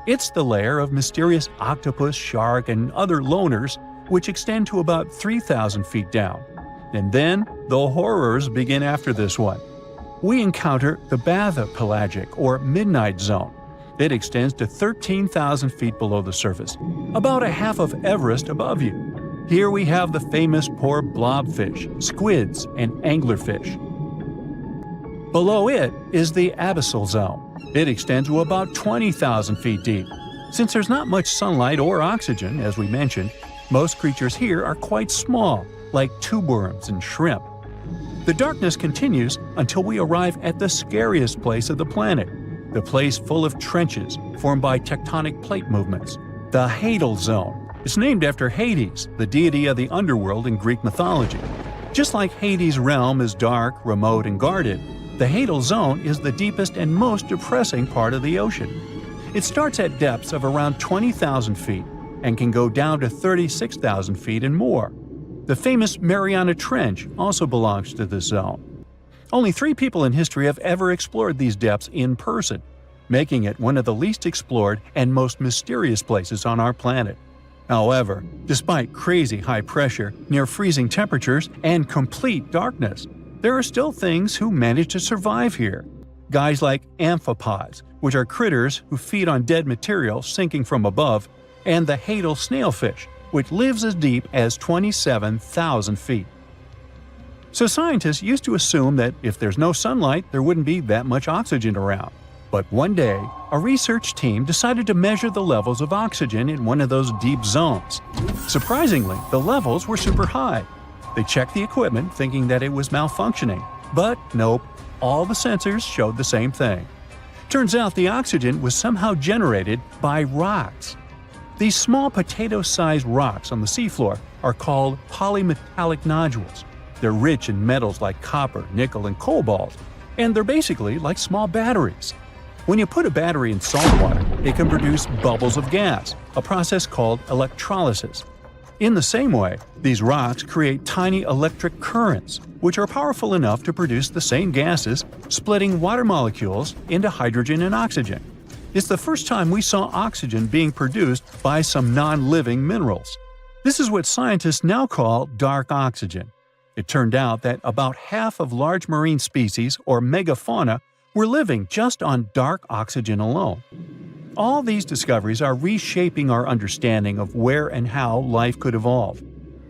It's the layer of mysterious octopus, shark, and other loners, which extend to about 3,000 feet down. And then the horrors begin after this one. We encounter the bathopelagic or midnight zone. It extends to 13,000 feet below the surface, about a half of Everest above you. Here we have the famous poor blobfish, squids, and anglerfish. Below it is the abyssal zone. It extends to about 20,000 feet deep. Since there's not much sunlight or oxygen, as we mentioned, most creatures here are quite small, like tube worms and shrimp. The darkness continues until we arrive at the scariest place of the planet, the place full of trenches formed by tectonic plate movements, the Hadal Zone. It's named after Hades, the deity of the underworld in Greek mythology. Just like Hades' realm is dark, remote, and guarded, the Hadal Zone is the deepest and most depressing part of the ocean. It starts at depths of around 20,000 feet and can go down to 36,000 feet and more. The famous Mariana Trench also belongs to this zone. Only 3 people in history have ever explored these depths in person, making it one of the least explored and most mysterious places on our planet. However, despite crazy high pressure, near freezing temperatures, and complete darkness, there are still things who manage to survive here. Guys like amphipods, which are critters who feed on dead material sinking from above, and the Hadal snailfish, which lives as deep as 27,000 feet. So scientists used to assume that if there's no sunlight, there wouldn't be that much oxygen around. But one day, a research team decided to measure the levels of oxygen in one of those deep zones. Surprisingly, the levels were super high. They checked the equipment thinking that it was malfunctioning, but nope, all the sensors showed the same thing. Turns out the oxygen was somehow generated by rocks. These small potato-sized rocks on the seafloor are called polymetallic nodules. They're rich in metals like copper, nickel, and cobalt, and they're basically like small batteries. When you put a battery in salt water, it can produce bubbles of gas, a process called electrolysis. In the same way, these rocks create tiny electric currents, which are powerful enough to produce the same gases, splitting water molecules into hydrogen and oxygen. It's the first time we saw oxygen being produced by some non-living minerals. This is what scientists now call dark oxygen. It turned out that about half of large marine species, or megafauna, were living just on dark oxygen alone. All these discoveries are reshaping our understanding of where and how life could evolve.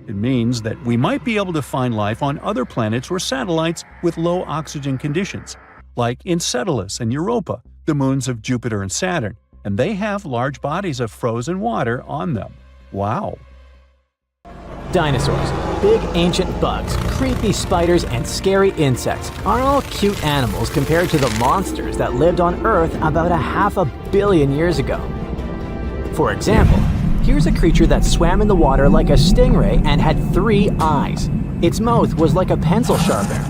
It means that we might be able to find life on other planets or satellites with low oxygen conditions, like Enceladus and Europa, the moons of Jupiter and Saturn, and they have large bodies of frozen water on them. Wow! Dinosaurs, big ancient bugs, creepy spiders, and scary insects are all cute animals compared to the monsters that lived on Earth about 500 million years ago. For example, here's a creature that swam in the water like a stingray and had 3 eyes. Its mouth was like a pencil sharpener.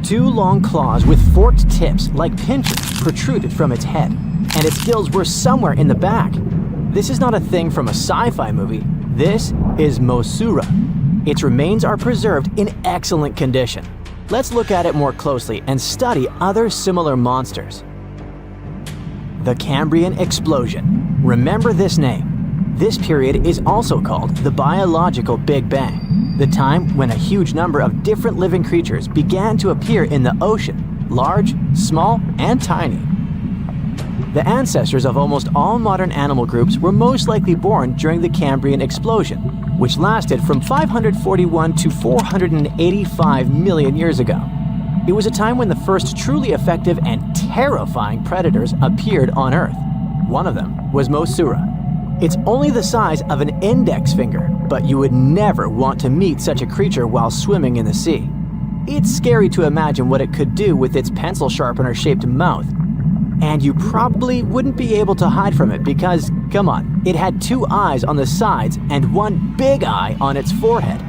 2 long claws with forked tips like pincers protruded from its head, and its gills were somewhere in the back. This is not a thing from a sci-fi movie. This is Mosaura. Its remains are preserved in excellent condition. Let's look at it more closely and study other similar monsters. The Cambrian Explosion. Remember this name. This period is also called the biological Big Bang, the time when a huge number of different living creatures began to appear in the ocean, large, small, and tiny. The ancestors of almost all modern animal groups were most likely born during the Cambrian Explosion, which lasted from 541 to 485 million years ago. It was a time when the first truly effective and terrifying predators appeared on Earth. One of them was Mosaura. It's only the size of an index finger, but you would never want to meet such a creature while swimming in the sea. It's scary to imagine what it could do with its pencil sharpener-shaped mouth. And you probably wouldn't be able to hide from it because, come on, it had 2 eyes on the sides and 1 big eye on its forehead.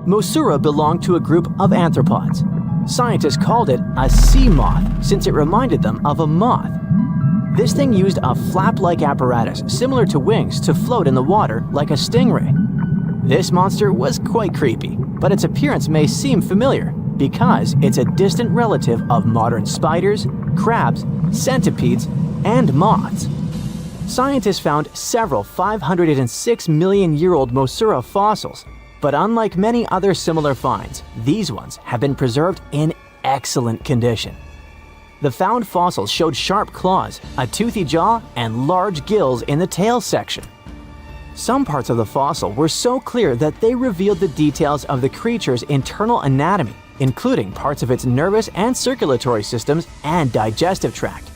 Mosaura belonged to a group of arthropods. Scientists called it a sea moth since it reminded them of a moth. This thing used a flap-like apparatus similar to wings to float in the water like a stingray. This monster was quite creepy, but its appearance may seem familiar because it's a distant relative of modern spiders, crabs, centipedes, and moths. Scientists found several 506-million-year-old Mosaura fossils, but unlike many other similar finds, these ones have been preserved in excellent condition. The found fossils showed sharp claws, a toothy jaw, and large gills in the tail section. Some parts of the fossil were so clear that they revealed the details of the creature's internal anatomy, including parts of its nervous and circulatory systems and digestive tract.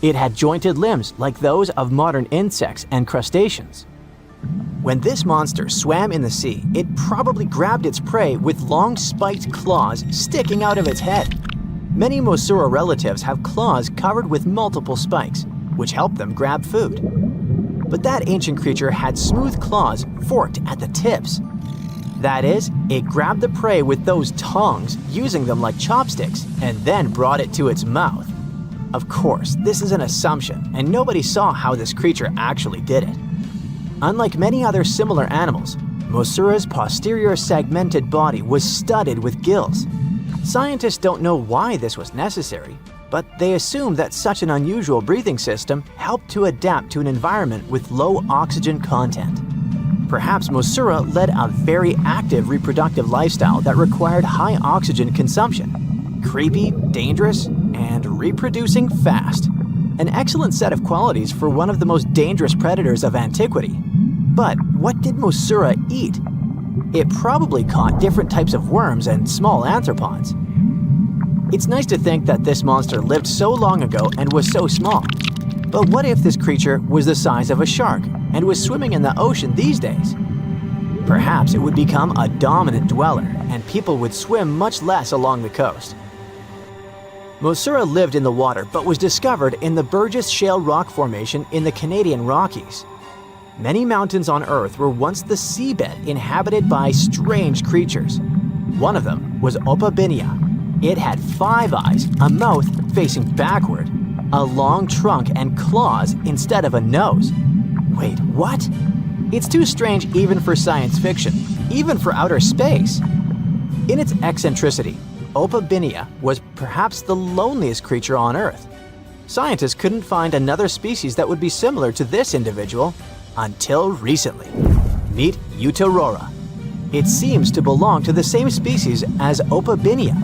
It had jointed limbs like those of modern insects and crustaceans. When this monster swam in the sea, it probably grabbed its prey with long spiked claws sticking out of its head. Many Mosaura relatives have claws covered with multiple spikes, which help them grab food. But that ancient creature had smooth claws forked at the tips. That is, it grabbed the prey with those tongs, using them like chopsticks, and then brought it to its mouth. Of course, this is an assumption, and nobody saw how this creature actually did it. Unlike many other similar animals, Mosaura's posterior segmented body was studded with gills. Scientists don't know why this was necessary, but they assume that such an unusual breathing system helped to adapt to an environment with low oxygen content. Perhaps Mosaura led a very active reproductive lifestyle that required high oxygen consumption. Creepy, dangerous, and reproducing fast. An excellent set of qualities for one of the most dangerous predators of antiquity. But what did Mosaura eat? It probably caught different types of worms and small arthropods. It's nice to think that this monster lived so long ago and was so small. But what if this creature was the size of a shark and was swimming in the ocean these days? Perhaps it would become a dominant dweller, and people would swim much less along the coast. Mosaura lived in the water but was discovered in the Burgess Shale Rock Formation in the Canadian Rockies. Many mountains on Earth were once the seabed inhabited by strange creatures. One of them was Opabinia. It had 5 eyes, a mouth facing backward, a long trunk and claws instead of a nose. Wait, what? It's too strange even for science fiction, even for outer space. In its eccentricity, Opabinia was perhaps the loneliest creature on Earth. Scientists couldn't find another species that would be similar to this individual until recently. Meet Utaurora. It seems to belong to the same species as Opabinia.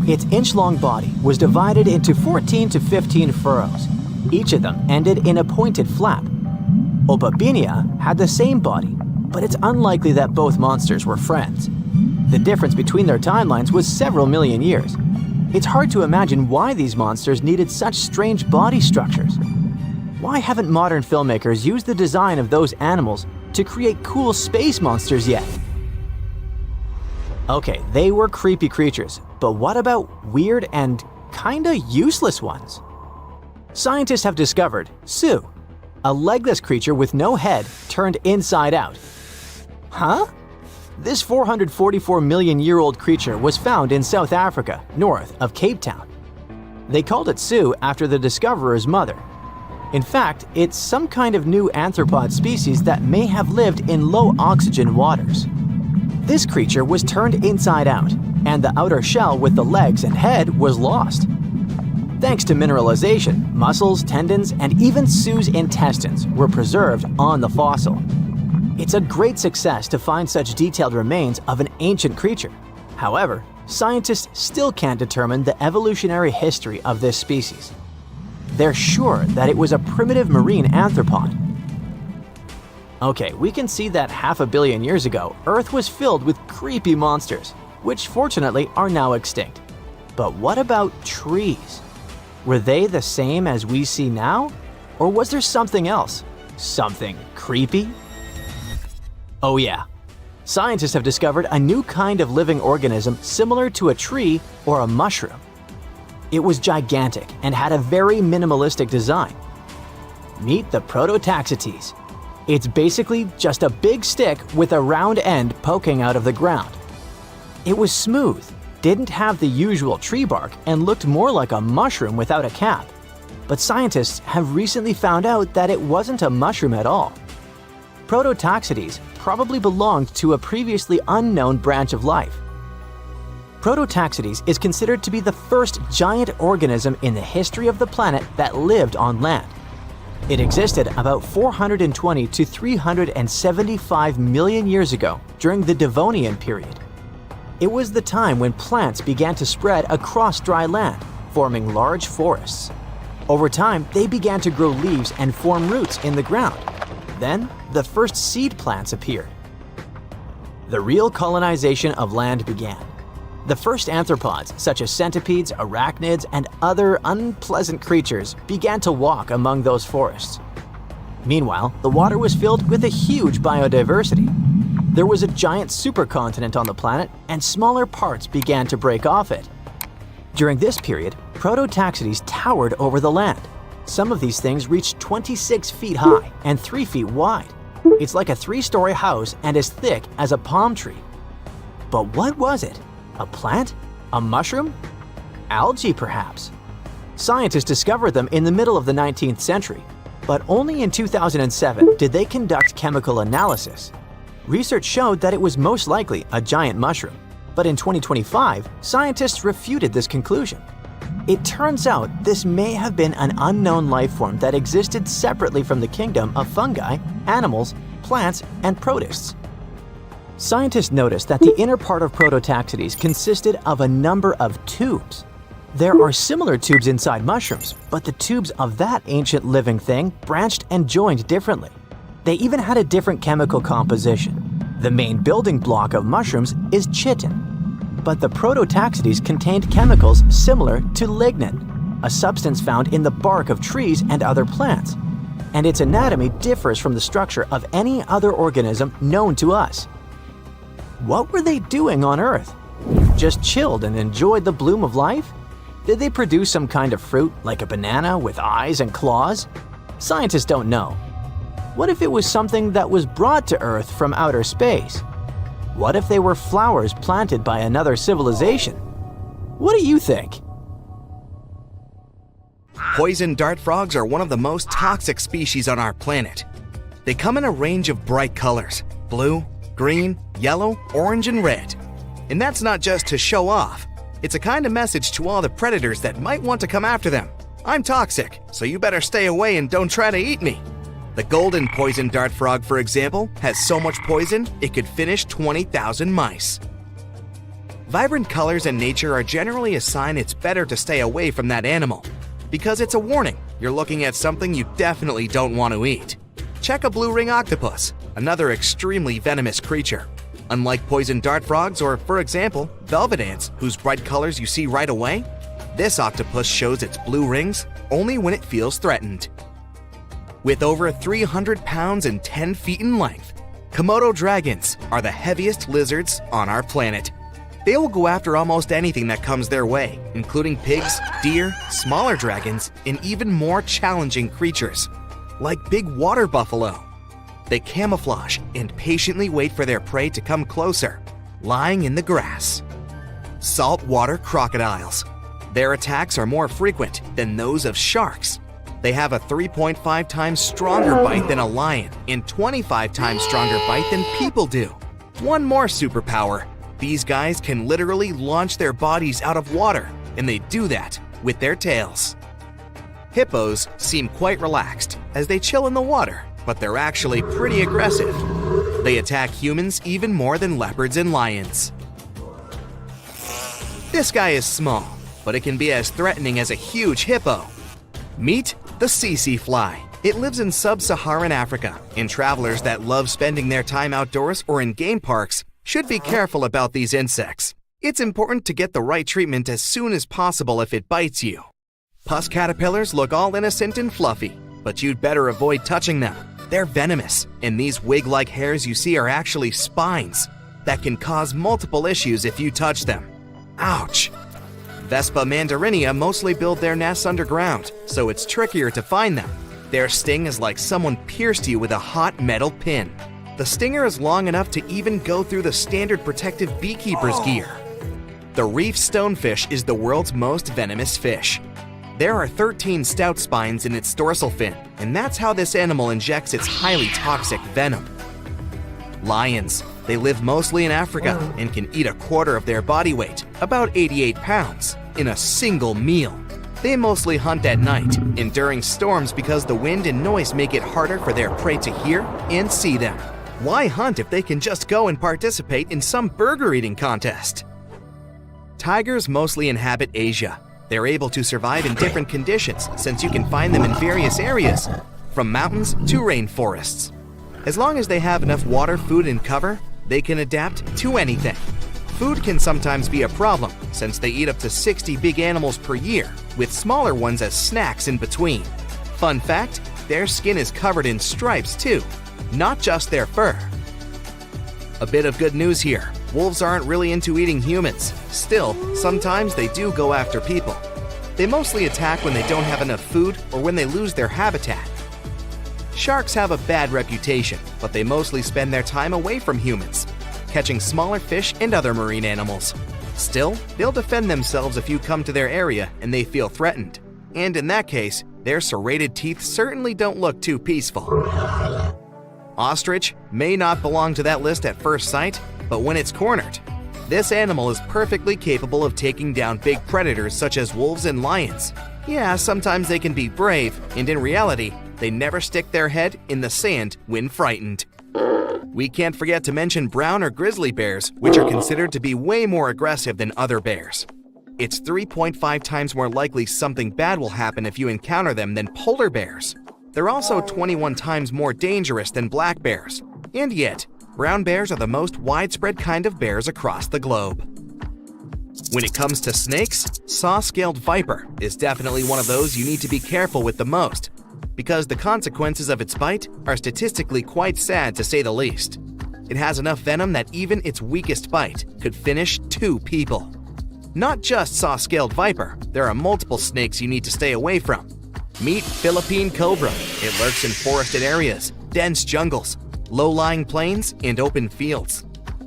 Its inch-long body was divided into 14 to 15 furrows. Each of them ended in a pointed flap. Opabinia had the same body, but it's unlikely that both monsters were friends. The difference between their timelines was several million years. It's hard to imagine why these monsters needed such strange body structures. Why haven't modern filmmakers used the design of those animals to create cool space monsters yet? Okay, they were creepy creatures, but what about weird and kinda useless ones? Scientists have discovered Su, a legless creature with no head turned inside out. Huh? This 444 million year old creature was found in South Africa, north of Cape Town. They called it Su after the discoverer's mother. In fact, it's some kind of new arthropod species that may have lived in low oxygen waters. This creature was turned inside out, and the outer shell with the legs and head was lost. Thanks to mineralization, muscles, tendons, and even Su's intestines were preserved on the fossil. It's a great success to find such detailed remains of an ancient creature. However, scientists still can't determine the evolutionary history of this species. They're sure that it was a primitive marine arthropod. Okay, we can see that 500 million years ago, Earth was filled with creepy monsters, which fortunately are now extinct. But what about trees? Were they the same as we see now? Or was there something else? Something creepy? Oh yeah. Scientists have discovered a new kind of living organism similar to a tree or a mushroom. It was gigantic and had a very minimalistic design. Meet the Prototaxites. It's basically just a big stick with a round end poking out of the ground. It was smooth, didn't have the usual tree bark, and looked more like a mushroom without a cap. But scientists have recently found out that it wasn't a mushroom at all. Prototaxites probably belonged to a previously unknown branch of life. Prototaxites is considered to be the first giant organism in the history of the planet that lived on land. It existed about 420 to 375 million years ago during the Devonian period. It was the time when plants began to spread across dry land, forming large forests. Over time, they began to grow leaves and form roots in the ground. Then, the first seed plants appeared. The real colonization of land began. The first arthropods, such as centipedes, arachnids, and other unpleasant creatures, began to walk among those forests. Meanwhile, the water was filled with a huge biodiversity. There was a giant supercontinent on the planet, and smaller parts began to break off it. During this period, Prototaxites towered over the land. Some of these things reached 26 feet high and 3 feet wide. It's like a 3-story house and as thick as a palm tree. But what was it? A plant? A mushroom? Algae, perhaps? Scientists discovered them in the middle of the 19th century, but only in 2007 did they conduct chemical analysis. Research showed that it was most likely a giant mushroom, but in 2025, scientists refuted this conclusion. It turns out this may have been an unknown life form that existed separately from the kingdom of fungi, animals, plants, and protists. Scientists noticed that the inner part of Prototaxites consisted of a number of tubes. There are similar tubes inside mushrooms, but the tubes of that ancient living thing branched and joined differently. They even had a different chemical composition. The main building block of mushrooms is chitin, but the Prototaxites contained chemicals similar to lignin, a substance found in the bark of trees and other plants, and its anatomy differs from the structure of any other organism known to us. What were they doing on Earth? Just chilled and enjoyed the bloom of life? Did they produce some kind of fruit, like a banana with eyes and claws? Scientists don't know. What if it was something that was brought to Earth from outer space? What if they were flowers planted by another civilization? What do you think? Poison dart frogs are one of the most toxic species on our planet. They come in a range of bright colors: blue, green, yellow, orange, and red. And that's not just to show off. It's a kind of message to all the predators that might want to come after them. I'm toxic, so you better stay away and don't try to eat me. The golden poison dart frog, for example, has so much poison it could finish 20,000 mice. Vibrant colors in nature are generally a sign it's better to stay away from that animal, because it's a warning you're looking at something you definitely don't want to eat. Check a blue ring octopus, another extremely venomous creature. Unlike poison dart frogs or, for example, velvet ants, whose bright colors you see right away, this octopus shows its blue rings only when it feels threatened. With over 300 pounds and 10 feet in length, Komodo dragons are the heaviest lizards on our planet. They will go after almost anything that comes their way, including pigs, deer, smaller dragons, and even more challenging creatures, like big water buffalo. They camouflage and patiently wait for their prey to come closer, lying in the grass. Saltwater crocodiles. Their attacks are more frequent than those of sharks. They have a 3.5 times stronger bite than a lion and 25 times stronger bite than people do. One more superpower: these guys can literally launch their bodies out of water, and they do that with their tails. Hippos seem quite relaxed as they chill in the water, but they're actually pretty aggressive. They attack humans even more than leopards and lions. This guy is small, but it can be as threatening as a huge hippo. Meet the tsetse fly. It lives in sub-Saharan Africa, and travelers that love spending their time outdoors or in game parks should be careful about these insects. It's important to get the right treatment as soon as possible if it bites you. Pus caterpillars look all innocent and fluffy, but you'd better avoid touching them. They're venomous, and these wig-like hairs you see are actually spines that can cause multiple issues if you touch them. Ouch! Vespa mandarinia mostly build their nests underground, so it's trickier to find them. Their sting is like someone pierced you with a hot metal pin. The stinger is long enough to even go through the standard protective beekeeper's gear. The reef stonefish is the world's most venomous fish. There are 13 stout spines in its dorsal fin, and that's how this animal injects its highly toxic venom. Lions. They live mostly in Africa and can eat a quarter of their body weight, about 88 pounds, in a single meal. They mostly hunt at night and during storms because the wind and noise make it harder for their prey to hear and see them. Why hunt if they can just go and participate in some burger eating contest? Tigers mostly inhabit Asia. They're able to survive in different conditions since you can find them in various areas, from mountains to rainforests. As long as they have enough water, food, and cover, they can adapt to anything. Food can sometimes be a problem since they eat up to 60 big animals per year, with smaller ones as snacks in between. Fun fact, their skin is covered in stripes too, not just their fur. A bit of good news here. Wolves aren't really into eating humans. Still, sometimes they do go after people. They mostly attack when they don't have enough food or when they lose their habitat. Sharks have a bad reputation, but they mostly spend their time away from humans, catching smaller fish and other marine animals. Still, they'll defend themselves if you come to their area and they feel threatened. And in that case, their serrated teeth certainly don't look too peaceful. Ostrich may not belong to that list at first sight, but when it's cornered, this animal is perfectly capable of taking down big predators such as wolves and lions. Yeah, sometimes they can be brave, and in reality, they never stick their head in the sand when frightened. We can't forget to mention brown or grizzly bears, which are considered to be way more aggressive than other bears. It's 3.5 times more likely something bad will happen if you encounter them than polar bears. They're also 21 times more dangerous than black bears. And yet, brown bears are the most widespread kind of bears across the globe. When it comes to snakes, saw-scaled viper is definitely one of those you need to be careful with the most, because the consequences of its bite are statistically quite sad to say the least. It has enough venom that even its weakest bite could finish 2 people. Not just saw-scaled viper, there are multiple snakes you need to stay away from. Meet Philippine cobra. It lurks in forested areas, dense jungles, low-lying plains, and open fields.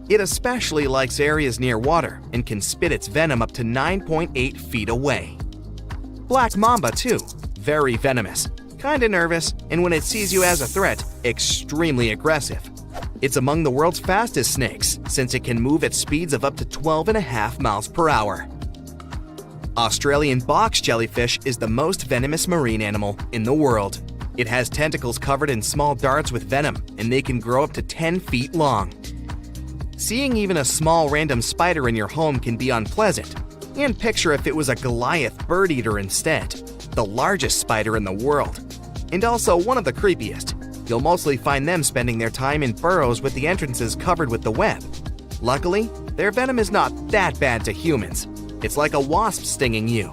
It especially likes areas near water and can spit its venom up to 9.8 feet away. Black mamba too, very venomous. kinda nervous, and when it sees you as a threat, extremely aggressive. It's among the world's fastest snakes, since it can move at speeds of up to 12.5 miles per hour. Australian box jellyfish is the most venomous marine animal in the world. It has tentacles covered in small darts with venom, and they can grow up to 10 feet long. Seeing even a small random spider in your home can be unpleasant, and picture if it was a Goliath bird eater instead, the largest spider in the world, and also one of the creepiest. You'll mostly find them spending their time in burrows with the entrances covered with the web. Luckily, their venom is not that bad to humans. It's like a wasp stinging you.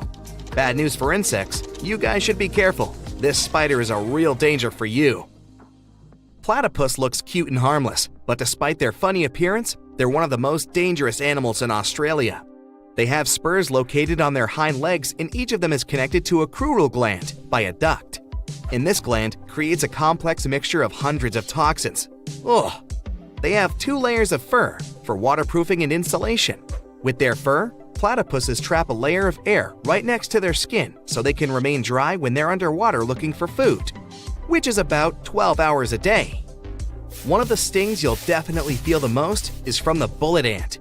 Bad news for insects, you guys should be careful. This spider is a real danger for you. Platypus looks cute and harmless, but despite their funny appearance, they're one of the most dangerous animals in Australia. They have spurs located on their hind legs, and each of them is connected to a crural gland by a duct. And this gland creates a complex mixture of hundreds of toxins. Ugh! They have 2 layers of fur for waterproofing and insulation. With their fur, platypuses trap a layer of air right next to their skin so they can remain dry when they're underwater looking for food, which is about 12 hours a day. One of the stings you'll definitely feel the most is from the bullet ant.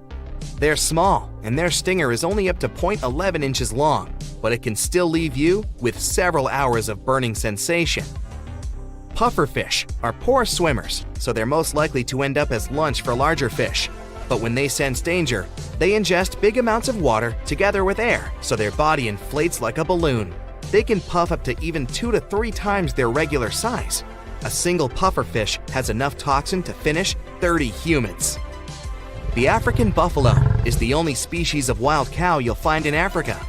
They're small, and their stinger is only up to 0.11 inches long, but it can still leave you with several hours of burning sensation. Pufferfish are poor swimmers, so they're most likely to end up as lunch for larger fish. But when they sense danger, they ingest big amounts of water together with air, so their body inflates like a balloon. They can puff up to even 2 to 3 times their regular size. A single pufferfish has enough toxin to finish 30 humans. The African buffalo is the only species of wild cow you'll find in Africa.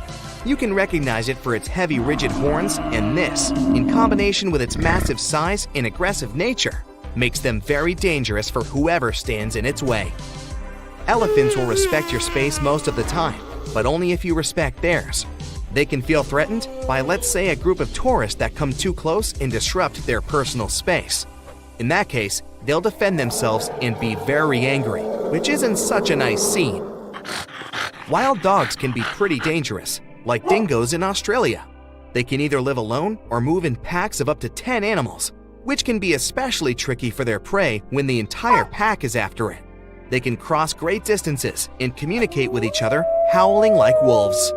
You can recognize it for its heavy, rigid horns, and this, in combination with its massive size and aggressive nature, makes them very dangerous for whoever stands in its way. Elephants will respect your space most of the time, but only if you respect theirs. They can feel threatened by, let's say, a group of tourists that come too close and disrupt their personal space. In that case, they'll defend themselves and be very angry, which isn't such a nice scene. Wild dogs can be pretty dangerous, like dingoes in Australia. They can either live alone or move in packs of up to 10 animals, which can be especially tricky for their prey when the entire pack is after it. They can cross great distances and communicate with each other, howling like wolves.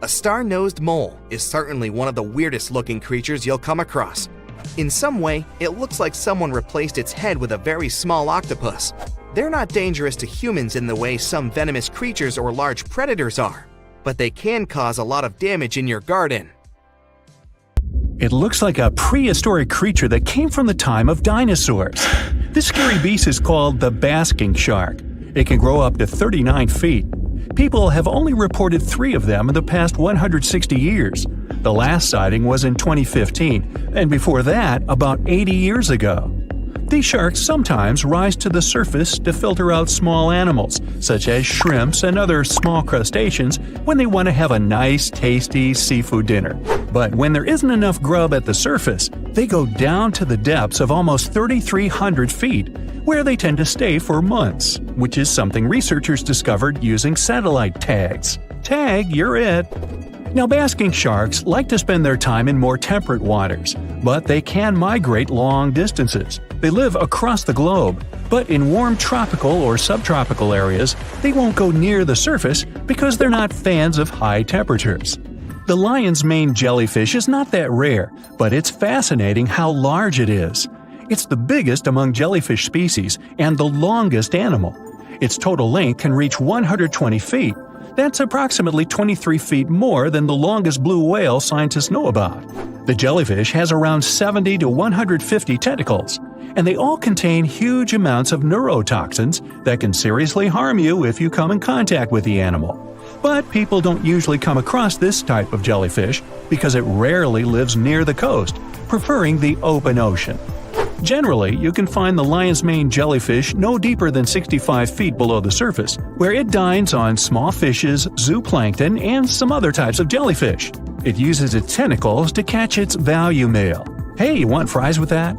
A star-nosed mole is certainly one of the weirdest looking creatures you'll come across. In some way, it looks like someone replaced its head with a very small octopus. They're not dangerous to humans in the way some venomous creatures or large predators are, but they can cause a lot of damage in your garden. It looks like a prehistoric creature that came from the time of dinosaurs. This scary beast is called the basking shark. It can grow up to 39 feet. People have only reported 3 of them in the past 160 years. The last sighting was in 2015, and before that, about 80 years ago. These sharks sometimes rise to the surface to filter out small animals, such as shrimps and other small crustaceans, when they want to have a nice, tasty seafood dinner. But when there isn't enough grub at the surface, they go down to the depths of almost 3,300 feet, where they tend to stay for months, which is something researchers discovered using satellite tags. Tag, you're it! Now, basking sharks like to spend their time in more temperate waters, but they can migrate long distances. They live across the globe, but in warm tropical or subtropical areas, they won't go near the surface because they're not fans of high temperatures. The lion's mane jellyfish is not that rare, but it's fascinating how large it is. It's the biggest among jellyfish species and the longest animal. Its total length can reach 120 feet. That's approximately 23 feet more than the longest blue whale scientists know about. The jellyfish has around 70 to 150 tentacles, and they all contain huge amounts of neurotoxins that can seriously harm you if you come in contact with the animal. But people don't usually come across this type of jellyfish because it rarely lives near the coast, preferring the open ocean. Generally, you can find the lion's mane jellyfish no deeper than 65 feet below the surface, where it dines on small fishes, zooplankton, and some other types of jellyfish. It uses its tentacles to catch its value meal. Hey, you want fries with that?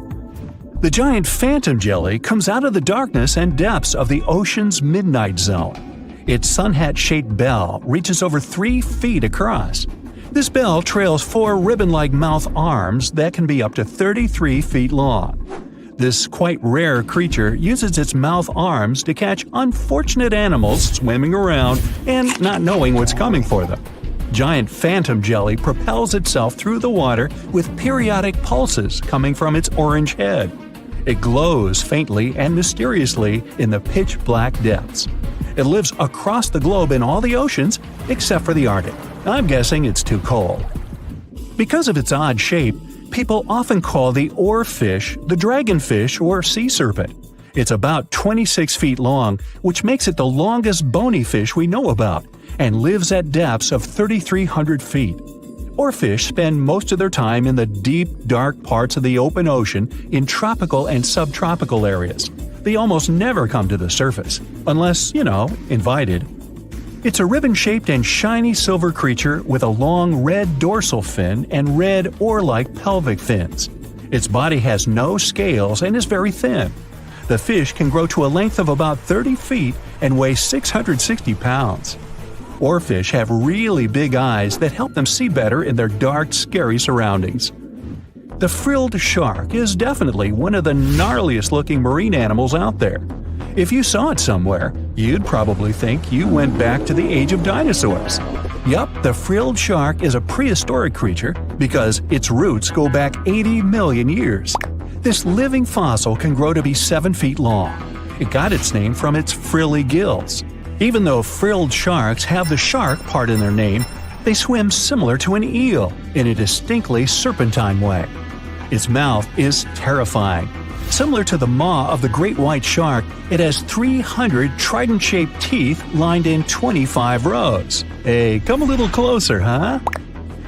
The giant phantom jelly comes out of the darkness and depths of the ocean's midnight zone. Its sun hat-shaped bell reaches over 3 feet across. This bell trails 4 ribbon-like mouth arms that can be up to 33 feet long. This quite rare creature uses its mouth arms to catch unfortunate animals swimming around and not knowing what's coming for them. Giant phantom jelly propels itself through the water with periodic pulses coming from its orange head. It glows faintly and mysteriously in the pitch-black depths. It lives across the globe in all the oceans except for the Arctic. I'm guessing it's too cold. Because of its odd shape, people often call the oarfish the dragonfish or sea serpent. It's about 26 feet long, which makes it the longest bony fish we know about, and lives at depths of 3,300 feet. Oarfish spend most of their time in the deep, dark parts of the open ocean in tropical and subtropical areas. They almost never come to the surface, unless, invited. It's a ribbon-shaped and shiny silver creature with a long red dorsal fin and red oar-like pelvic fins. Its body has no scales and is very thin. The fish can grow to a length of about 30 feet and weigh 660 pounds. Oarfish have really big eyes that help them see better in their dark, scary surroundings. The frilled shark is definitely one of the gnarliest-looking marine animals out there. If you saw it somewhere, you'd probably think you went back to the age of dinosaurs. Yup, the frilled shark is a prehistoric creature because its roots go back 80 million years. This living fossil can grow to be 7 feet long. It got its name from its frilly gills. Even though frilled sharks have the shark part in their name, they swim similar to an eel in a distinctly serpentine way. Its mouth is terrifying. Similar to the maw of the great white shark, it has 300 trident-shaped teeth lined in 25 rows. Hey, come a little closer, huh?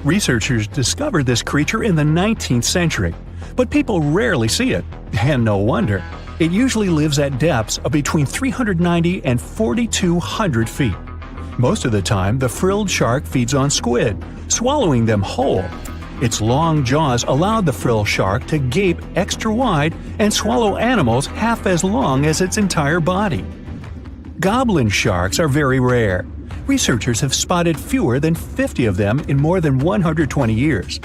Researchers discovered this creature in the 19th century, but people rarely see it, and no wonder. It usually lives at depths of between 390 and 4,200 feet. Most of the time, the frilled shark feeds on squid, swallowing them whole. Its long jaws allowed the frilled shark to gape extra wide and swallow animals half as long as its entire body. Goblin sharks are very rare. Researchers have spotted fewer than 50 of them in more than 120 years.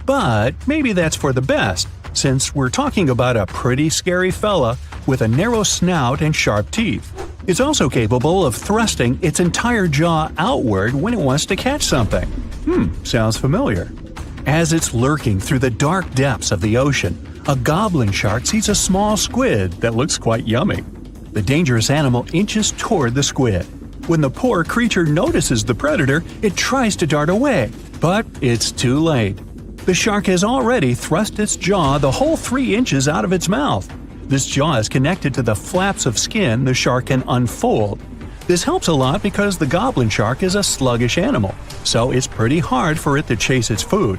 But maybe that's for the best, since we're talking about a pretty scary fella with a narrow snout and sharp teeth. It's also capable of thrusting its entire jaw outward when it wants to catch something. Sounds familiar. As it's lurking through the dark depths of the ocean, a goblin shark sees a small squid that looks quite yummy. The dangerous animal inches toward the squid. When the poor creature notices the predator, it tries to dart away, but it's too late. The shark has already thrust its jaw the whole 3 inches out of its mouth. This jaw is connected to the flaps of skin the shark can unfold. This helps a lot because the goblin shark is a sluggish animal, so it's pretty hard for it to chase its food.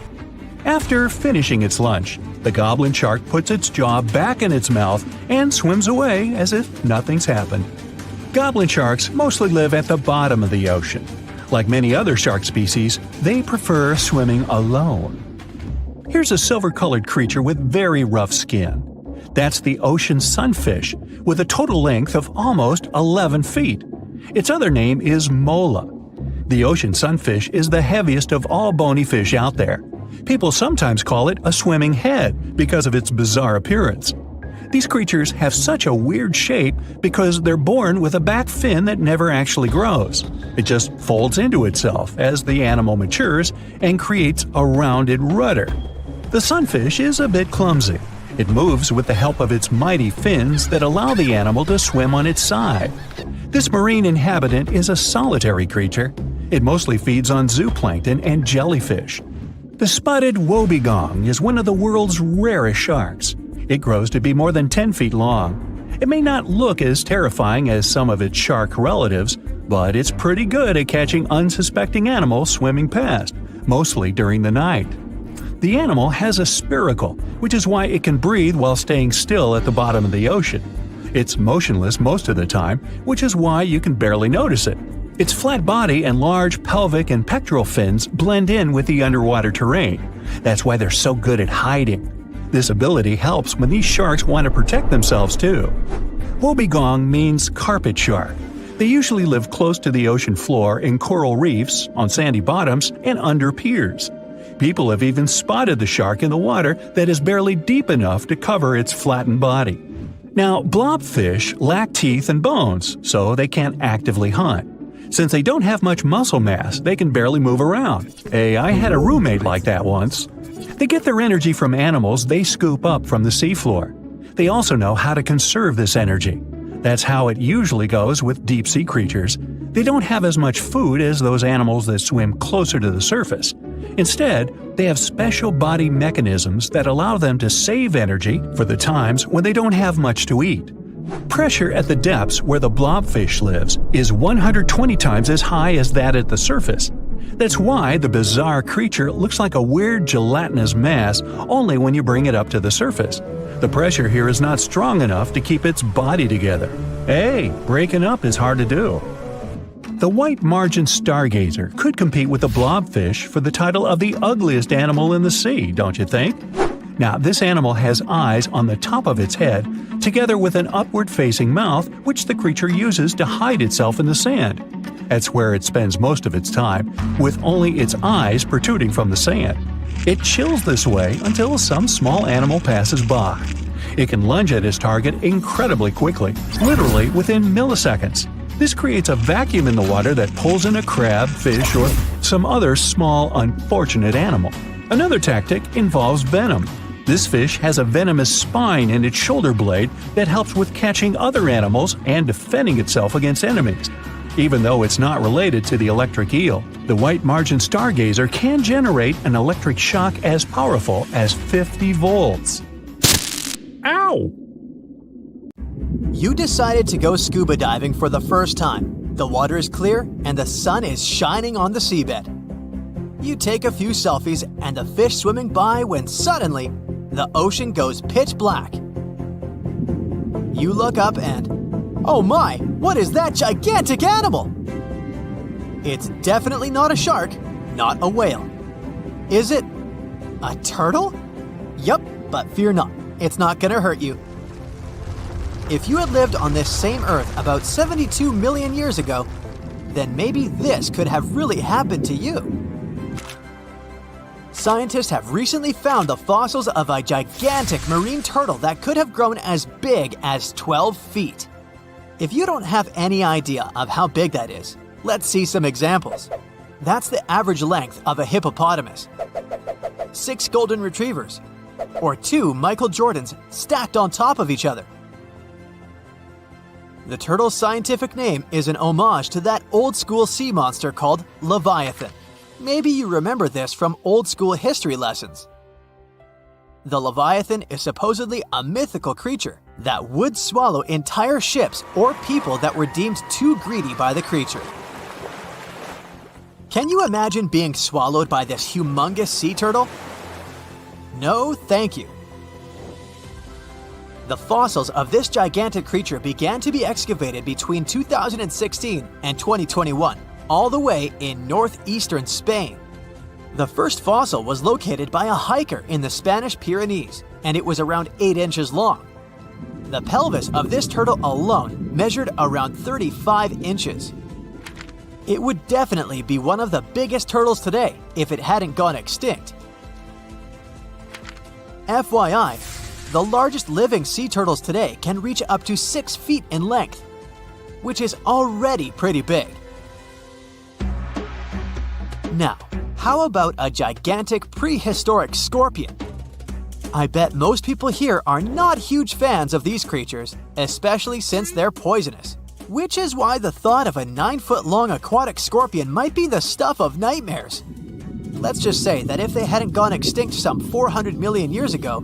After finishing its lunch, the goblin shark puts its jaw back in its mouth and swims away as if nothing's happened. Goblin sharks mostly live at the bottom of the ocean. Like many other shark species, they prefer swimming alone. Here's a silver-colored creature with very rough skin. That's the ocean sunfish, with a total length of almost 11 feet. Its other name is mola. The ocean sunfish is the heaviest of all bony fish out there. People sometimes call it a swimming head because of its bizarre appearance. These creatures have such a weird shape because they're born with a back fin that never actually grows. It just folds into itself as the animal matures and creates a rounded rudder. The sunfish is a bit clumsy. It moves with the help of its mighty fins that allow the animal to swim on its side. This marine inhabitant is a solitary creature. It mostly feeds on zooplankton and jellyfish. The spotted wobbegong is one of the world's rarest sharks. It grows to be more than 10 feet long. It may not look as terrifying as some of its shark relatives, but it's pretty good at catching unsuspecting animals swimming past, mostly during the night. The animal has a spiracle, which is why it can breathe while staying still at the bottom of the ocean. It's motionless most of the time, which is why you can barely notice it. Its flat body and large pelvic and pectoral fins blend in with the underwater terrain. That's why they're so good at hiding. This ability helps when these sharks want to protect themselves too. Wobbegong means carpet shark. They usually live close to the ocean floor in coral reefs, on sandy bottoms, and under piers. People have even spotted the shark in the water that is barely deep enough to cover its flattened body. Now, blobfish lack teeth and bones, so they can't actively hunt. Since they don't have much muscle mass, they can barely move around. Hey, I had a roommate like that once. They get their energy from animals they scoop up from the seafloor. They also know how to conserve this energy. That's how it usually goes with deep-sea creatures. They don't have as much food as those animals that swim closer to the surface. Instead, they have special body mechanisms that allow them to save energy for the times when they don't have much to eat. Pressure at the depths where the blobfish lives is 120 times as high as that at the surface. That's why the bizarre creature looks like a weird gelatinous mass only when you bring it up to the surface. The pressure here is not strong enough to keep its body together. Hey, breaking up is hard to do. The white margin stargazer could compete with the blobfish for the title of the ugliest animal in the sea, don't you think? Now, this animal has eyes on the top of its head, together with an upward-facing mouth which the creature uses to hide itself in the sand. That's where it spends most of its time, with only its eyes protruding from the sand. It chills this way until some small animal passes by. It can lunge at its target incredibly quickly, literally within milliseconds. This creates a vacuum in the water that pulls in a crab, fish, or some other small, unfortunate animal. Another tactic involves venom. This fish has a venomous spine in its shoulder blade that helps with catching other animals and defending itself against enemies. Even though it's not related to the electric eel, the white margin stargazer can generate an electric shock as powerful as 50 volts. Ow! You decided to go scuba diving for the first time. The water is clear and the sun is shining on the seabed. You take a few selfies and the fish swimming by when suddenly the ocean goes pitch black. You look up and, oh my, what is that gigantic animal? It's definitely not a shark, not a whale. Is it a turtle? Yup, but fear not, it's not gonna hurt you. If you had lived on this same Earth about 72 million years ago, then maybe this could have really happened to you. Scientists have recently found the fossils of a gigantic marine turtle that could have grown as big as 12 feet. If you don't have any idea of how big that is, let's see some examples. That's the average length of a hippopotamus, 6 golden retrievers, or 2 Michael Jordans stacked on top of each other. The turtle's scientific name is an homage to that old-school sea monster called Leviathan. Maybe you remember this from old-school history lessons. The Leviathan is supposedly a mythical creature that would swallow entire ships or people that were deemed too greedy by the creature. Can you imagine being swallowed by this humongous sea turtle? No, thank you. The fossils of this gigantic creature began to be excavated between 2016 and 2021, all the way in northeastern Spain. The first fossil was located by a hiker in the Spanish Pyrenees, and it was around 8 inches long. The pelvis of this turtle alone measured around 35 inches. It would definitely be one of the biggest turtles today if it hadn't gone extinct. FYI, the largest living sea turtles today can reach up to 6 feet in length, which is already pretty big. Now, how about a gigantic prehistoric scorpion? I bet most people here are not huge fans of these creatures, especially since they're poisonous, which is why the thought of a 9-foot-long aquatic scorpion might be the stuff of nightmares. Let's just say that if they hadn't gone extinct some 400 million years ago,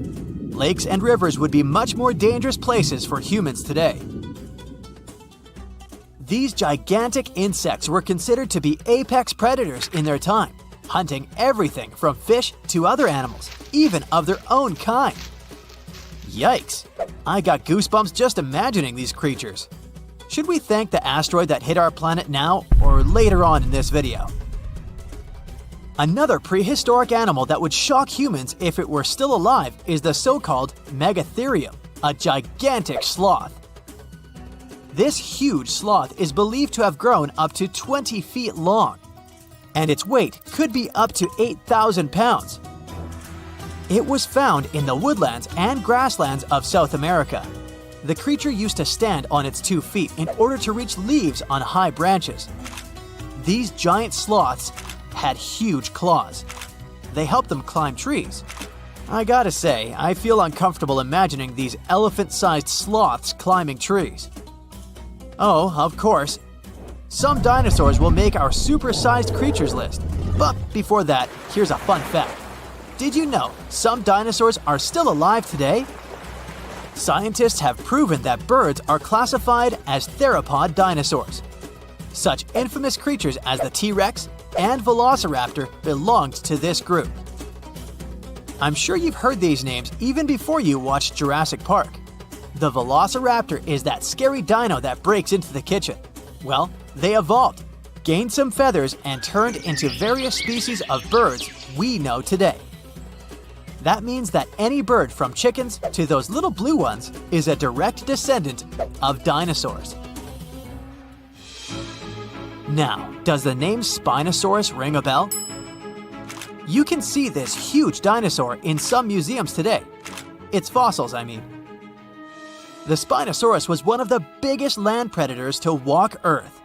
lakes and rivers would be much more dangerous places for humans today. These gigantic insects were considered to be apex predators in their time, hunting everything from fish to other animals, even of their own kind. Yikes! I got goosebumps just imagining these creatures. Should we thank the asteroid that hit our planet now or later on in this video? Another prehistoric animal that would shock humans if it were still alive is the so-called Megatherium, a gigantic sloth. This huge sloth is believed to have grown up to 20 feet long, and its weight could be up to 8,000 pounds. It was found in the woodlands and grasslands of South America. The creature used to stand on its 2 feet in order to reach leaves on high branches. These giant sloths had huge claws. They helped them climb trees. I gotta say, I feel uncomfortable imagining these elephant-sized sloths climbing trees. Oh, of course, some dinosaurs will make our super-sized creatures list. But before that, here's a fun fact. Did you know some dinosaurs are still alive today? Scientists have proven that birds are classified as theropod dinosaurs. Such infamous creatures as the T-Rex and Velociraptor belonged to this group. I'm sure you've heard these names even before you watched Jurassic Park. The Velociraptor is that scary dino that breaks into the kitchen. Well, they evolved, gained some feathers, and turned into various species of birds we know today. That means that any bird from chickens to those little blue ones is a direct descendant of dinosaurs. Now, does the name Spinosaurus ring a bell? You can see this huge dinosaur in some museums today. Its fossils, I mean. The Spinosaurus was one of the biggest land predators to walk Earth.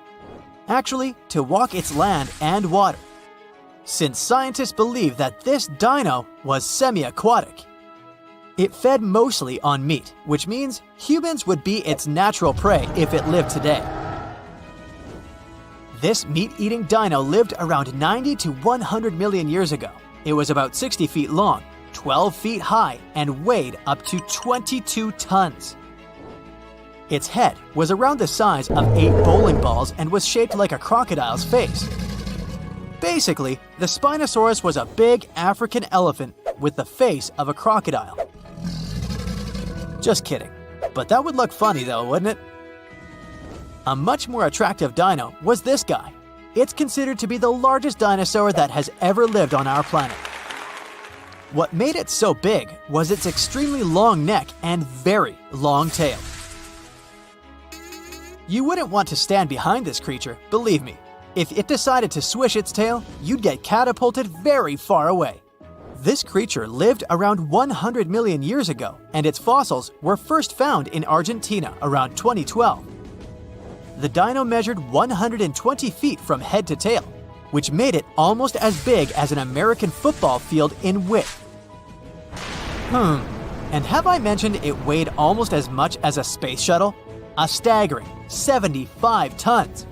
Actually, to walk its land and water, since scientists believe that this dino was semi-aquatic. It fed mostly on meat, which means humans would be its natural prey if it lived today. This meat-eating dino lived around 90 to 100 million years ago. It was about 60 feet long, 12 feet high, and weighed up to 22 tons. Its head was around the size of 8 bowling balls and was shaped like a crocodile's face. Basically, the Spinosaurus was a big African elephant with the face of a crocodile. Just kidding. But that would look funny though, wouldn't it? A much more attractive dino was this guy. It's considered to be the largest dinosaur that has ever lived on our planet. What made it so big was its extremely long neck and very long tail. You wouldn't want to stand behind this creature, believe me. If it decided to swish its tail, you'd get catapulted very far away. This creature lived around 100 million years ago, and its fossils were first found in Argentina around 2012. The dino measured 120 feet from head to tail, which made it almost as big as an American football field in width. And have I mentioned it weighed almost as much as a space shuttle? A staggering 75 tons.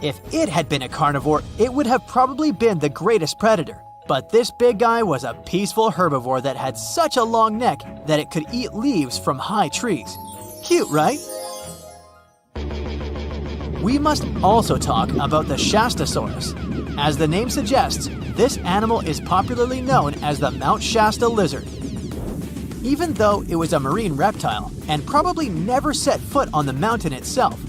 If it had been a carnivore, it would have probably been the greatest predator. But this big guy was a peaceful herbivore that had such a long neck that it could eat leaves from high trees. Cute, right? We must also talk about the Shastasaurus. As the name suggests, this animal is popularly known as the Mount Shasta lizard. Even though it was a marine reptile and probably never set foot on the mountain itself,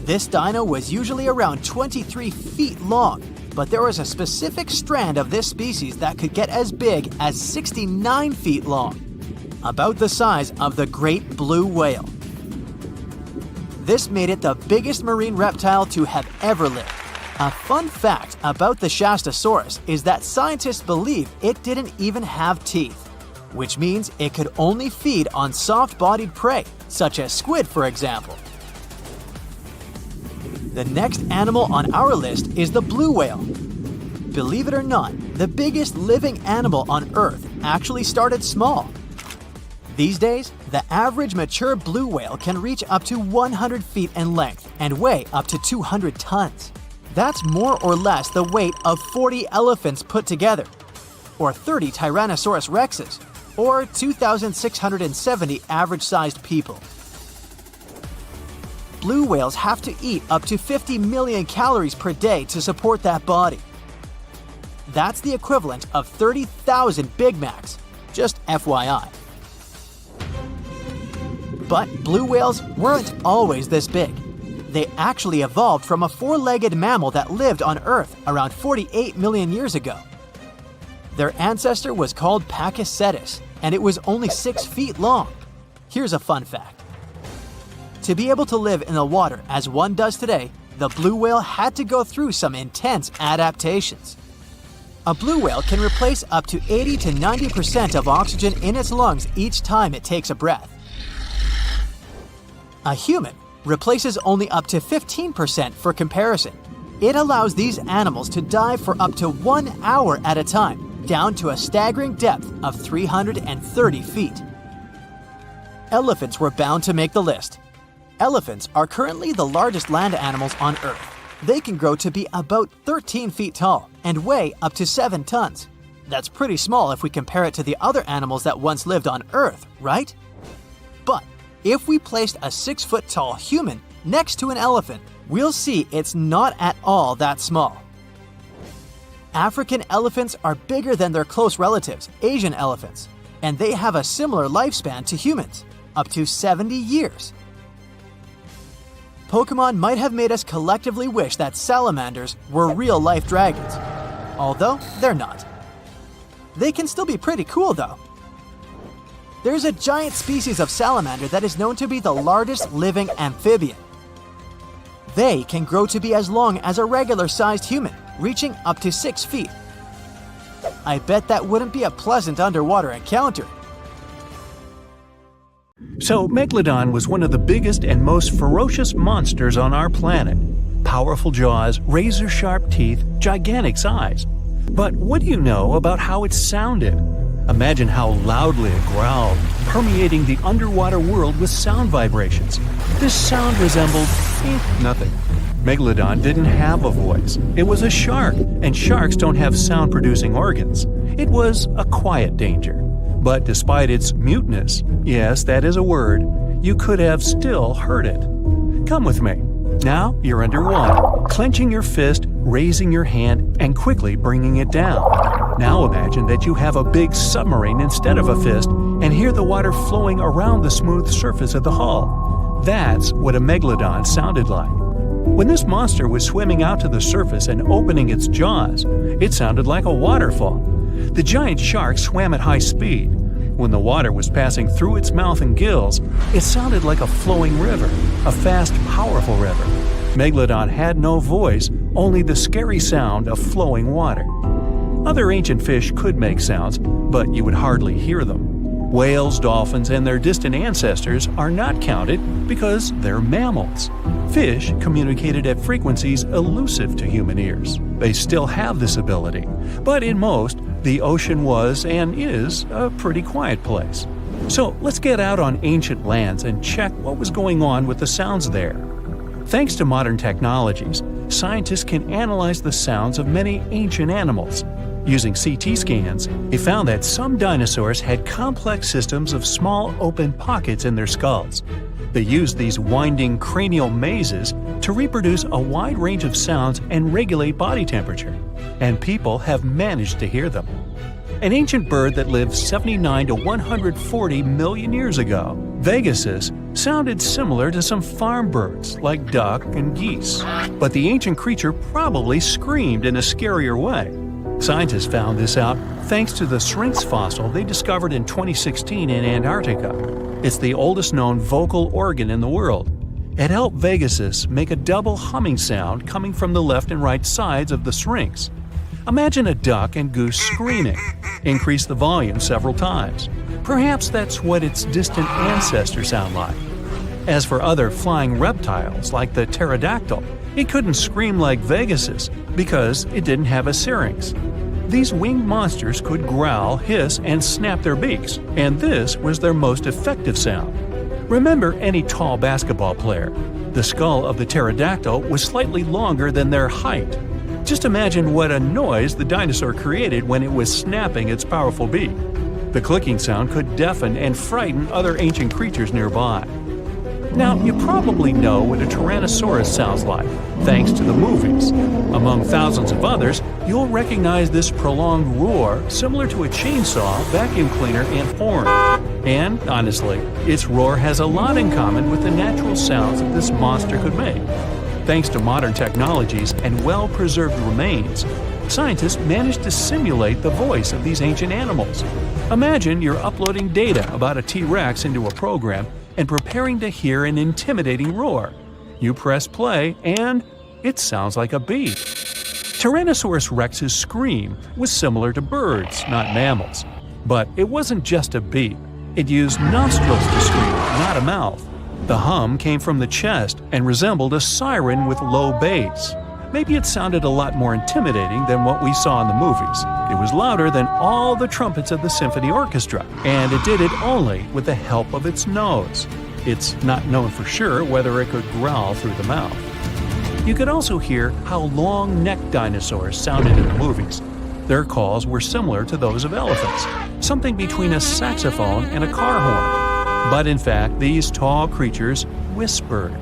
this dino was usually around 23 feet long, but there was a specific strand of this species that could get as big as 69 feet long, about the size of the great blue whale. This made it the biggest marine reptile to have ever lived. A fun fact about the Shastasaurus is that scientists believe it didn't even have teeth, which means it could only feed on soft-bodied prey, such as squid, for example. The next animal on our list is the blue whale. Believe it or not, the biggest living animal on Earth actually started small. These days, the average mature blue whale can reach up to 100 feet in length and weigh up to 200 tons. That's more or less the weight of 40 elephants put together, or 30 Tyrannosaurus rexes, or 2,670 average-sized people. Blue whales have to eat up to 50 million calories per day to support that body. That's the equivalent of 30,000 Big Macs, just FYI. But blue whales weren't always this big. They actually evolved from a four-legged mammal that lived on Earth around 48 million years ago. Their ancestor was called Pachycetus, and it was only 6 feet long. Here's a fun fact. To be able to live in the water as one does today, the blue whale had to go through some intense adaptations. A blue whale can replace up to 80 to 90% of oxygen in its lungs each time it takes a breath. A human replaces only up to 15% for comparison. It allows these animals to dive for up to 1 hour at a time, down to a staggering depth of 330 feet. Elephants were bound to make the list. Elephants are currently the largest land animals on Earth. They can grow to be about 13 feet tall and weigh up to 7 tons. That's pretty small if we compare it to the other animals that once lived on Earth, right? But if we placed a 6-foot-tall human next to an elephant, we'll see it's not at all that small. African elephants are bigger than their close relatives, Asian elephants, and they have a similar lifespan to humans, up to 70 years. Pokemon might have made us collectively wish that salamanders were real-life dragons, although they're not. They can still be pretty cool, though. There's a giant species of salamander that is known to be the largest living amphibian. They can grow to be as long as a regular-sized human, reaching up to 6 feet. I bet that wouldn't be a pleasant underwater encounter. So, Megalodon was one of the biggest and most ferocious monsters on our planet. Powerful jaws, razor-sharp teeth, gigantic size. But what do you know about how it sounded? Imagine how loudly it growled, permeating the underwater world with sound vibrations. This sound resembled nothing. Megalodon didn't have a voice. It was a shark, and sharks don't have sound-producing organs. It was a quiet danger. But despite its muteness, yes, that is a word, you could have still heard it. Come with me. Now you're underwater, clenching your fist, raising your hand, and quickly bringing it down. Now imagine that you have a big submarine instead of a fist and hear the water flowing around the smooth surface of the hull. That's what a megalodon sounded like. When this monster was swimming out to the surface and opening its jaws, it sounded like a waterfall. The giant shark swam at high speed. When the water was passing through its mouth and gills, it sounded like a flowing river, a fast, powerful river. Megalodon had no voice, only the scary sound of flowing water. Other ancient fish could make sounds, but you would hardly hear them. Whales, dolphins, and their distant ancestors are not counted because they're mammals. Fish communicated at frequencies elusive to human ears. They still have this ability, but in most, the ocean was and is a pretty quiet place. So let's get out on ancient lands and check what was going on with the sounds there. Thanks to modern technologies, scientists can analyze the sounds of many ancient animals. Using CT scans, they found that some dinosaurs had complex systems of small open pockets in their skulls. They used these winding cranial mazes to reproduce a wide range of sounds and regulate body temperature, and people have managed to hear them. An ancient bird that lived 79 to 140 million years ago, Vegasus, sounded similar to some farm birds like duck and geese. But the ancient creature probably screamed in a scarier way. Scientists found this out thanks to the Syrinx fossil they discovered in 2016 in Antarctica. It's the oldest known vocal organ in the world. It helped Vegasus make a double humming sound coming from the left and right sides of the Syrinx. Imagine a duck and goose screaming. Increase the volume several times. Perhaps that's what its distant ancestors sound like. As for other flying reptiles like the pterodactyl, it couldn't scream like Vegasus because it didn't have a syrinx. These winged monsters could growl, hiss, and snap their beaks, and this was their most effective sound. Remember any tall basketball player. The skull of the pterodactyl was slightly longer than their height. Just imagine what a noise the dinosaur created when it was snapping its powerful beak. The clicking sound could deafen and frighten other ancient creatures nearby. Now, you probably know what a Tyrannosaurus sounds like, thanks to the movies. Among thousands of others, you'll recognize this prolonged roar similar to a chainsaw, vacuum cleaner, and horn. And, honestly, its roar has a lot in common with the natural sounds that this monster could make. Thanks to modern technologies and well-preserved remains, scientists managed to simulate the voice of these ancient animals. Imagine you're uploading data about a T-Rex into a program and preparing to hear an intimidating roar. You press play, and it sounds like a beep. Tyrannosaurus rex's scream was similar to birds, not mammals. But it wasn't just a beep. It used nostrils to scream, not a mouth. The hum came from the chest and resembled a siren with low bass. Maybe it sounded a lot more intimidating than what we saw in the movies. It was louder than all the trumpets of the symphony orchestra, and it did it only with the help of its nose. It's not known for sure whether it could growl through the mouth. You could also hear how long-necked dinosaurs sounded in the movies. Their calls were similar to those of elephants, something between a saxophone and a car horn. But in fact, these tall creatures whispered.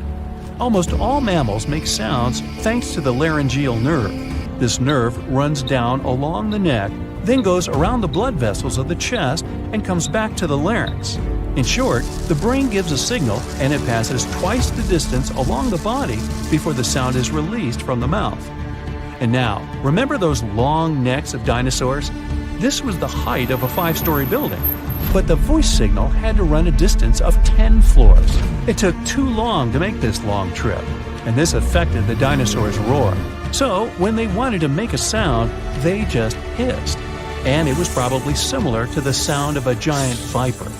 Almost all mammals make sounds thanks to the laryngeal nerve. This nerve runs down along the neck, then goes around the blood vessels of the chest and comes back to the larynx. In short, the brain gives a signal and it passes twice the distance along the body before the sound is released from the mouth. And now, remember those long necks of dinosaurs? This was the height of a 5-story building. But the voice signal had to run a distance of 10 floors. It took too long to make this long trip, and this affected the dinosaurs' roar. So, when they wanted to make a sound, they just hissed. And it was probably similar to the sound of a giant viper.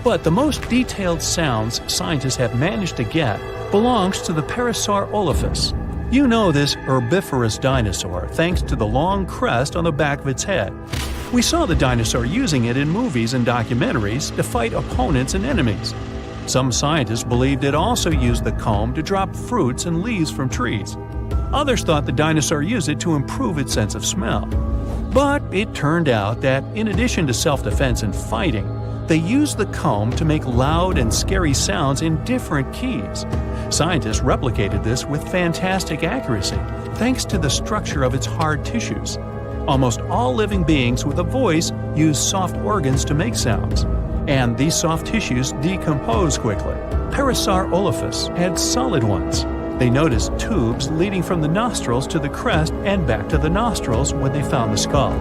But the most detailed sounds scientists have managed to get belongs to the Parasaurolophus. You know this herbivorous dinosaur thanks to the long crest on the back of its head. We saw the dinosaur using it in movies and documentaries to fight opponents and enemies. Some scientists believed it also used the comb to drop fruits and leaves from trees. Others thought the dinosaur used it to improve its sense of smell. But it turned out that in addition to self-defense and fighting, they used the comb to make loud and scary sounds in different keys. Scientists replicated this with fantastic accuracy, thanks to the structure of its hard tissues. Almost all living beings with a voice use soft organs to make sounds, and these soft tissues decompose quickly. Parasaurolophus had solid ones. They noticed tubes leading from the nostrils to the crest and back to the nostrils when they found the skull.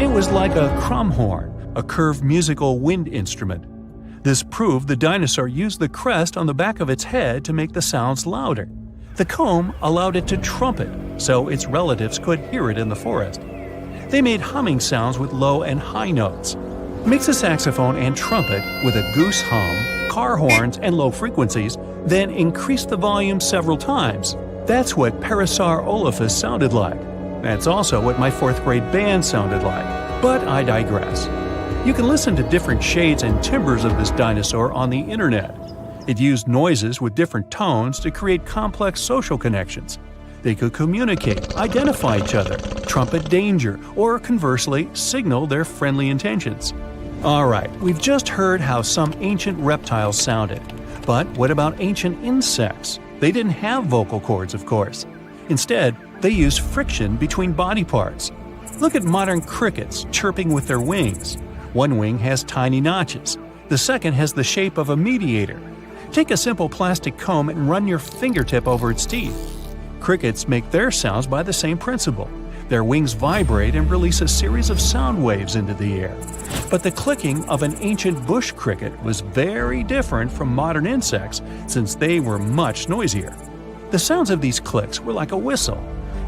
It was like a crumhorn, a curved musical wind instrument. This proved the dinosaur used the crest on the back of its head to make the sounds louder. The comb allowed it to trumpet, so its relatives could hear it in the forest. They made humming sounds with low and high notes. Mix a saxophone and trumpet with a goose hum, car horns, and low frequencies, then increase the volume several times. That's what Parasaurolophus sounded like. That's also what my 4th grade band sounded like. But I digress. You can listen to different shades and timbres of this dinosaur on the internet. It used noises with different tones to create complex social connections. They could communicate, identify each other, trumpet danger, or conversely, signal their friendly intentions. Alright, we've just heard how some ancient reptiles sounded. But what about ancient insects? They didn't have vocal cords, of course. Instead, they used friction between body parts. Look at modern crickets chirping with their wings. One wing has tiny notches. The second has the shape of a mediator. Take a simple plastic comb and run your fingertip over its teeth. Crickets make their sounds by the same principle. Their wings vibrate and release a series of sound waves into the air. But the clicking of an ancient bush cricket was very different from modern insects since they were much noisier. The sounds of these clicks were like a whistle.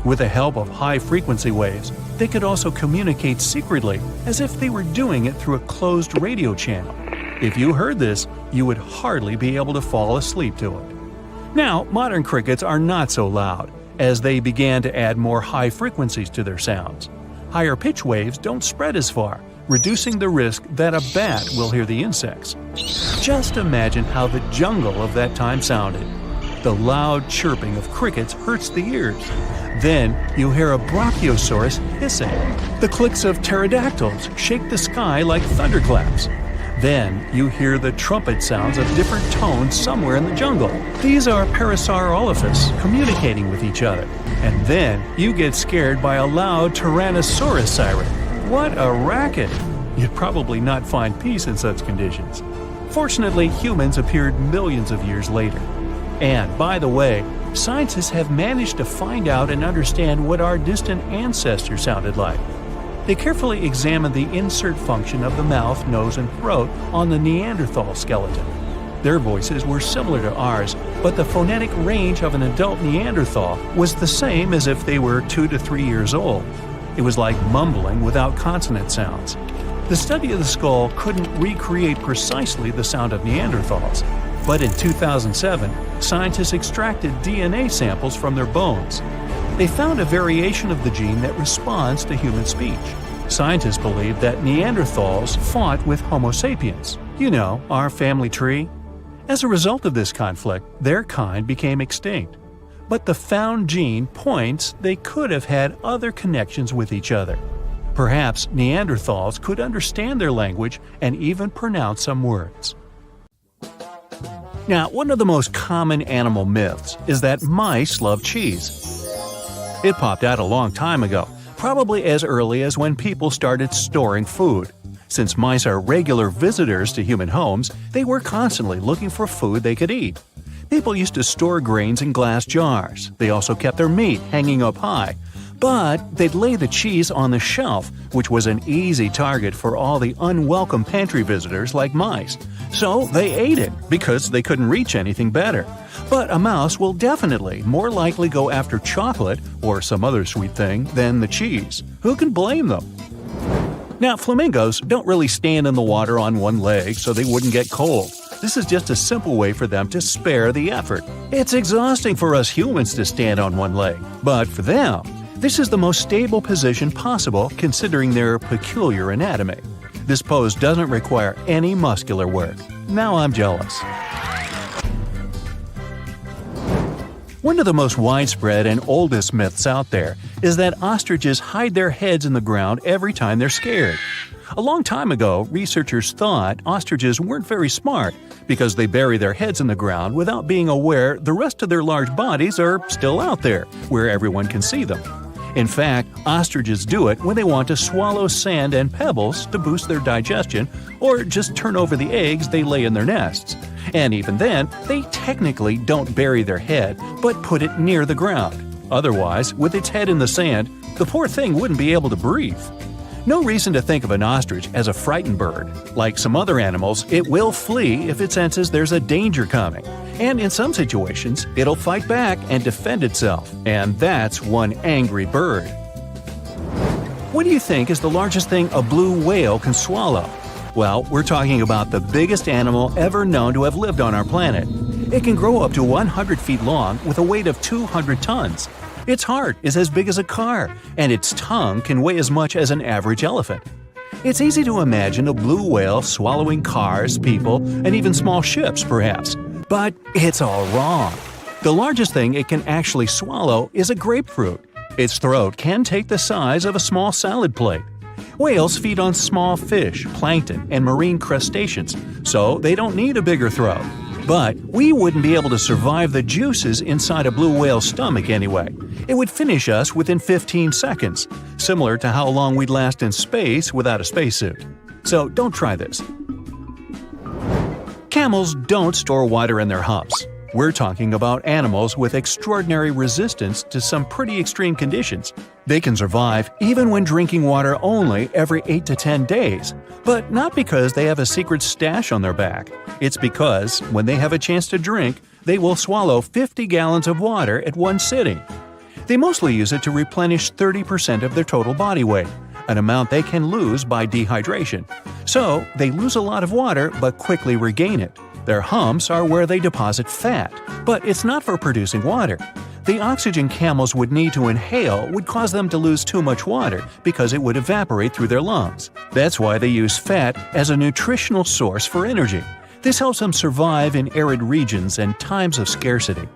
With the help of high-frequency waves, they could also communicate secretly as if they were doing it through a closed radio channel. If you heard this, you would hardly be able to fall asleep to it. Now, modern crickets are not so loud, as they began to add more high frequencies to their sounds. Higher pitch waves don't spread as far, reducing the risk that a bat will hear the insects. Just imagine how the jungle of that time sounded. The loud chirping of crickets hurts the ears. Then you hear a brachiosaurus hissing. The clicks of pterodactyls shake the sky like thunderclaps. Then you hear the trumpet sounds of different tones somewhere in the jungle. These are Parasaurolophus communicating with each other. And then you get scared by a loud Tyrannosaurus siren. What a racket! You'd probably not find peace in such conditions. Fortunately, humans appeared millions of years later. And, by the way, scientists have managed to find out and understand what our distant ancestors sounded like. They carefully examined the insert function of the mouth, nose, and throat on the Neanderthal skeleton. Their voices were similar to ours, but the phonetic range of an adult Neanderthal was the same as if they were 2 to 3 years old. It was like mumbling without consonant sounds. The study of the skull couldn't recreate precisely the sound of Neanderthals, but in 2007, scientists extracted DNA samples from their bones. They found a variation of the gene that responds to human speech. Scientists believe that Neanderthals fought with Homo sapiens, our family tree. As a result of this conflict, their kind became extinct. But the found gene points they could have had other connections with each other. Perhaps Neanderthals could understand their language and even pronounce some words. Now, one of the most common animal myths is that mice love cheese. It popped out a long time ago, probably as early as when people started storing food. Since mice are regular visitors to human homes, they were constantly looking for food they could eat. People used to store grains in glass jars. They also kept their meat hanging up high. But they'd lay the cheese on the shelf, which was an easy target for all the unwelcome pantry visitors like mice. So they ate it because they couldn't reach anything better. But a mouse will definitely more likely go after chocolate or some other sweet thing than the cheese. Who can blame them? Now, flamingos don't really stand in the water on one leg so they wouldn't get cold. This is just a simple way for them to spare the effort. It's exhausting for us humans to stand on one leg, but for them, this is the most stable position possible considering their peculiar anatomy. This pose doesn't require any muscular work. Now I'm jealous. One of the most widespread and oldest myths out there is that ostriches hide their heads in the ground every time they're scared. A long time ago, researchers thought ostriches weren't very smart because they bury their heads in the ground without being aware the rest of their large bodies are still out there, where everyone can see them. In fact, ostriches do it when they want to swallow sand and pebbles to boost their digestion or just turn over the eggs they lay in their nests. And even then, they technically don't bury their head, but put it near the ground. Otherwise, with its head in the sand, the poor thing wouldn't be able to breathe. No reason to think of an ostrich as a frightened bird. Like some other animals, it will flee if it senses there's a danger coming. And in some situations, it'll fight back and defend itself. And that's one angry bird. What do you think is the largest thing a blue whale can swallow? Well, we're talking about the biggest animal ever known to have lived on our planet. It can grow up to 100 feet long with a weight of 200 tons. Its heart is as big as a car, and its tongue can weigh as much as an average elephant. It's easy to imagine a blue whale swallowing cars, people, and even small ships, perhaps. But it's all wrong. The largest thing it can actually swallow is a grapefruit. Its throat can take the size of a small salad plate. Whales feed on small fish, plankton, and marine crustaceans, so they don't need a bigger throat. But we wouldn't be able to survive the juices inside a blue whale's stomach anyway. It would finish us within 15 seconds, similar to how long we'd last in space without a spacesuit. So don't try this. Camels don't store water in their humps. We're talking about animals with extraordinary resistance to some pretty extreme conditions. They can survive even when drinking water only every 8 to 10 days. But not because they have a secret stash on their back. It's because, when they have a chance to drink, they will swallow 50 gallons of water at one sitting. They mostly use it to replenish 30% of their total body weight, an amount they can lose by dehydration. So, they lose a lot of water but quickly regain it. Their humps are where they deposit fat, but it's not for producing water. The oxygen camels would need to inhale would cause them to lose too much water because it would evaporate through their lungs. That's why they use fat as a nutritional source for energy. This helps them survive in arid regions and times of scarcity.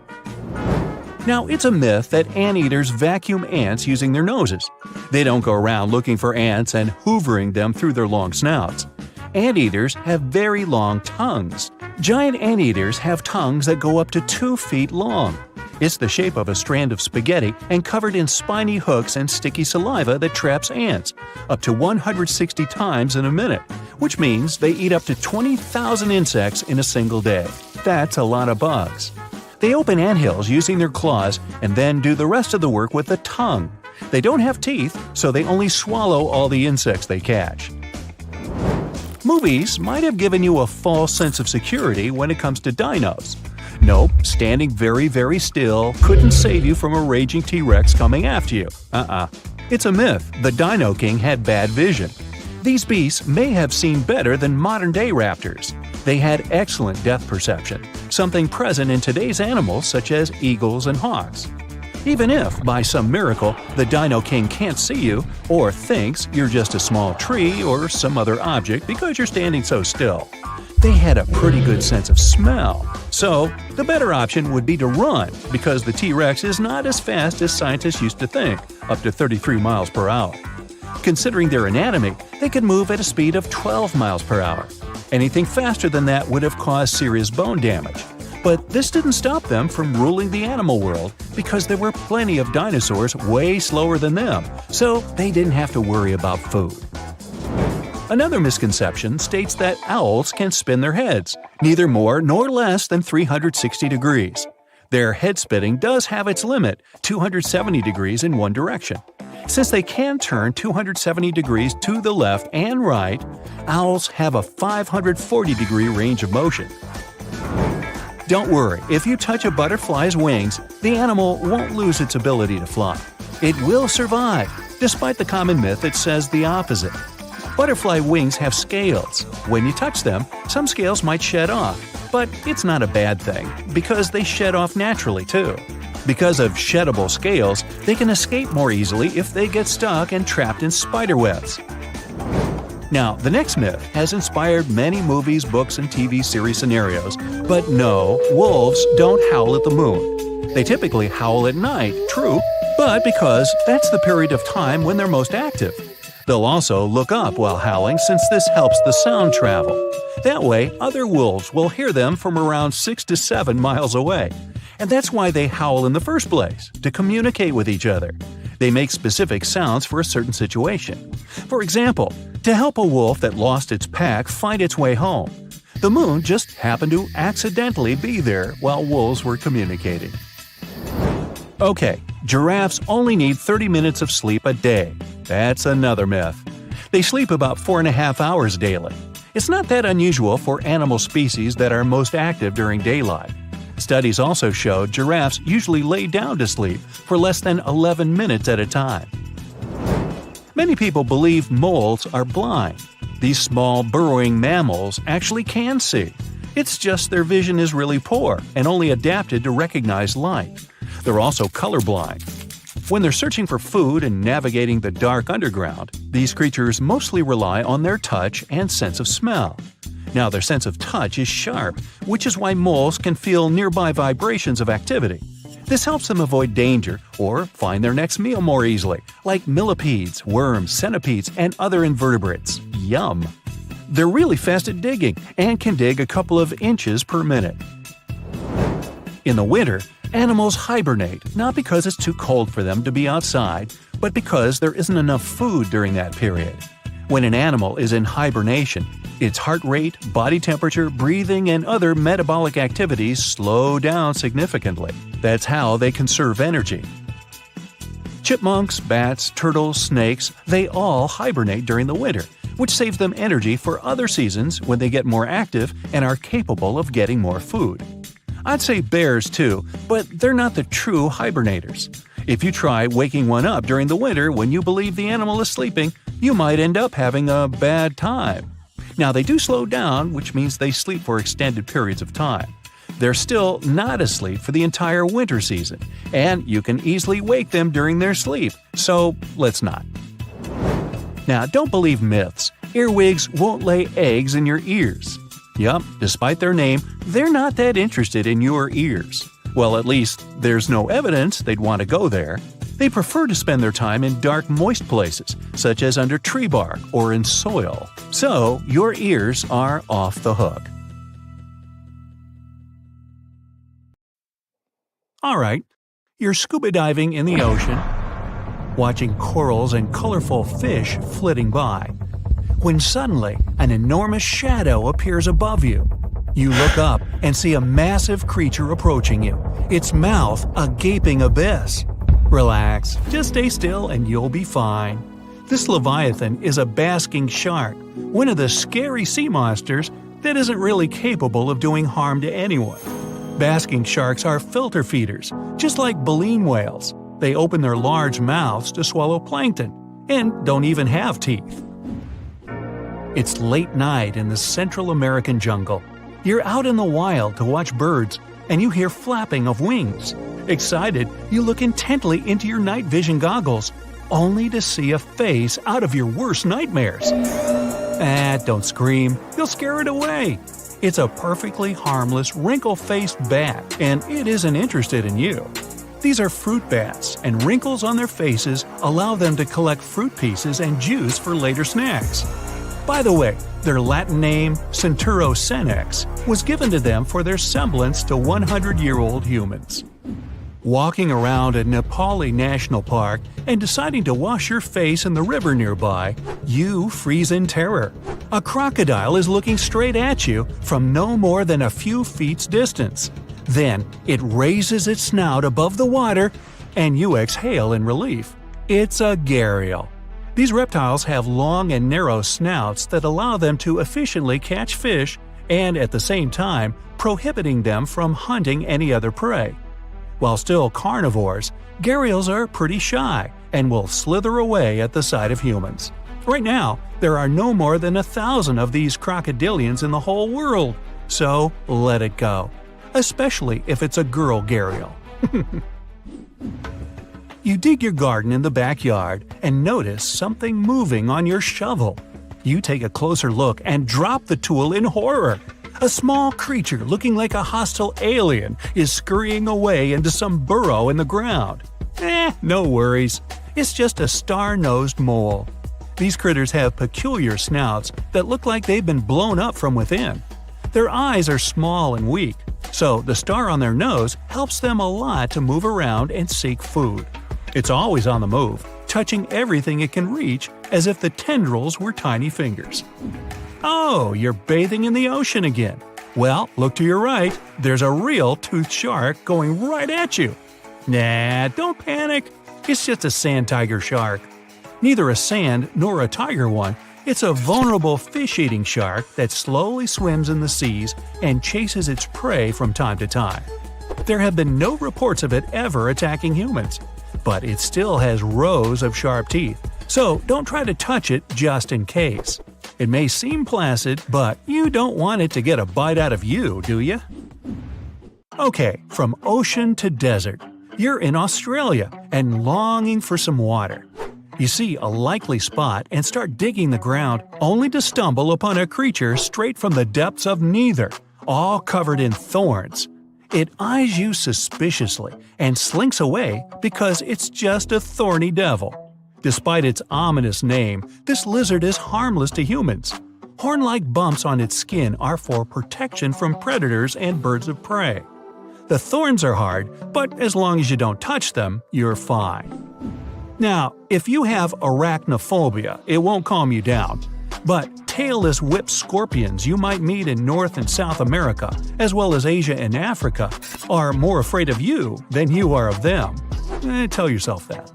Now, it's a myth that anteaters vacuum ants using their noses. They don't go around looking for ants and hoovering them through their long snouts. Anteaters have very long tongues. Giant anteaters have tongues that go up to 2 feet long. It's the shape of a strand of spaghetti and covered in spiny hooks and sticky saliva that traps ants, up to 160 times in a minute, which means they eat up to 20,000 insects in a single day. That's a lot of bugs. They open anthills using their claws and then do the rest of the work with the tongue. They don't have teeth, so they only swallow all the insects they catch. Movies might have given you a false sense of security when it comes to dinos. Nope, standing very, very still couldn't save you from a raging T-Rex coming after you. It's a myth. The Dino King had bad vision. These beasts may have seen better than modern-day raptors. They had excellent depth perception, something present in today's animals such as eagles and hawks. Even if, by some miracle, the Dino King can't see you or thinks you're just a small tree or some other object because you're standing so still, they had a pretty good sense of smell. So, the better option would be to run because the T-Rex is not as fast as scientists used to think, up to 33 miles per hour. Considering their anatomy, they could move at a speed of 12 miles per hour. Anything faster than that would have caused serious bone damage. But this didn't stop them from ruling the animal world because there were plenty of dinosaurs way slower than them, so they didn't have to worry about food. Another misconception states that owls can spin their heads, neither more nor less than 360 degrees. Their head spinning does have its limit, 270 degrees in one direction. Since they can turn 270 degrees to the left and right, owls have a 540-degree range of motion. Don't worry, if you touch a butterfly's wings, the animal won't lose its ability to fly. It will survive, despite the common myth that says the opposite. Butterfly wings have scales. When you touch them, some scales might shed off, but it's not a bad thing, because they shed off naturally too. Because of sheddable scales, they can escape more easily if they get stuck and trapped in spider webs. Now, the next myth has inspired many movies, books, and TV series scenarios, but no, wolves don't howl at the moon. They typically howl at night, true, but because that's the period of time when they're most active. They'll also look up while howling since this helps the sound travel. That way, other wolves will hear them from around 6 to 7 miles away. And that's why they howl in the first place, to communicate with each other. They make specific sounds for a certain situation. For example, to help a wolf that lost its pack find its way home. The moon just happened to accidentally be there while wolves were communicating. Okay, giraffes only need 30 minutes of sleep a day. That's another myth. They sleep about 4.5 hours daily. It's not that unusual for animal species that are most active during daylight. Studies also show giraffes usually lay down to sleep for less than 11 minutes at a time. Many people believe moles are blind. These small burrowing mammals actually can see. It's just their vision is really poor and only adapted to recognize light. They're also colorblind. When they're searching for food and navigating the dark underground, these creatures mostly rely on their touch and sense of smell. Now, their sense of touch is sharp, which is why moles can feel nearby vibrations of activity. This helps them avoid danger or find their next meal more easily, like millipedes, worms, centipedes, and other invertebrates. Yum! They're really fast at digging and can dig a couple of inches per minute. In the winter, animals hibernate not because it's too cold for them to be outside, but because there isn't enough food during that period. When an animal is in hibernation, its heart rate, body temperature, breathing, and other metabolic activities slow down significantly. That's how they conserve energy. Chipmunks, bats, turtles, snakes, they all hibernate during the winter, which saves them energy for other seasons when they get more active and are capable of getting more food. I'd say bears too, but they're not the true hibernators. If you try waking one up during the winter when you believe the animal is sleeping, you might end up having a bad time. Now, they do slow down, which means they sleep for extended periods of time. They're still not asleep for the entire winter season, and you can easily wake them during their sleep, so let's not. Now, don't believe myths. Earwigs won't lay eggs in your ears. Yup, despite their name, they're not that interested in your ears. Well, at least there's no evidence they'd want to go there. They prefer to spend their time in dark, moist places, such as under tree bark or in soil. So, your ears are off the hook. Alright, you're scuba diving in the ocean, watching corals and colorful fish flitting by, when suddenly an enormous shadow appears above you. You look up and see a massive creature approaching you, its mouth a gaping abyss. Relax, just stay still and you'll be fine. This leviathan is a basking shark, one of the scary sea monsters that isn't really capable of doing harm to anyone. Basking sharks are filter feeders, just like baleen whales. They open their large mouths to swallow plankton, and don't even have teeth. It's late night in the Central American jungle. You're out in the wild to watch birds, and you hear flapping of wings. Excited, you look intently into your night vision goggles, only to see a face out of your worst nightmares. Don't scream, you'll scare it away. It's a perfectly harmless, wrinkle-faced bat, and it isn't interested in you. These are fruit bats, and wrinkles on their faces allow them to collect fruit pieces and juice for later snacks. By the way, their Latin name, Centuro senex, was given to them for their semblance to 100-year-old humans. Walking around a Nepali national park and deciding to wash your face in the river nearby, you freeze in terror. A crocodile is looking straight at you from no more than a few feet's distance. Then it raises its snout above the water, and you exhale in relief. It's a gharial. These reptiles have long and narrow snouts that allow them to efficiently catch fish and at the same time prohibiting them from hunting any other prey. While still carnivores, gharials are pretty shy and will slither away at the sight of humans. Right now, there are no more than 1,000 of these crocodilians in the whole world, so let it go. Especially if it's a girl gharial. You dig your garden in the backyard and notice something moving on your shovel. You take a closer look and drop the tool in horror. A small creature looking like a hostile alien is scurrying away into some burrow in the ground. No worries. It's just a star-nosed mole. These critters have peculiar snouts that look like they've been blown up from within. Their eyes are small and weak, so the star on their nose helps them a lot to move around and seek food. It's always on the move, touching everything it can reach as if the tendrils were tiny fingers. Oh, you're bathing in the ocean again. Well, look to your right. There's a real toothed shark going right at you. Nah, don't panic. It's just a sand tiger shark. Neither a sand nor a tiger one. It's a vulnerable fish-eating shark that slowly swims in the seas and chases its prey from time to time. There have been no reports of it ever attacking humans, but it still has rows of sharp teeth, so don't try to touch it just in case. It may seem placid, but you don't want it to get a bite out of you, do you? Okay, from ocean to desert. You're in Australia and longing for some water. You see a likely spot and start digging the ground, only to stumble upon a creature straight from the depths of neither, all covered in thorns. It eyes you suspiciously and slinks away because it's just a thorny devil. Despite its ominous name, this lizard is harmless to humans. Horn-like bumps on its skin are for protection from predators and birds of prey. The thorns are hard, but as long as you don't touch them, you're fine. Now, if you have arachnophobia, it won't calm you down. But tailless whip scorpions you might meet in North and South America, as well as Asia and Africa, are more afraid of you than you are of them. Tell yourself that.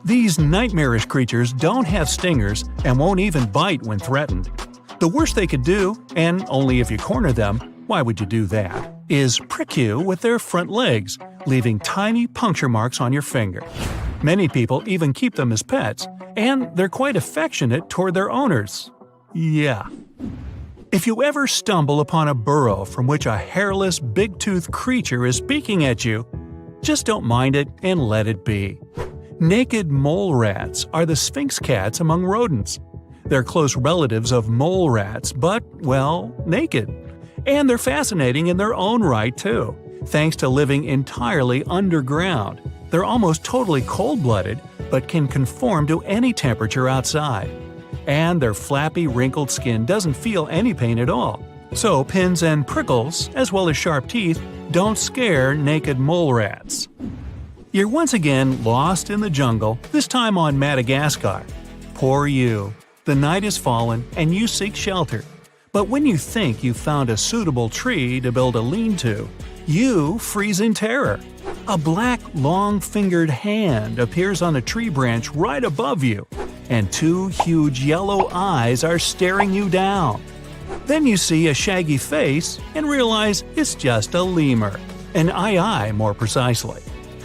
These nightmarish creatures don't have stingers and won't even bite when threatened. The worst they could do, and only if you corner them, why would you do that, is prick you with their front legs, leaving tiny puncture marks on your finger. Many people even keep them as pets, and they're quite affectionate toward their owners. Yeah. If you ever stumble upon a burrow from which a hairless, big-toothed creature is speaking at you, just don't mind it and let it be. Naked mole rats are the sphinx cats among rodents. They're close relatives of mole rats, but, well, naked. And they're fascinating in their own right, too. Thanks to living entirely underground, they're almost totally cold-blooded, but can conform to any temperature outside. And their flappy, wrinkled skin doesn't feel any pain at all. So pins and prickles, as well as sharp teeth, don't scare naked mole rats. You're once again lost in the jungle, this time on Madagascar. Poor you. The night has fallen and you seek shelter. But when you think you've found a suitable tree to build a lean-to, you freeze in terror. A black, long-fingered hand appears on a tree branch right above you. and two huge yellow eyes are staring you down. Then you see a shaggy face and realize it's just a lemur, an aye more precisely.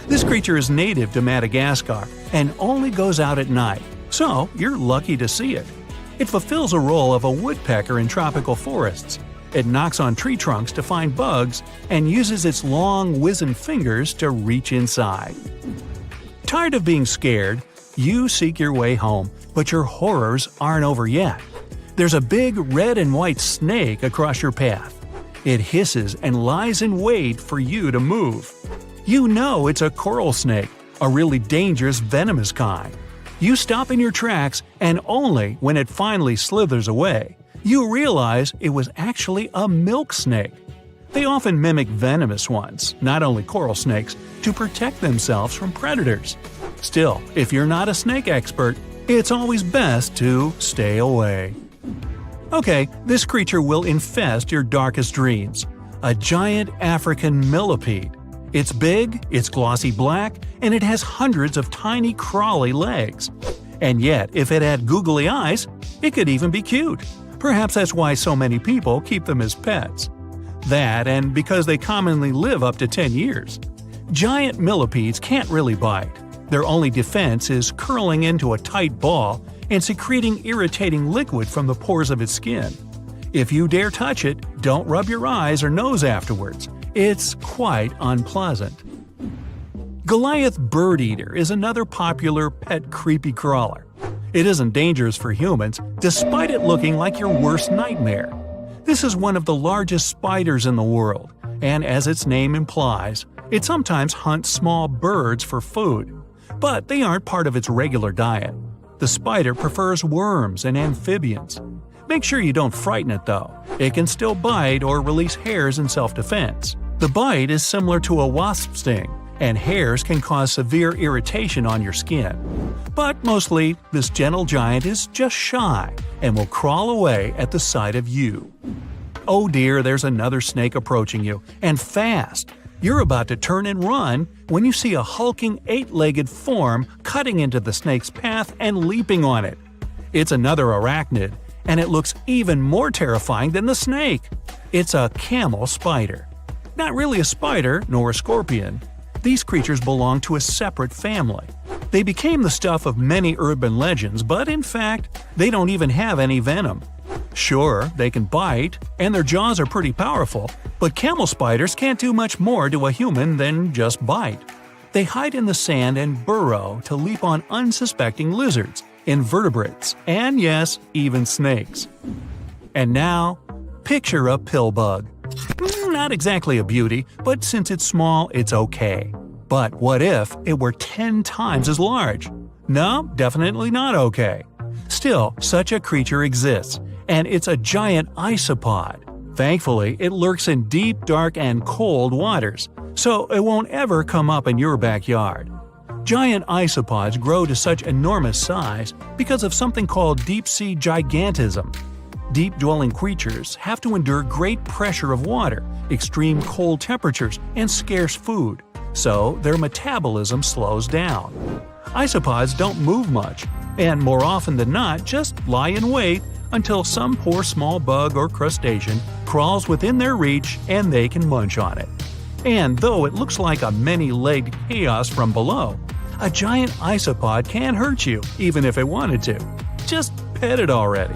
This creature is native to Madagascar and only goes out at night, so you're lucky to see it. It fulfills a role of a woodpecker in tropical forests. It knocks on tree trunks to find bugs and uses its long, wizened fingers to reach inside. Tired of being scared, you seek your way home, but your horrors aren't over yet. There's a big red and white snake across your path. It hisses and lies in wait for you to move. You know it's a coral snake, a really dangerous venomous kind. You stop in your tracks, and only when it finally slithers away, you realize it was actually a milk snake. They often mimic venomous ones, not only coral snakes, to protect themselves from predators. Still, if you're not a snake expert, it's always best to stay away. Okay, this creature will infest your darkest dreams. A giant African millipede. It's big, it's glossy black, and it has hundreds of tiny crawly legs. And yet, if it had googly eyes, it could even be cute. Perhaps that's why so many people keep them as pets. That, and because they commonly live up to 10 years. Giant millipedes can't really bite. Their only defense is curling into a tight ball and secreting irritating liquid from the pores of its skin. If you dare touch it, don't rub your eyes or nose afterwards. It's quite unpleasant. Goliath bird eater is another popular pet creepy crawler. It isn't dangerous for humans, despite it looking like your worst nightmare. This is one of the largest spiders in the world, and as its name implies, it sometimes hunts small birds for food. But they aren't part of its regular diet. The spider prefers worms and amphibians. Make sure you don't frighten it though. It can still bite or release hairs in self-defense. The bite is similar to a wasp sting, and hairs can cause severe irritation on your skin. But mostly, this gentle giant is just shy and will crawl away at the sight of you. Oh dear, there's another snake approaching you, and fast! You're about to turn and run when you see a hulking 8-legged form cutting into the snake's path and leaping on it. It's another arachnid, and it looks even more terrifying than the snake. It's a camel spider. Not really a spider, nor a scorpion. These creatures belong to a separate family. They became the stuff of many urban legends, but in fact, they don't even have any venom. Sure, they can bite, and their jaws are pretty powerful, but camel spiders can't do much more to a human than just bite. They hide in the sand and burrow to leap on unsuspecting lizards, invertebrates, and yes, even snakes. And now, picture a pill bug. Not exactly a beauty, but since it's small, it's okay. But what if it were 10 times as large? No, definitely not okay. Still, such a creature exists, and it's a giant isopod. Thankfully, it lurks in deep, dark, and cold waters, so it won't ever come up in your backyard. Giant isopods grow to such enormous size because of something called deep-sea gigantism. Deep-dwelling creatures have to endure great pressure of water, extreme cold temperatures, and scarce food, so their metabolism slows down. Isopods don't move much, and more often than not just lie in wait until some poor small bug or crustacean crawls within their reach and they can munch on it. And though it looks like a many-legged chaos from below, a giant isopod can hurt you even if it wanted to. Just pet it already.